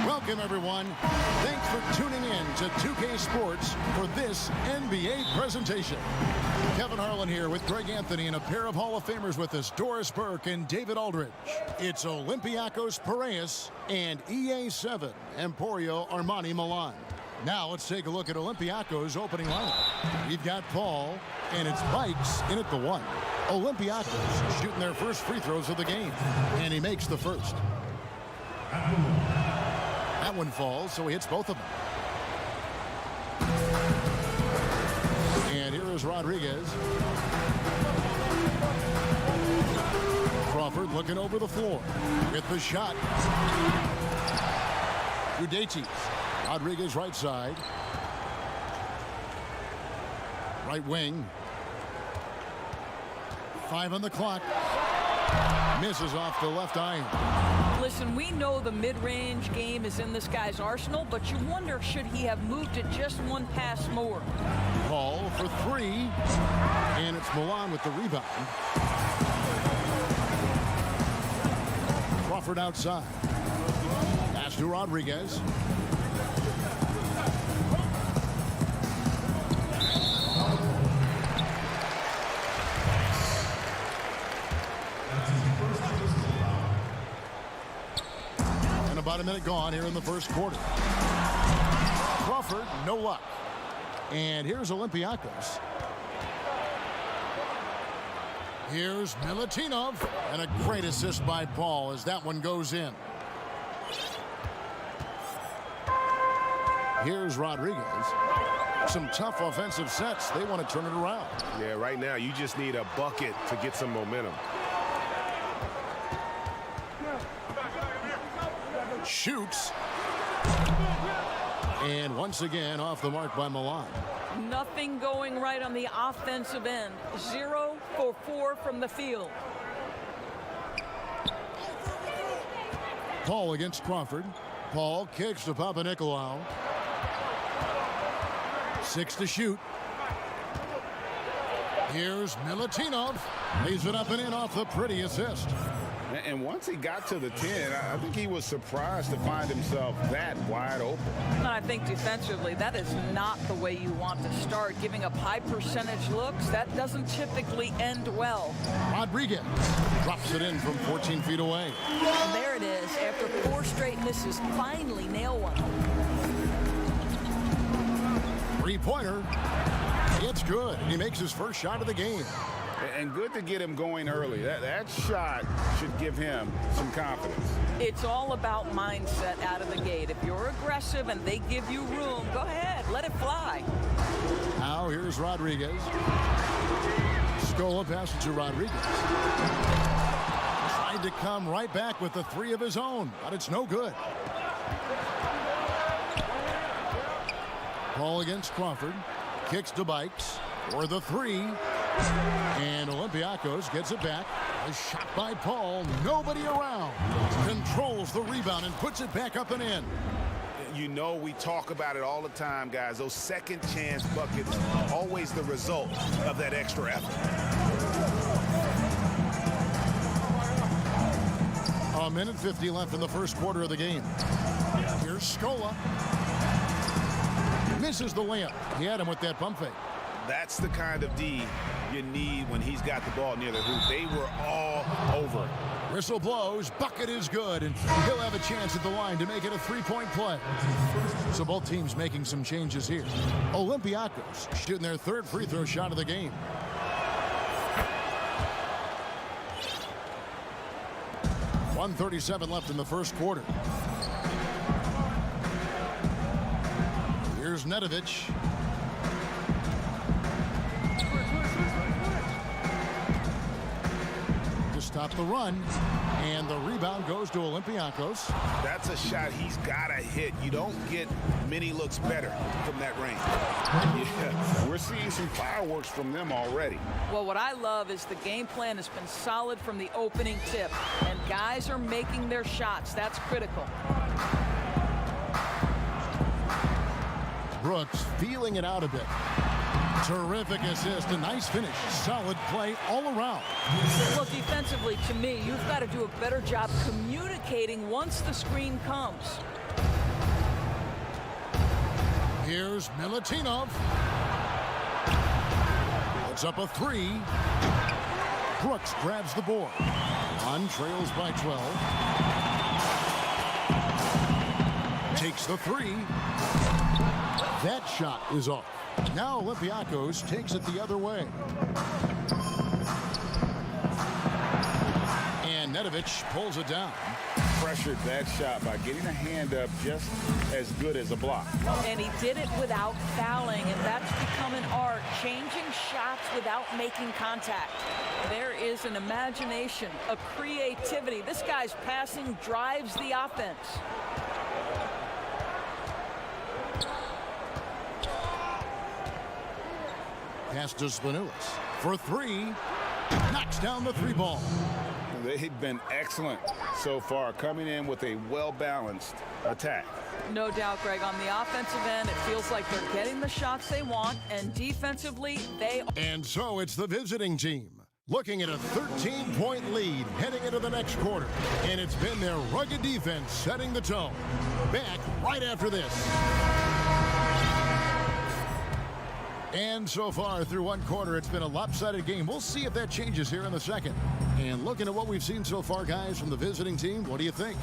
Welcome, everyone. Thanks for tuning in to 2K Sports for this NBA presentation. Kevin Harlan here with Greg Anthony and a pair of Hall of Famers with us, Doris Burke and David Aldridge. It's Olympiacos Piraeus and EA7 Emporio Armani Milan. Now let's take a look at Olympiacos' opening lineup. We've got Paul, and it's Bikes in at the 1. Olympiacos shooting their first free throws of the game, and he makes the first. That one falls, so he hits both of them. And here is Rodriguez. Crawford looking over the floor. With the shot. Udaitis. Rodriguez right side. Right wing. 5 on the clock. Misses off the left iron. Listen, we know the mid-range game is in this guy's arsenal, but you wonder, should he have moved it just one pass more? Paul for 3. And it's Milan with the rebound. Crawford outside. Pass to Rodriguez. About a minute gone here in the first quarter. Crawford, no luck. And here's Olympiacos. Here's Milutinov. And a great assist by Paul as that one goes in. Here's Rodriguez. Some tough offensive sets. They want to turn it around. Yeah, right now you just need a bucket to get some momentum. Shoots. And once again off the mark by Milan. Nothing going right on the offensive end. 0 for 4 from the field. Paul against Crawford. Paul kicks to Papanikolaou. 6 to shoot. Here's Milutinov. Lays it up and in off the pretty assist. And once he got to the 10, I think he was surprised to find himself that wide open. And I think defensively, that is not the way you want to start. Giving up high percentage looks, that doesn't typically end well. Rodriguez drops it in from 14 feet away. And there it is. After 4 straight misses, finally nail one. 3-pointer. It's good. He makes his first shot of the game. And good to get him going early. That shot should give him some confidence. It's all about mindset out of the gate. If you're aggressive and they give you room, go ahead, let it fly. Now here's Rodriguez. Scola passes to Rodriguez. Tried to come right back with the 3 of his own, but it's no good. Paul against Crawford. Kicks to Bikes for the 3. And Olympiacos gets it back. A shot by Paul. Nobody around. Controls the rebound and puts it back up and in. You know, we talk about it all the time, guys. Those second chance buckets, always the result of that extra effort. A minute 50 left in the first quarter of the game. Here's Scola. Misses the layup. He had him with that pump fake. That's the kind of D you need when he's got the ball near the hoop. They were all over it. Whistle blows. Bucket is good, and he'll have a chance at the line to make it a 3-point play. So both teams making some changes here. Olympiacos shooting their 3rd free throw shot of the game. .137 left in the first quarter. Here's Nedovic. Stop the run, and the rebound goes to Olympiacos. That's a shot he's got to hit. You don't get many looks better from that range. Yeah, we're seeing some fireworks from them already. Well, what I love is the game plan has been solid from the opening tip, and guys are making their shots. That's critical. Brooks feeling it out a bit. Terrific assist, a nice finish, solid play all around. Well, defensively, to me, you've got to do a better job communicating once the screen comes. Here's Milutinov. Puts up a 3. Brooks grabs the board. On trails by 12. Takes the 3. That shot is off. Now Olympiacos takes it the other way. And Nedovic pulls it down. Pressured that shot by getting a hand up just as good as a block. And he did it without fouling, and that's become an art, changing shots without making contact. There is an imagination, a creativity. This guy's passing drives the offense. Pass to Spanulis for 3. Knocks down the 3 ball. They've been excellent so far, coming in with a well-balanced attack. No doubt, Greg. On the offensive end, it feels like they're getting the shots they want, and defensively, they are. And so it's the visiting team looking at a 13-point lead heading into the next quarter. And it's been their rugged defense setting the tone. Back right after this. And so far through one quarter, it's been a lopsided game. We'll see if that changes here in the second. And looking at what we've seen so far, guys, from the visiting team, what do you think?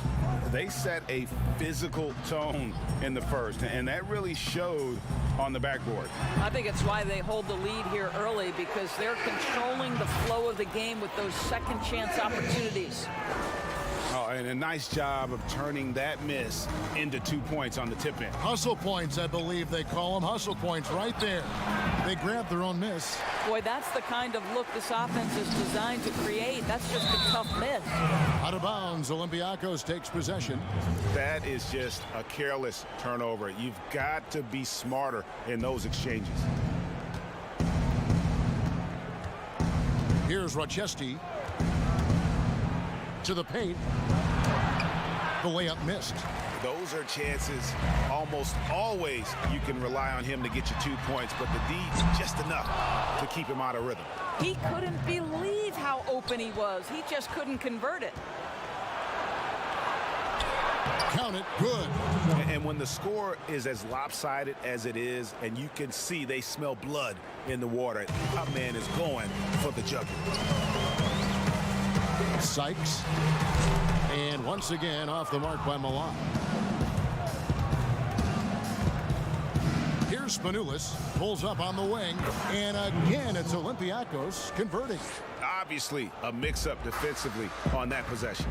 They set a physical tone in the first, and that really showed on the backboard. I think it's why they hold the lead here early, because they're controlling the flow of the game with those second chance opportunities. Oh, and a nice job of turning that miss into 2 points on the tip-in. Hustle points, I believe they call them. Hustle points right there. They grabbed their own miss. Boy, that's the kind of look this offense is designed to create. That's just a tough miss. Out of bounds, Olympiacos takes possession. That is just a careless turnover. You've got to be smarter in those exchanges. Here's Rochester. To the paint. The layup missed. Those are chances almost always you can rely on him to get you 2 points, but the D's just enough to keep him out of rhythm. He couldn't believe how open he was. He just couldn't convert it. Count it, good. And when the score is as lopsided as it is, and you can see they smell blood in the water, that man is going for the jugular. Sykes. And once again, off the mark by Milan. Here's Spanulis. Pulls up on the wing. And again, it's Olympiacos converting. Obviously, a mix-up defensively on that possession.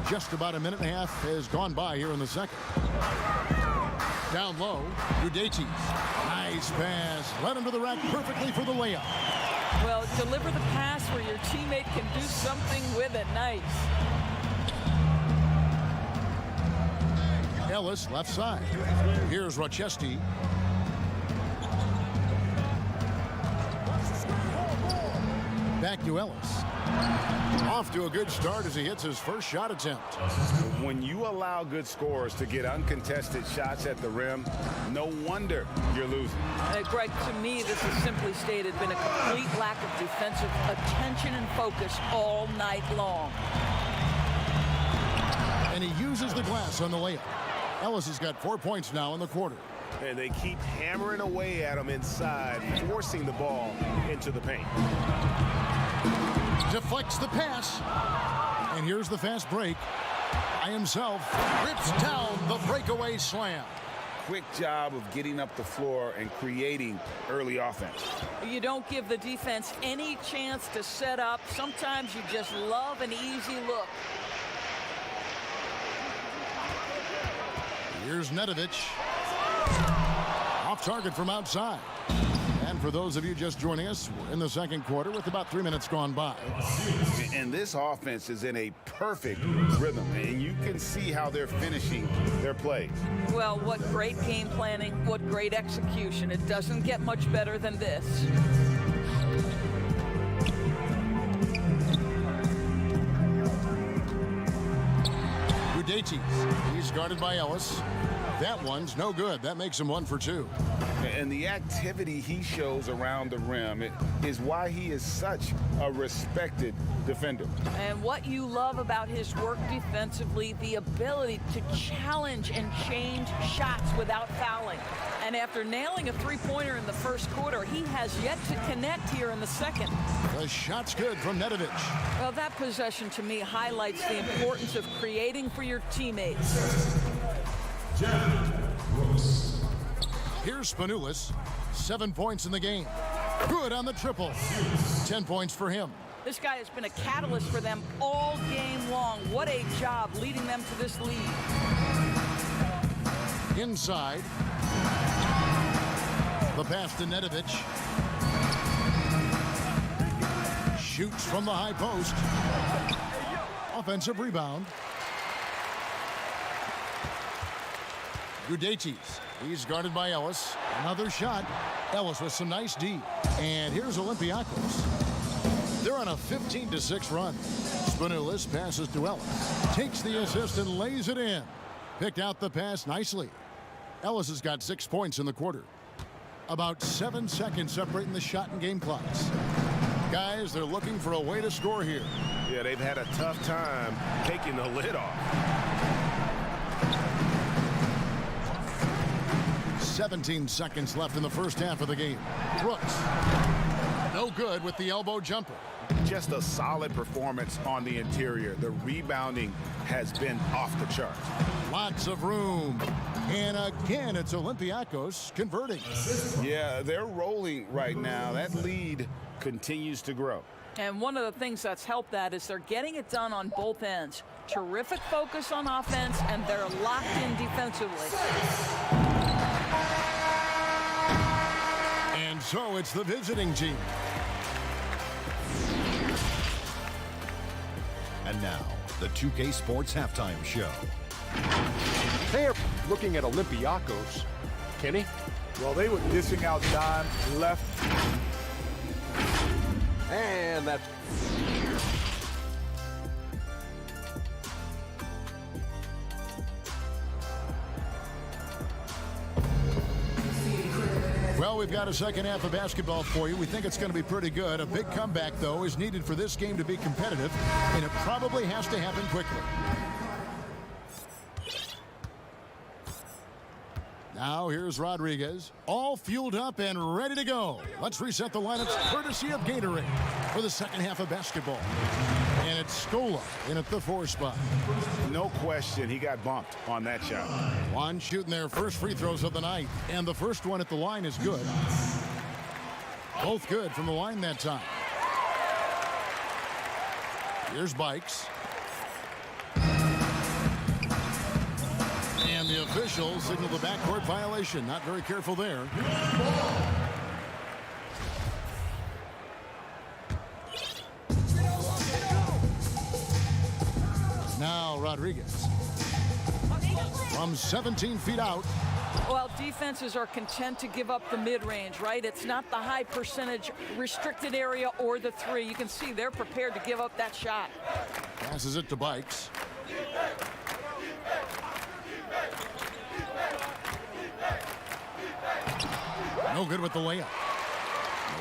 Just about a minute and a half has gone by here in the second. Down low, Udaitis. Nice pass. Led him to the rack perfectly for the layup. Well, deliver the pass where your teammate can do something with it. Nice. Ellis, left side. Here's Rochester. Back to Ellis. Off to a good start as he hits his first shot attempt. When you allow good scorers to get uncontested shots at the rim, no wonder you're losing. Greg, to me, this has simply stated been a complete lack of defensive attention and focus all night long. And he uses the glass on the layup. Ellis has got 4 points now in the quarter. And they keep hammering away at him inside, forcing the ball into the paint. Deflects the pass. And here's the fast break. By himself, rips down the breakaway slam. Quick job of getting up the floor and creating early offense. You don't give the defense any chance to set up. Sometimes you just love an easy look. Here's Nedovic. Off target from outside. And for those of you just joining us, we're in the second quarter with about 3 minutes gone by. And this offense is in a perfect rhythm, and you can see how they're finishing their plays. Well, what great game planning, what great execution. It doesn't get much better than this. Udaitis. He's guarded by Ellis. That one's no good. That makes him 1 for 2. And the activity he shows around the rim is why he is such a respected defender. And what you love about his work defensively, the ability to challenge and change shots without fouling. And after nailing a three-pointer in the first quarter, he has yet to connect here in the second. The shot's good from Nedovic. Well, that possession to me highlights the importance of creating for your teammates. Here's Spanoulis. 7 points in the game. Good on the triple. 10 points for him. This guy has been a catalyst for them all game long. What a job leading them to this lead. Inside. The pass to Nedovic. Shoots from the high post. Offensive rebound. Gudaitis. He's guarded by Ellis. Another shot. Ellis with some nice D. And here's Olympiacos. They're on a 15-6 run. Spanoulis passes to Ellis. Takes the assist and lays it in. Picked out the pass nicely. Ellis has got 6 points in the quarter. About 7 seconds separating the shot and game clocks. Guys, they're looking for a way to score here. Yeah, they've had a tough time taking the lid off. 17 seconds left in the first half of the game. Brooks. No good with the elbow jumper. Just a solid performance on the interior. The rebounding has been off the charts. Lots of room. And again, it's Olympiacos converting. Yeah, they're rolling right now. That lead continues to grow. And one of the things that's helped that is they're getting it done on both ends. Terrific focus on offense, and they're locked in defensively. And so it's the visiting team. And now, the 2K Sports Halftime Show. They're looking at Olympiacos. Kenny? Well, they were dishing out dime left. And that's... Well, we've got a second half of basketball for you. We think it's going to be pretty good. A big comeback, though, is needed for this game to be competitive, and it probably has to happen quickly. Now here's Rodriguez, all fueled up and ready to go. Let's reset the lineups courtesy of Gatorade for the second half of basketball. And it's Scola in at the 4 spot. No question, he got bumped on that shot. Juan shooting their first free throws of the night, and the first one at the line is good. Both good from the line that time. Here's Bikes. And the officials signal the backcourt violation. Not very careful there. Now Rodriguez. From 17 feet out. Well, defenses are content to give up the mid-range, right? It's not the high percentage restricted area or the 3. You can see they're prepared to give up that shot. Passes it to Bikes. No good with the layup.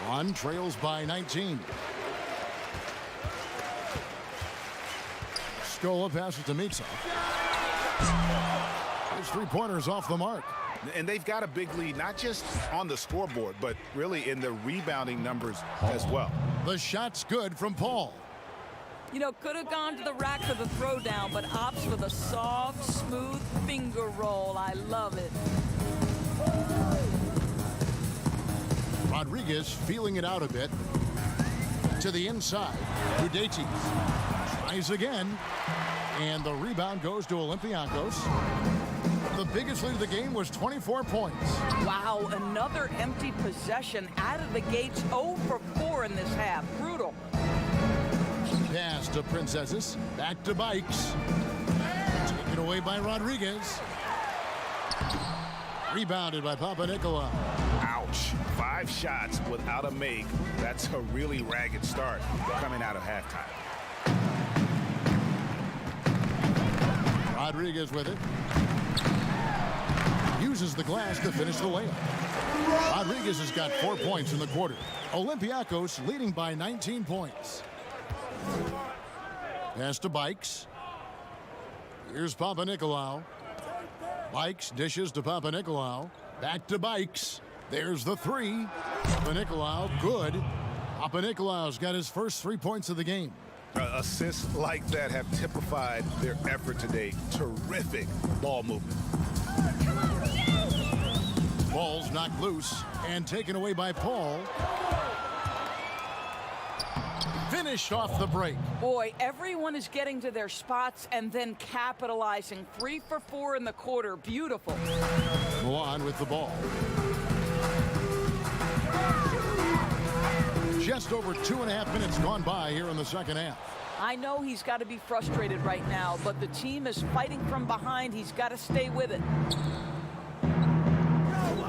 One trails by 19. Scola passes to Mitsa. His three-pointers off the mark. And they've got a big lead, not just on the scoreboard, but really in the rebounding numbers as well. The shot's good from Paul. You know, could have gone to the rack for the throwdown, but opts for the soft, smooth finger roll. I love it. Rodriguez feeling it out a bit. To the inside. Gudaitis tries again. And the rebound goes to Olympiacos. The biggest lead of the game was 24 points. Wow, another empty possession out of the gates. 0 for 4 in this half. Brutal. Pass to Princesses. Back to Bikes. Taken away by Rodriguez. Rebounded by Papanikolaou. Ouch. 5 shots without a make. That's a really ragged start coming out of halftime. Rodriguez with it. uses the glass to finish the layup. Rodriguez has got 4 points in the quarter. Olympiacos leading by 19 points. Pass to Bikes. Here's Papanikolaou. Bikes dishes to Papanikolaou. Back to Bikes. There's the three. Papanikolaou, good. Papanikolaou's got his first 3 points of the game. Assists like that have typified their effort today. Terrific ball movement. Ball's knocked loose and taken away by Paul. Finished off the break. Boy, everyone is getting to their spots and then capitalizing. 3 for 4 in the quarter. Beautiful. Milan with the ball. Just over 2.5 minutes gone by here in the second half. I know he's got to be frustrated right now, but the team is fighting from behind. He's got to stay with it.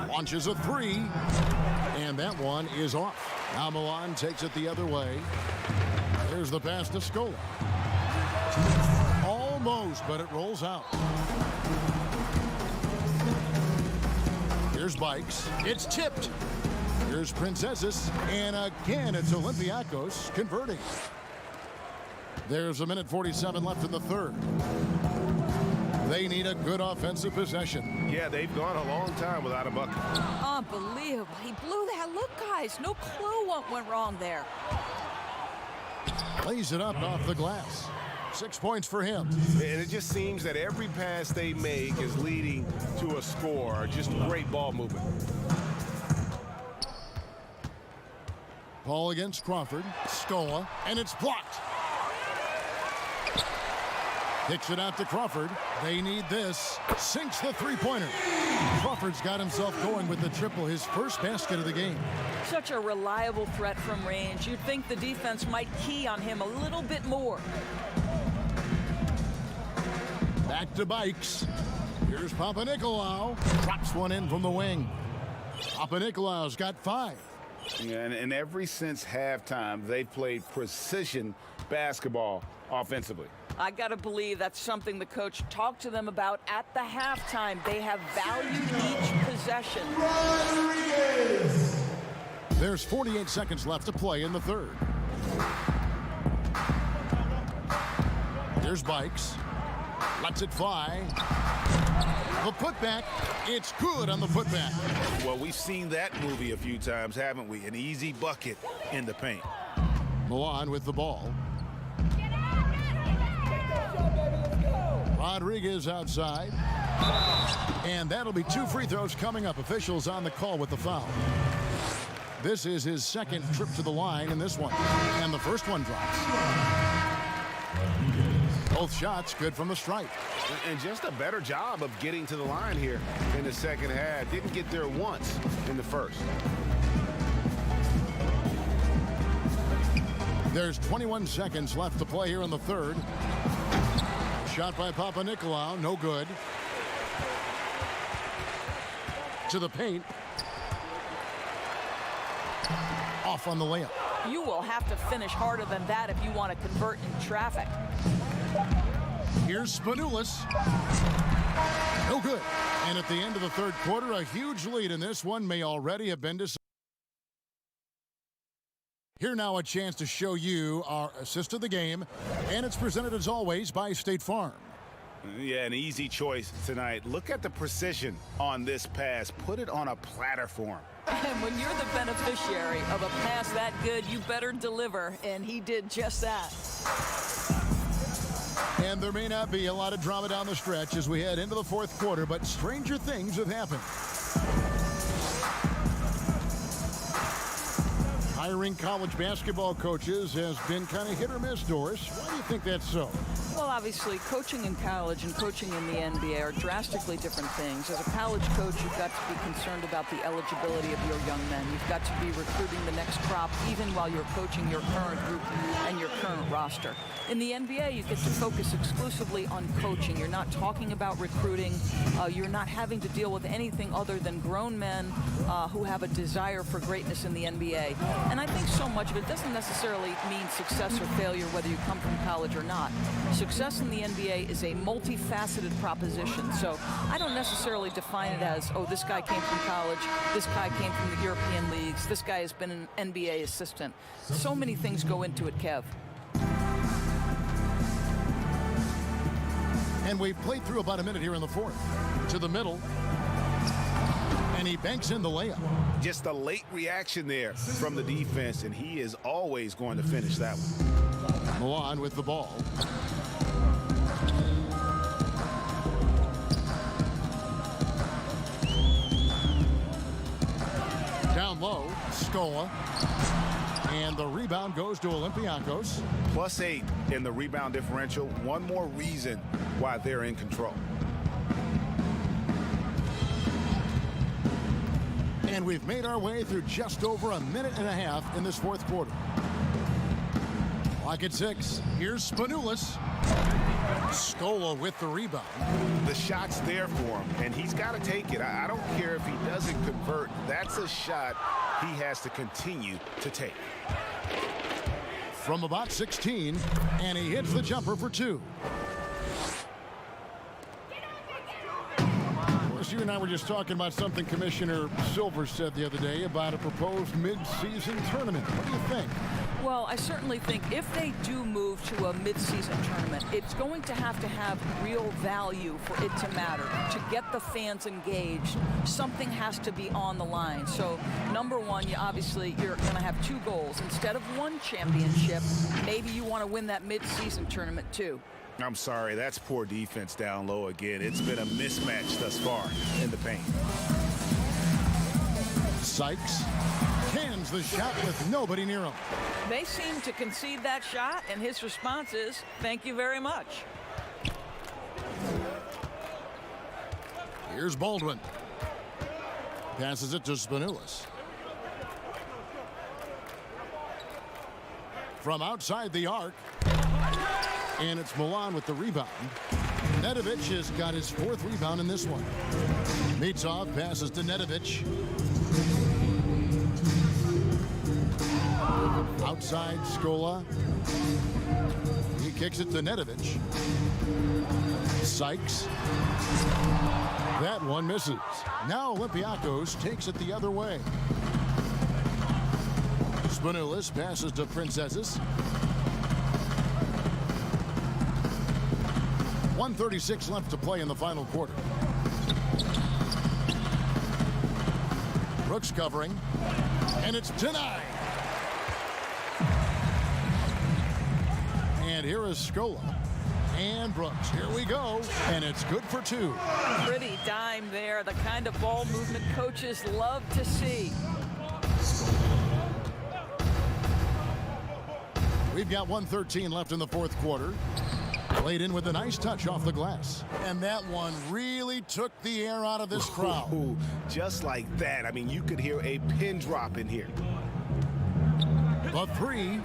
Launches a three, and that one is off. Now Milan takes it the other way. There's the pass to Scola. Almost, but it rolls out. Here's Bikes. It's tipped. Here's Princesses, and again it's Olympiacos converting. There's 1:47 left in the third. They need a good offensive possession. Yeah, they've gone a long time without a bucket. Unbelievable. He blew that. Look, guys, no clue what went wrong there. Lays it up off the glass. 6 points for him. And it just seems that every pass they make is leading to a score. Just great ball movement. Ball against Crawford. Scola, and it's blocked. Kicks it out to Crawford. They need this. Sinks the three-pointer. Crawford's got himself going with the triple, his first basket of the game. Such a reliable threat from range. You'd think the defense might key on him a little bit more. Back to Bikes. Here's Papanikolaou. Drops one in from the wing. Papanikolaou's got 5. Yeah, and ever since halftime, they've played precision basketball offensively. I got to believe that's something the coach talked to them about at the halftime. They have valued each possession. There's 48 seconds left to play in the third. Here's Bikes. Lets it fly. The putback. It's good on the putback. Well, we've seen that movie a few times, haven't we? An easy bucket in the paint. Milan with the ball. Rodriguez outside. And that'll be 2 free throws coming up. Officials on the call with the foul. This is his second trip to the line in this one. And the first one drops. Both shots good from the stripe. And just a better job of getting to the line here in the second half. Didn't get there once in the first. There's 21 seconds left to play here in the third. Shot by Papanikolaou, no good. To the paint. Off on the layup. You will have to finish harder than that if you want to convert in traffic. Here's Spanoulis. No good. And at the end of the third quarter, a huge lead in this one may already have been decided. Here now a chance to show you our assist of the game, and it's presented as always by State Farm. Yeah, an easy choice tonight. Look at the precision on this pass. Put it on a platter form. And when you're the beneficiary of a pass that good, you better deliver, and he did just that. And there may not be a lot of drama down the stretch as we head into the fourth quarter, but stranger things have happened. Hiring college basketball coaches has been kind of hit or miss, Doris. Why do you think that's so? Well, obviously, coaching in college and coaching in the NBA are drastically different things. As a college coach, you've got to be concerned about the eligibility of your young men. You've got to be recruiting the next crop, even while you're coaching your current group and your current roster. In the NBA, you get to focus exclusively on coaching. You're not talking about recruiting. You're not having to deal with anything other than grown men who have a desire for greatness in the NBA. And I think so much of it doesn't necessarily mean success or failure, whether you come from college or not. success in the NBA is a multifaceted proposition. So I don't necessarily define it as, oh, this guy came from college, this guy came from the European leagues, this guy has been an NBA assistant. So many things go into it, Kev. And we've played through about a minute here in the fourth. To the middle. And he banks in the layup. Just a late reaction there from the defense, and he is always going to finish that one. Milan with the ball. Down low, Scola. And the rebound goes to Olympiacos. +8 in the rebound differential. One more reason why they're in control. And we've made our way through just over a minute and a half in this fourth quarter. Clock at 6. Here's Spanoulis. Scola with the rebound. The shot's there for him, and he's got to take it. I don't care if he doesn't convert. That's a shot he has to continue to take. From about 16, and he hits the jumper for 2. Of course, you and I were just talking about something Commissioner Silver said the other day about a proposed mid-season tournament. What do you think? Well, I certainly think if they do move to a mid-season tournament, it's going to have real value for it to matter. To get the fans engaged, something has to be on the line. So, number one, you're going to have 2 goals. Instead of 1 championship, maybe you want to win that mid-season tournament too. I'm sorry, that's poor defense down low again. It's been a mismatch thus far in the paint. Sykes cans the shot with nobody near him. They seem to concede that shot, and his response is, thank you very much. Here's Baldwin. Passes it to Spanoulis. From outside the arc. And it's Milan with the rebound. Nedovic has got his 4th rebound in this one. Mitsov passes to Nedovic. Outside Scola. He kicks it to Nedovic. Sykes. That one misses. Now Olympiacos takes it the other way. Spanoulis passes to Princesses. 1:36 left to play in the final quarter. Brooks covering, and it's denied. And here is Scola and Brooks. Here we go, and it's good for 2. Pretty dime there, the kind of ball movement coaches love to see. We've got 1:13 left in the fourth quarter. Played in with a nice touch off the glass. And that one really took the air out of this crowd. Ooh, just like that. I mean, you could hear a pin drop in here. The 3.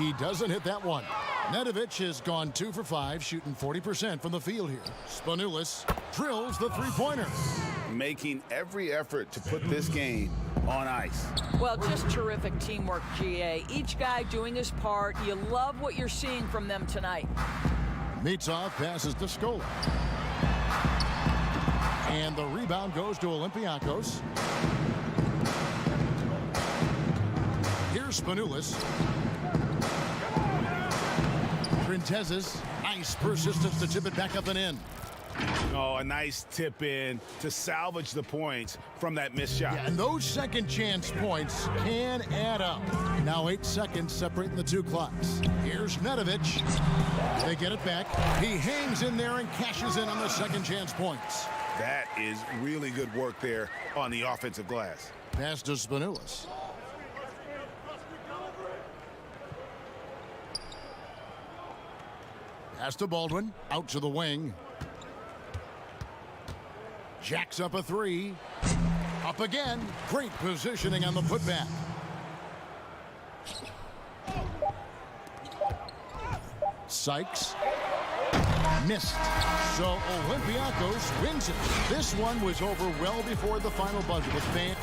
He doesn't hit that one. Nedovic has gone 2 for 5, shooting 40% from the field here. Spanoulis drills the 3-pointer. Making every effort to put this game on ice. Well, just terrific teamwork, GA. Each guy doing his part. You love what you're seeing from them tonight. Mitsov passes to Scola. And the rebound goes to Olympiacos. Here's Spanoulis. Printezes, nice persistence to tip it back up and in. Oh, a nice tip in to salvage the points from that missed shot. Yeah, and those second chance points can add up. Now 8 seconds separating the 2 clocks. Here's Nedovic. They get it back. He hangs in there and cashes in on the second chance points. That is really good work there on the offensive glass. Pass to Spanoulis. Pass to Baldwin. Out to the wing. Jacks up a 3. Up again. Great positioning on the putback. Sykes. Missed. So Olympiacos wins it. This one was over well before the final buzzer with fans.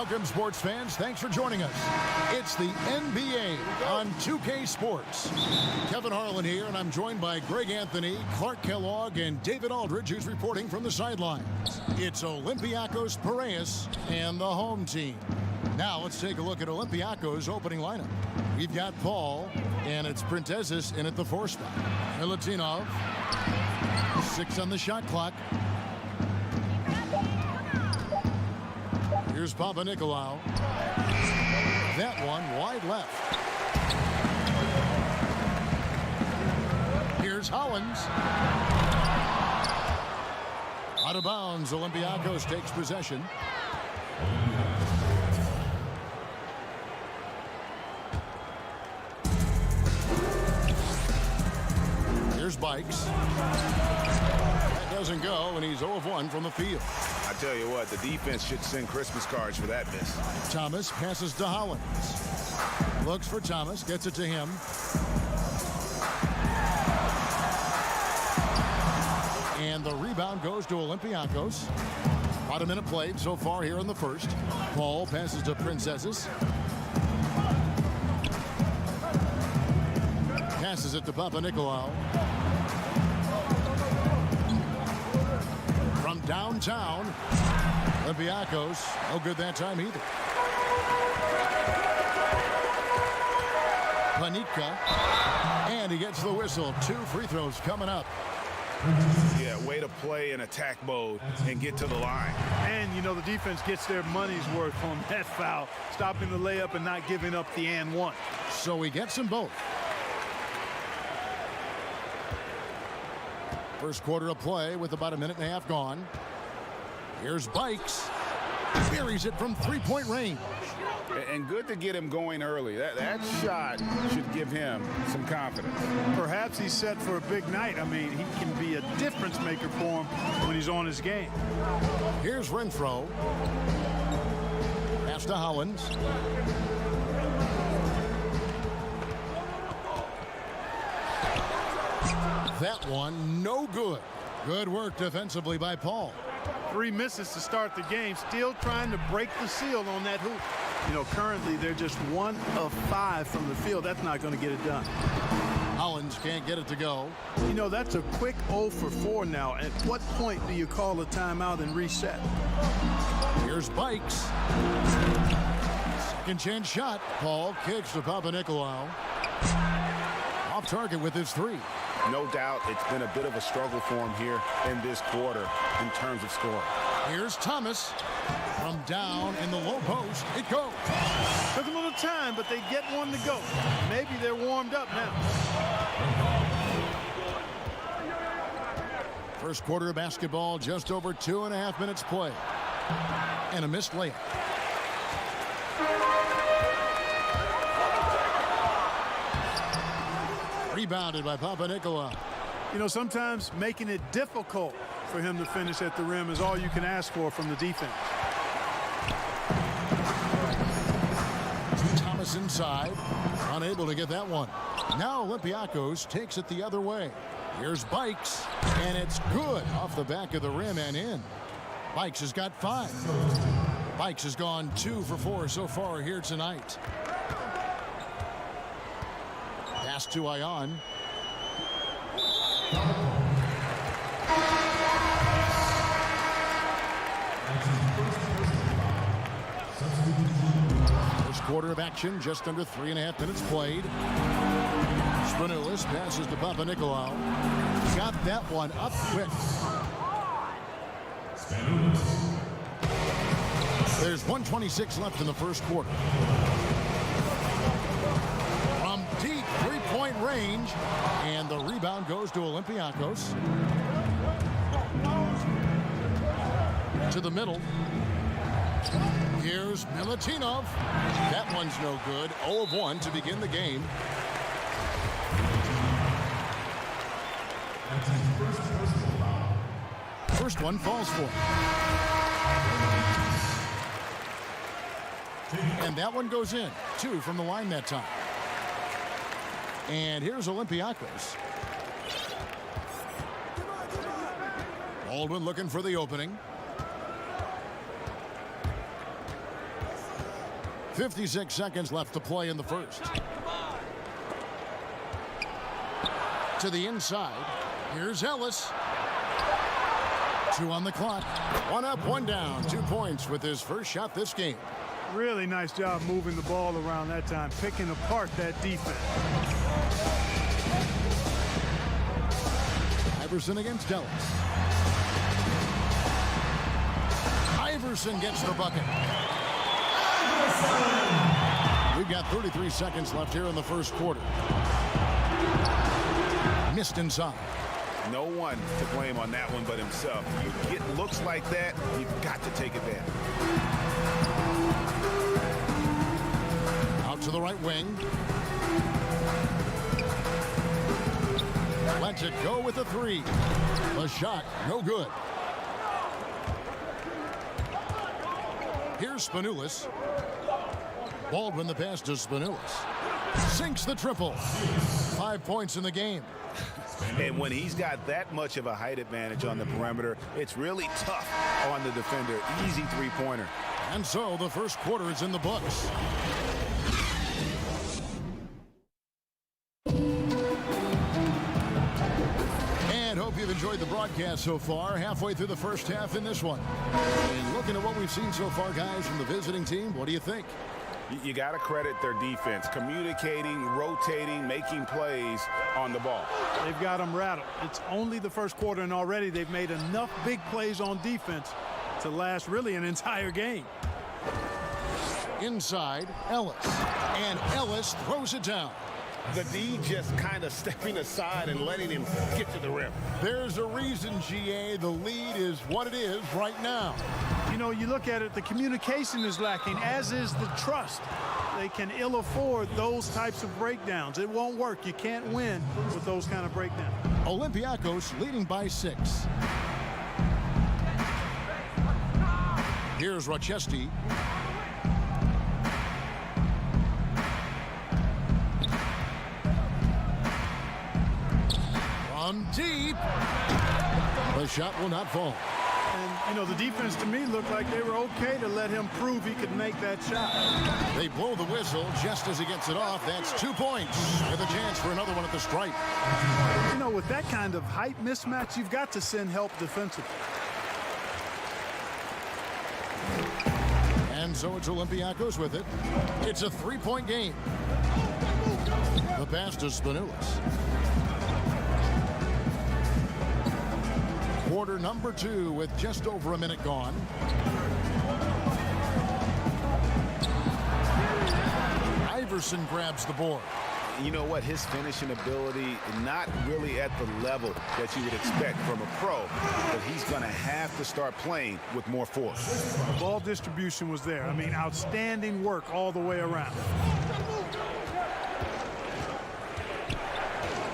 Welcome, sports fans. Thanks for joining us. It's the NBA on 2K Sports. Kevin Harlan here, and I'm joined by Greg Anthony, Clark Kellogg, and David Aldridge, who's reporting from the sidelines. It's Olympiacos Piraeus and the home team. Now let's take a look at Olympiacos' opening lineup. We've got Paul, and it's Printezis in at the 4 spot. Milutinov, 6 on the shot clock. Here's Papanikolaou. That one wide left. Here's Hollins. Out of bounds, Olympiacos takes possession. Here's Bikes. That doesn't go, and he's 0 of 1 from the field. I tell you what, the defense should send Christmas cards for that miss. Thomas passes to Hollins. Looks for Thomas, gets it to him. And the rebound goes to Olympiacos. About a minute played so far here in the first. Paul passes to Printezis. Passes it to Papanikolaou. From downtown, Olympiacos, no good that time either. Panika, and he gets the whistle. 2 free throws coming up. Yeah, way to play in attack mode and get to the line. And, you know, the defense gets their money's worth on that foul, stopping the layup and not giving up the and one. So he gets them both. First quarter of play with about a minute and a half gone. Here's Bikes. Buries it from 3-point range. And good to get him going early. That shot should give him some confidence. Perhaps he's set for a big night. I mean, he can be a difference maker for him when he's on his game. Here's Renfro. Pass to Hollins. That one, no good. Good work defensively by Paul. 3 misses to start the game, still trying to break the seal on that hoop. You know, currently they're just 1 of 5 from the field. That's not going to get it done. Hollins can't get it to go. You know, that's a quick 0 for 4 now. At what point do you call a timeout and reset? Here's Bikes. Second chance shot. Paul kicks to Papanikolaou. Off target with his 3. No doubt it's been a bit of a struggle for him here in this quarter in terms of scoring. Here's Thomas. From down in the low post, it goes. Took a little time, but they get one to go. Maybe they're warmed up now. First quarter of basketball, just over 2.5 minutes play. And a missed layup. Rebounded by Papanikolaou. You know, sometimes making it difficult for him to finish at the rim is all you can ask for from the defense. Thomas inside, unable to get that one. Now Olympiacos takes it the other way. Here's Bikes, and it's good off the back of the rim and in. Bikes has got 5. Bikes has gone 2 for 4 so far here tonight. Pass to Ion. First quarter of action, just under 3.5 minutes played. Spanoulis passes to Papanikolaou. Got that one up quick. There's 1:26 left in the first quarter. From deep 3-point range, and the rebound goes to Olympiacos. To the middle. Here's Milutinov. That one's no good. 0 of 1 to begin the game. First one falls for him. And that one goes in. 2 from the line that time. And here's Olympiacos. Baldwin looking for the opening. 56 seconds left to play in the first. To the inside. Here's Ellis. 2 on the clock. 1 up, 1 down. 2 points with his first shot this game. Really nice job moving the ball around that time, picking apart that defense. Iverson against Ellis. Iverson gets the bucket. We've got 33 seconds left here in the first quarter. Missed inside. No one to blame on that one but himself. You get looks like that, you've got to take advantage. Out to the right wing. Lets it go with a 3. The shot, no good. Here's Spanoulis. Baldwin the pass to Spanoulis. Sinks the triple. 5 points in the game. And when he's got that much of a height advantage on the perimeter, it's really tough on the defender. Easy three-pointer. And so the first quarter is in the books. And hope you've enjoyed the broadcast so far. Halfway through the first half in this one. And looking at what we've seen so far, guys, from the visiting team, what do you think? You got to credit their defense, communicating, rotating, making plays on the ball. They've got them rattled. It's only the first quarter, and already they've made enough big plays on defense to last really an entire game. Inside, Ellis. And Ellis throws it down. The D just kind of stepping aside and letting him get to the rim. There's a reason, GA, the lead is what it is right now. You know, you look at it, the communication is lacking, as is the trust. They can ill afford those types of breakdowns. It won't work. You can't win with those kind of breakdowns. Olympiacos leading by 6. Here's Rochester. From deep. The shot will not fall. And, you know, the defense to me looked like they were okay to let him prove he could make that shot. They blow the whistle just as he gets it off. That's 2 points with a chance for another one at the stripe. You know, with that kind of height mismatch, you've got to send help defensively. And so it's Olympiacos with it. It's a 3-point game. The pass to Spanoulis. Quarter number 2 with just over a minute gone. Iverson grabs the board. You know what? His finishing ability, not really at the level that you would expect from a pro, but he's going to have to start playing with more force. Ball distribution was there. I mean, outstanding work all the way around.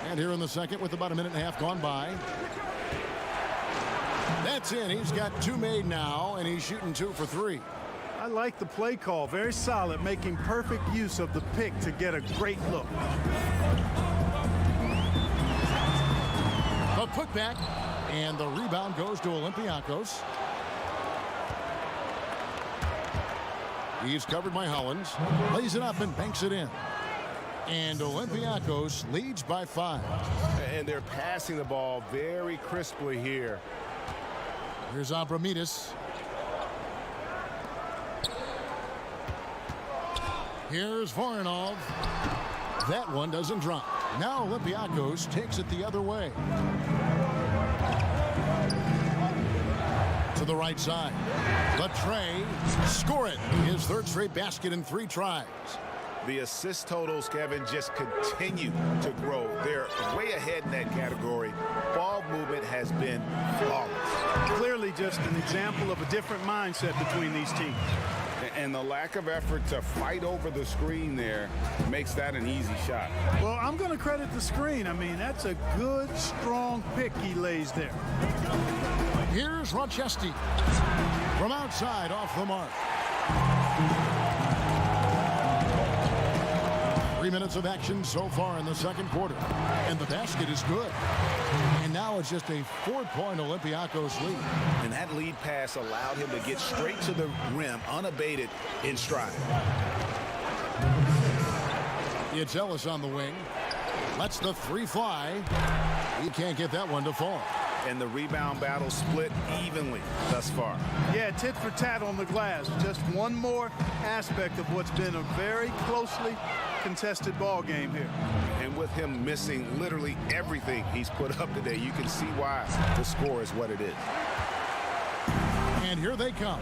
And here in the second with about a minute and a half gone by. That's in. He's got 2 made now, and he's shooting 2 for 3. I like the play call. Very solid, making perfect use of the pick to get a great look. The putback, and the rebound goes to Olympiacos. He's covered by Hollins. Lays it up and banks it in. And Olympiacos leads by 5. And they're passing the ball very crisply here. Here's Abramides. Here's Voronov. That one doesn't drop. Now Olympiacos takes it the other way. To the right side. The tray. Score it. His 3rd straight basket in 3 tries. The assist totals, Kevin, just continue to grow. They're way ahead in that category. Ball movement has been flawless. Clearly just an example of a different mindset between these teams. And the lack of effort to fight over the screen there makes that an easy shot. Well, I'm going to credit the screen. I mean, that's a good, strong pick he lays there. Here's Rochester. From outside, off the mark. 3 minutes of action so far in the second quarter. And the basket is good. And now it's just a 4-point Olympiacos lead. And that lead pass allowed him to get straight to the rim, unabated in stride. It's Ellis on the wing. Lets the three fly. He can't get that one to fall. And the rebound battle split evenly thus far. Yeah, tit for tat on the glass. Just one more aspect of what's been a very closely contested ball game here. And with him missing literally everything he's put up today, you can see why the score is what it is. And here they come.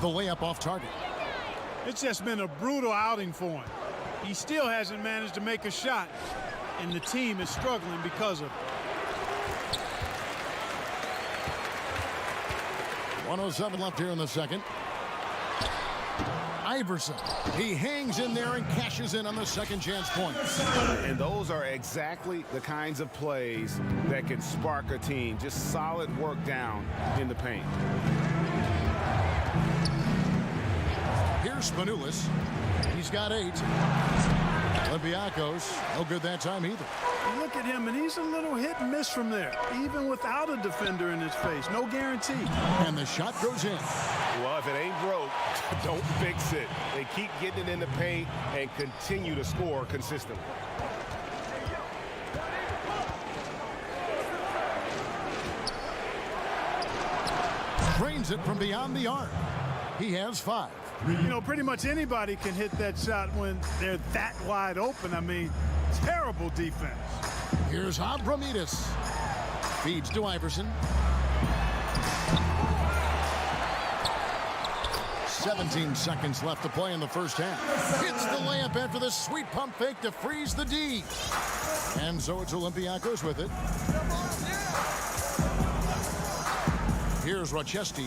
The layup off target. It's just been a brutal outing for him. He still hasn't managed to make a shot, and the team is struggling because of it. 1:07 left here in the second. Iverson, he hangs in there and cashes in on the second chance points. And those are exactly the kinds of plays that can spark a team. Just solid work down in the paint. Here's Spanoulis. He's got 8. Olympiacos, no good that time either. Look at him, and he's a little hit and miss from there, even without a defender in his face. No guarantee. And the shot goes in. Well, if it ain't broke, don't fix it. They keep getting it in the paint and continue to score consistently. Drains it from beyond the arc. He has 5. You know, pretty much anybody can hit that shot when they're that wide open. I mean, terrible defense. Here's Abramidis. Feeds to Iverson. 17 seconds left to play in the first half. Hits the layup after the sweet pump fake to freeze the D. And so it's Olympiacos with it. Here's Rochester.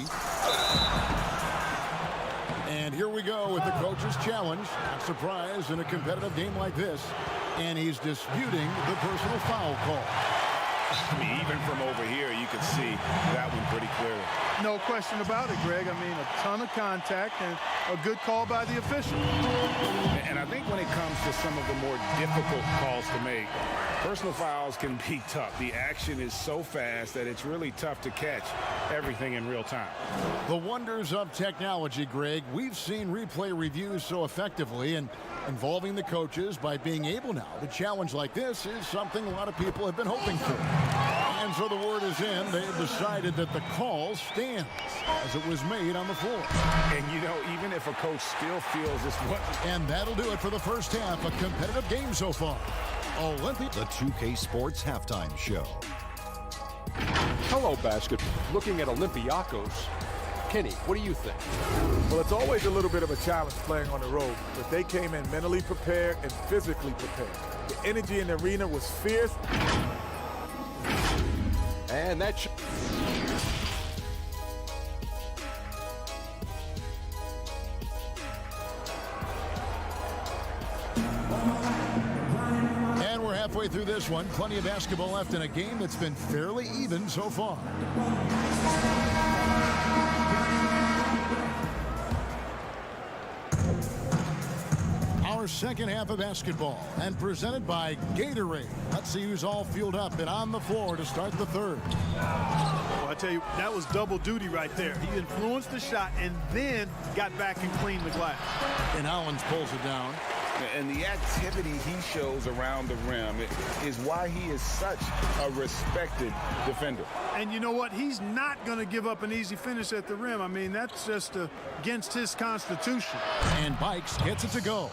And here we go with the coach's challenge. Not surprised in a competitive game like this. And he's disputing the personal foul call. I mean, even from over here, you can see that one pretty clearly. No question about it, Greg. I mean, a ton of contact and a good call by the official. And I think when it comes to some of the more difficult calls to make, personal fouls can be tough. The action is so fast that it's really tough to catch everything in real time. The wonders of technology, Greg. We've seen replay reviews so effectively, and involving the coaches by being able now to challenge like this is something a lot of people have been hoping for. And so the word is in. They have decided that the call stands as it was made on the floor. And, you know, even if a coach still feels this way. And that'll do it for the first half. A competitive game so far. The 2K Sports Halftime Show. Hello, basketball. Looking at Olympiacos. Kenny, what do you think? Well, it's always a little bit of a challenge playing on the road, but they came in mentally prepared and physically prepared. The energy in the arena was fierce. And that's... And we're halfway through this one. Plenty of basketball left in a game that's been fairly even so far. Our second half of basketball, and presented by Gatorade. Let's see who's all fueled up and on the floor to start the third. Well, I tell you, that was double duty right there. He influenced the shot and then got back and cleaned the glass. And Hollins pulls it down. And the activity he shows around the rim is why he is such a respected defender. And you know what? He's not going to give up an easy finish at the rim. I mean, that's just against his constitution. And Bikes gets it to go.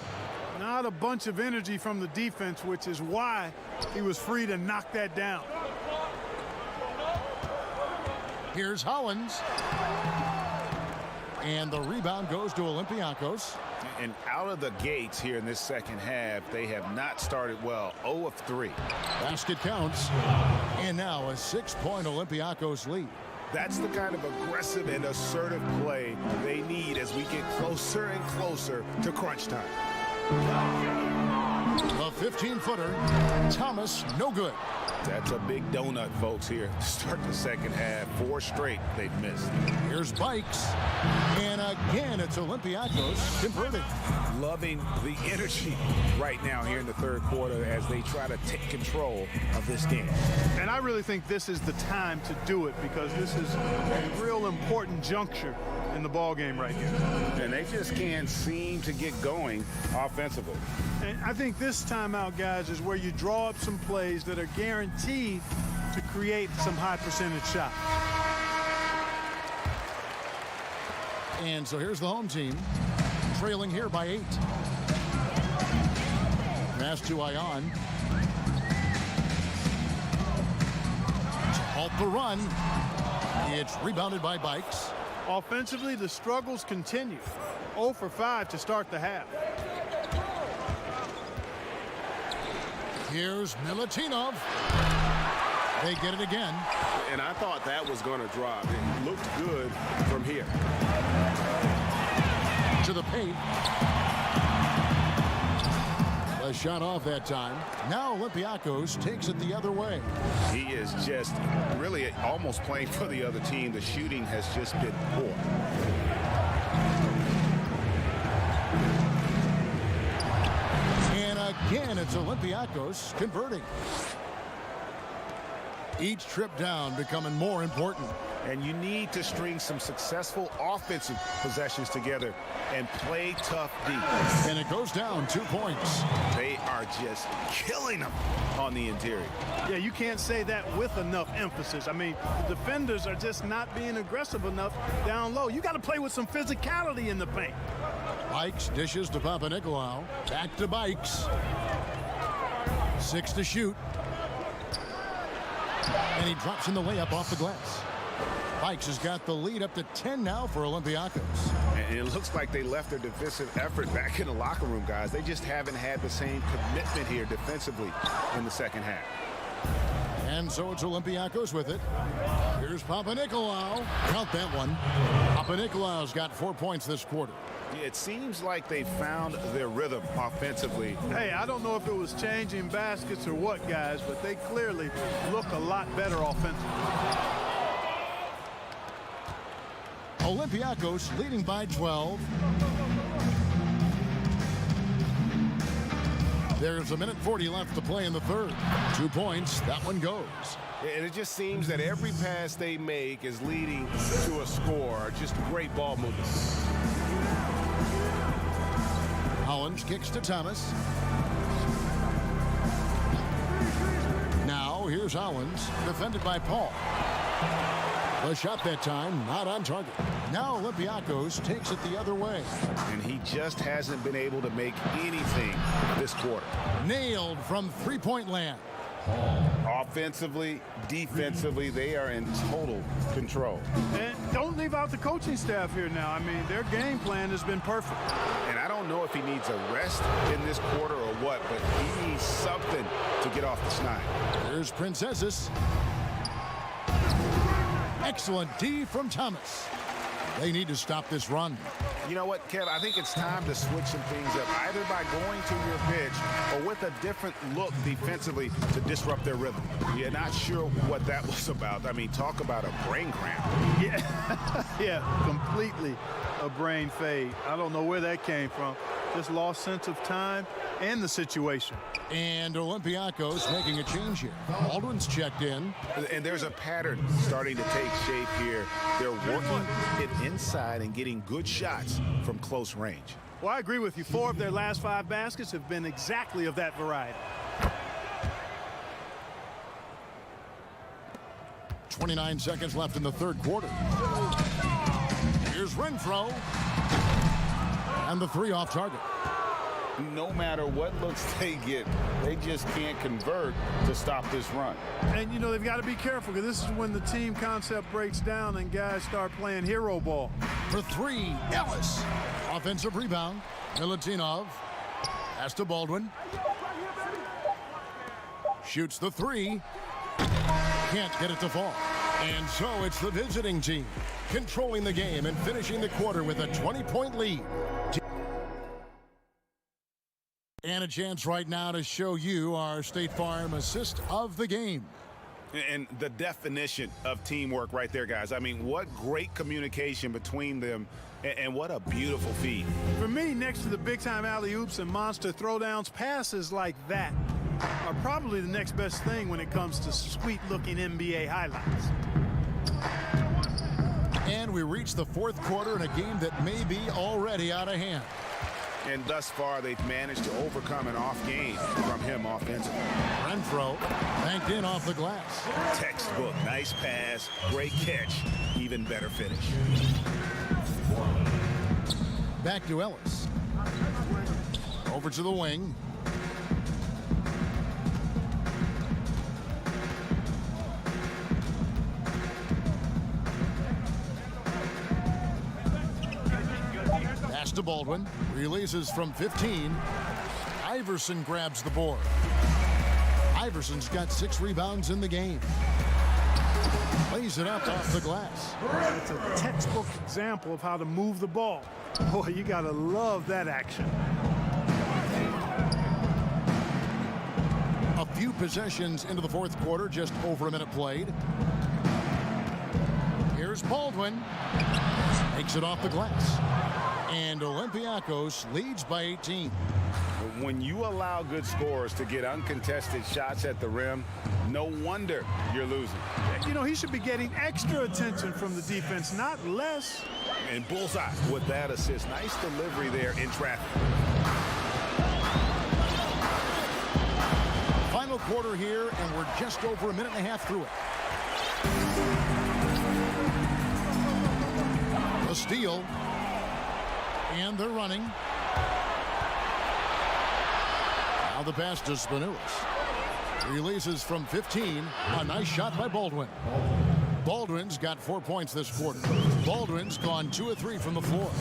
Not a bunch of energy from the defense, which is why he was free to knock that down. Here's Hollins. And the rebound goes to Olympiacos. And out of the gates here in this second half, they have not started well. 0 of 3. Basket counts. And now a 6-point Olympiacos lead. That's the kind of aggressive and assertive play they need as we get closer and closer to crunch time. The 15-footer, Thomas, no good. That's a big donut, folks, here to start the second half. 4 straight they've missed. Here's Bikes. And again, it's Olympiacos converting. Loving the energy right now here in the third quarter as they try to take control of this game. And I really think this is the time to do it because this is a real important juncture in the ball game right here. And they just can't seem to get going offensively. And I think this timeout, guys, is where you draw up some plays that are guaranteed to create some high percentage shots. And so here's the home team, trailing here by 8. Pass to Ion. To halt the run. It's rebounded by Bikes. Offensively, the struggles continue. 0 for 5 to start the half. Here's Milutinov. They get it again. And I thought that was going to drop. It looked good from here. To the paint. A shot off that time. Now Olympiacos takes it the other way. He is just really almost playing for the other team. The shooting has just been poor. And again, it's Olympiacos converting. Each trip down becoming more important. And you need to string some successful offensive possessions together and play tough defense. And it goes down 2 points. They are just killing them on the interior. Yeah, you can't say that with enough emphasis. I mean, the defenders are just not being aggressive enough down low. You got to play with some physicality in the paint. Bikes dishes to Papanikolaou. Back to Bikes. 6 to shoot. And he drops in the layup off the glass. Bikes has got the lead up to 10 now for Olympiacos. And it looks like they left their defensive effort back in the locker room, guys. They just haven't had the same commitment here defensively in the second half. And so it's Olympiacos with it. Here's Papanikolaou. Count that one. Papanikolaou's got 4 points this quarter. It seems like they found their rhythm offensively. Hey, I don't know if it was changing baskets or what, guys, but they clearly look a lot better offensively. Olympiacos leading by 12. There's a minute 40 left to play in the third. 2 points. That one goes. And it just seems that every pass they make is leading to a score. Just great ball movement. Hollins kicks to Thomas. Now here's Hollins, defended by Paul. The shot that time, not on target. Now Olympiacos takes it the other way. And he just hasn't been able to make anything this quarter. Nailed from three-point land. Offensively, defensively, they are in total control. And don't leave out the coaching staff here now. I mean, their game plan has been perfect. And I don't know if he needs a rest in this quarter or what, but he needs something to get off the schneid. Here's Princesses. Excellent D from Thomas. They need to stop this run. You know what, Kev? I think it's time to switch some things up, either by going to your pitch or with a different look defensively to disrupt their rhythm. You're not sure what that was about. I mean, talk about a brain cramp. Yeah, yeah, completely a brain fade. I don't know where that came from. Just lost sense of time and the situation. And Olympiacos making a change here. Aldrin's checked in. And there's a pattern starting to take shape here. They're working it inside and getting good shots from close range. Well, I agree with you. 4 of their last 5 baskets have been exactly of that variety. 29 seconds left in the third quarter. Here's Renfro. And the 3 off target. No matter what looks they get, they just can't convert to stop this run. And, you know, they've got to be careful because this is when the team concept breaks down and guys start playing hero ball. For 3, Ellis. Offensive rebound. Milutinov. Pass to Baldwin. Shoots the 3. Can't get it to fall. And so it's the visiting team controlling the game and finishing the quarter with a 20-point lead. And a chance right now to show you our State Farm assist of the game. And the definition of teamwork right there, guys. I mean, what great communication between them, and what a beautiful feed. For me, next to the big-time alley-oops and monster throwdowns, passes like that are probably the next best thing when it comes to sweet-looking NBA highlights. And we reach the fourth quarter in a game that may be already out of hand. And thus far, they've managed to overcome an off game from him offensively. Renfro banked in off the glass. Textbook, nice pass, great catch, even better finish. Back to Ellis. Over to the wing. Pass to Baldwin. Releases from 15. Iverson grabs the board. Iverson's got 6 rebounds in the game. Lays it up off the glass. It's a textbook example of how to move the ball. Boy, you got to love that action. A few possessions into the fourth quarter, just over a minute played. Here's Baldwin. Takes it off the glass. And Olympiacos leads by 18. When you allow good scorers to get uncontested shots at the rim, no wonder you're losing. You know, he should be getting extra attention from the defense, not less. And bullseye with that assist. Nice delivery there in traffic. Final quarter here, and we're just over a minute and a half through it. The steal. And they're running. Now the pass to Spanulis. Releases from 15. A nice shot by Baldwin. Baldwin's got 4 points this quarter. Baldwin's gone 2 of 3 from the floor.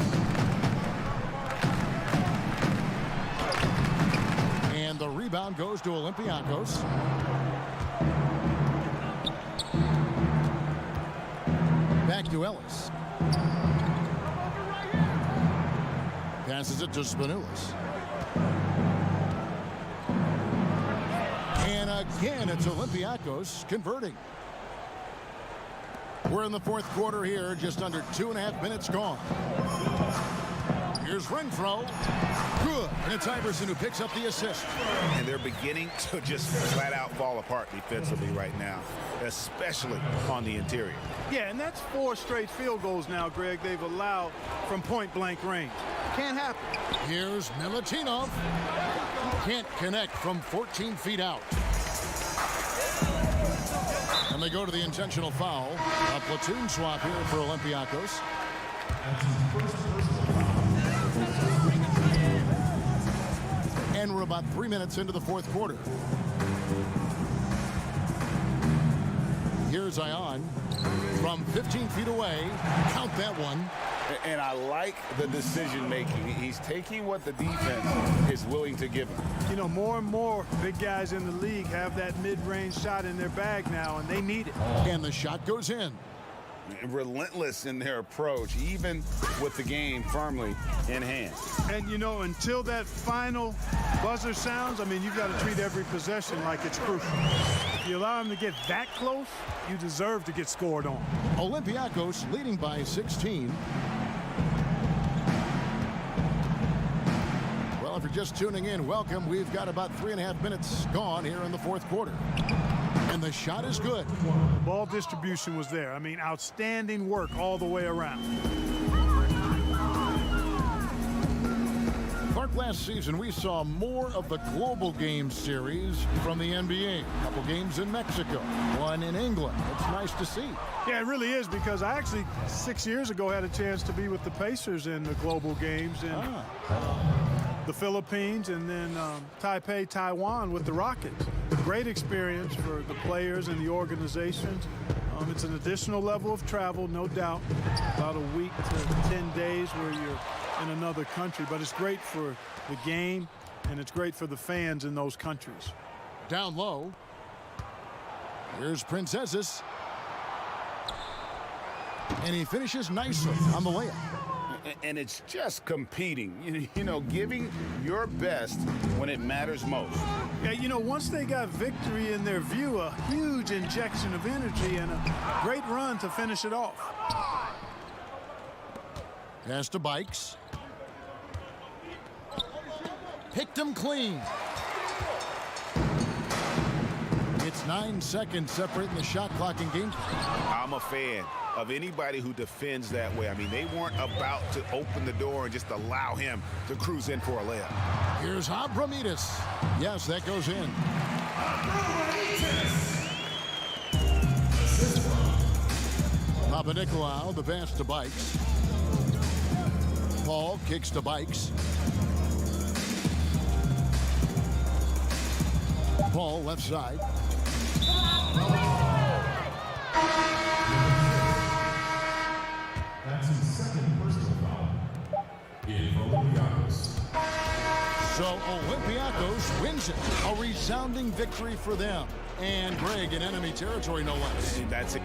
And the rebound goes to Olympiacos. Back to Ellis. Passes it to Spanulis. And again, it's Olympiacos converting. We're in the fourth quarter here, just under 2.5 minutes gone. Here's Renfro. Good. And it's Iverson who picks up the assist. And they're beginning to just flat out fall apart defensively right now, especially on the interior. Yeah, and that's 4 straight field goals now, Greg, they've allowed from point-blank range. Can't happen. Here's Milutinov. Can't connect from 14 feet out. And they go to the intentional foul. A platoon swap here for Olympiacos. And we're about 3 minutes into the fourth quarter. Here's Ion from 15 feet away. Count that one. And I like the decision making. He's taking what the defense is willing to give him. You know, more and more big guys in the league have that mid-range shot in their bag now, and they need it. And the shot goes in. Relentless in their approach, even with the game firmly in hand. And, you know, until that final buzzer sounds, I mean, you've got to treat every possession like it's crucial. If you allow him to get that close, you deserve to get scored on. Olympiacos leading by 16. Well, if you're just tuning in, welcome. We've got about 3.5 minutes gone here in the fourth quarter. And the shot is good. Ball distribution was there. I mean, outstanding work all the way around. Clark, last season we saw more of the global game series from the NBA. A couple games in Mexico, one in England. It's nice to see. Yeah, it really is, because I actually 6 years ago had a chance to be with the Pacers in the global games in the Philippines, and then Taipei, Taiwan with the Rockets. Great experience for the players and the organizations. It's an additional level of travel, no doubt. About a week to 10 days where you're in another country, but it's great for the game, and it's great for the fans in those countries. Down low. Here's Princesses. And he finishes nicely on the layup. And it's just competing, you know, giving your best when it matters most. Yeah, you know, once they got victory in their view, a huge injection of energy and a great run to finish it off. Pass to Bikes. Picked him clean. It's It's 9 seconds separating the shot clock and game. I'm a fan of anybody who defends that way. I mean, they weren't about to open the door and just allow him to cruise in for a layup. Here's Abramitis. Yes, that goes in. Papanikolaou, the pass to Bikes. Paul kicks to Bikes. Paul left side. That's his second personal foul. In Olympiacos. So Olympiacos wins it. A resounding victory for them. And Greg in enemy territory, no less. And that's it.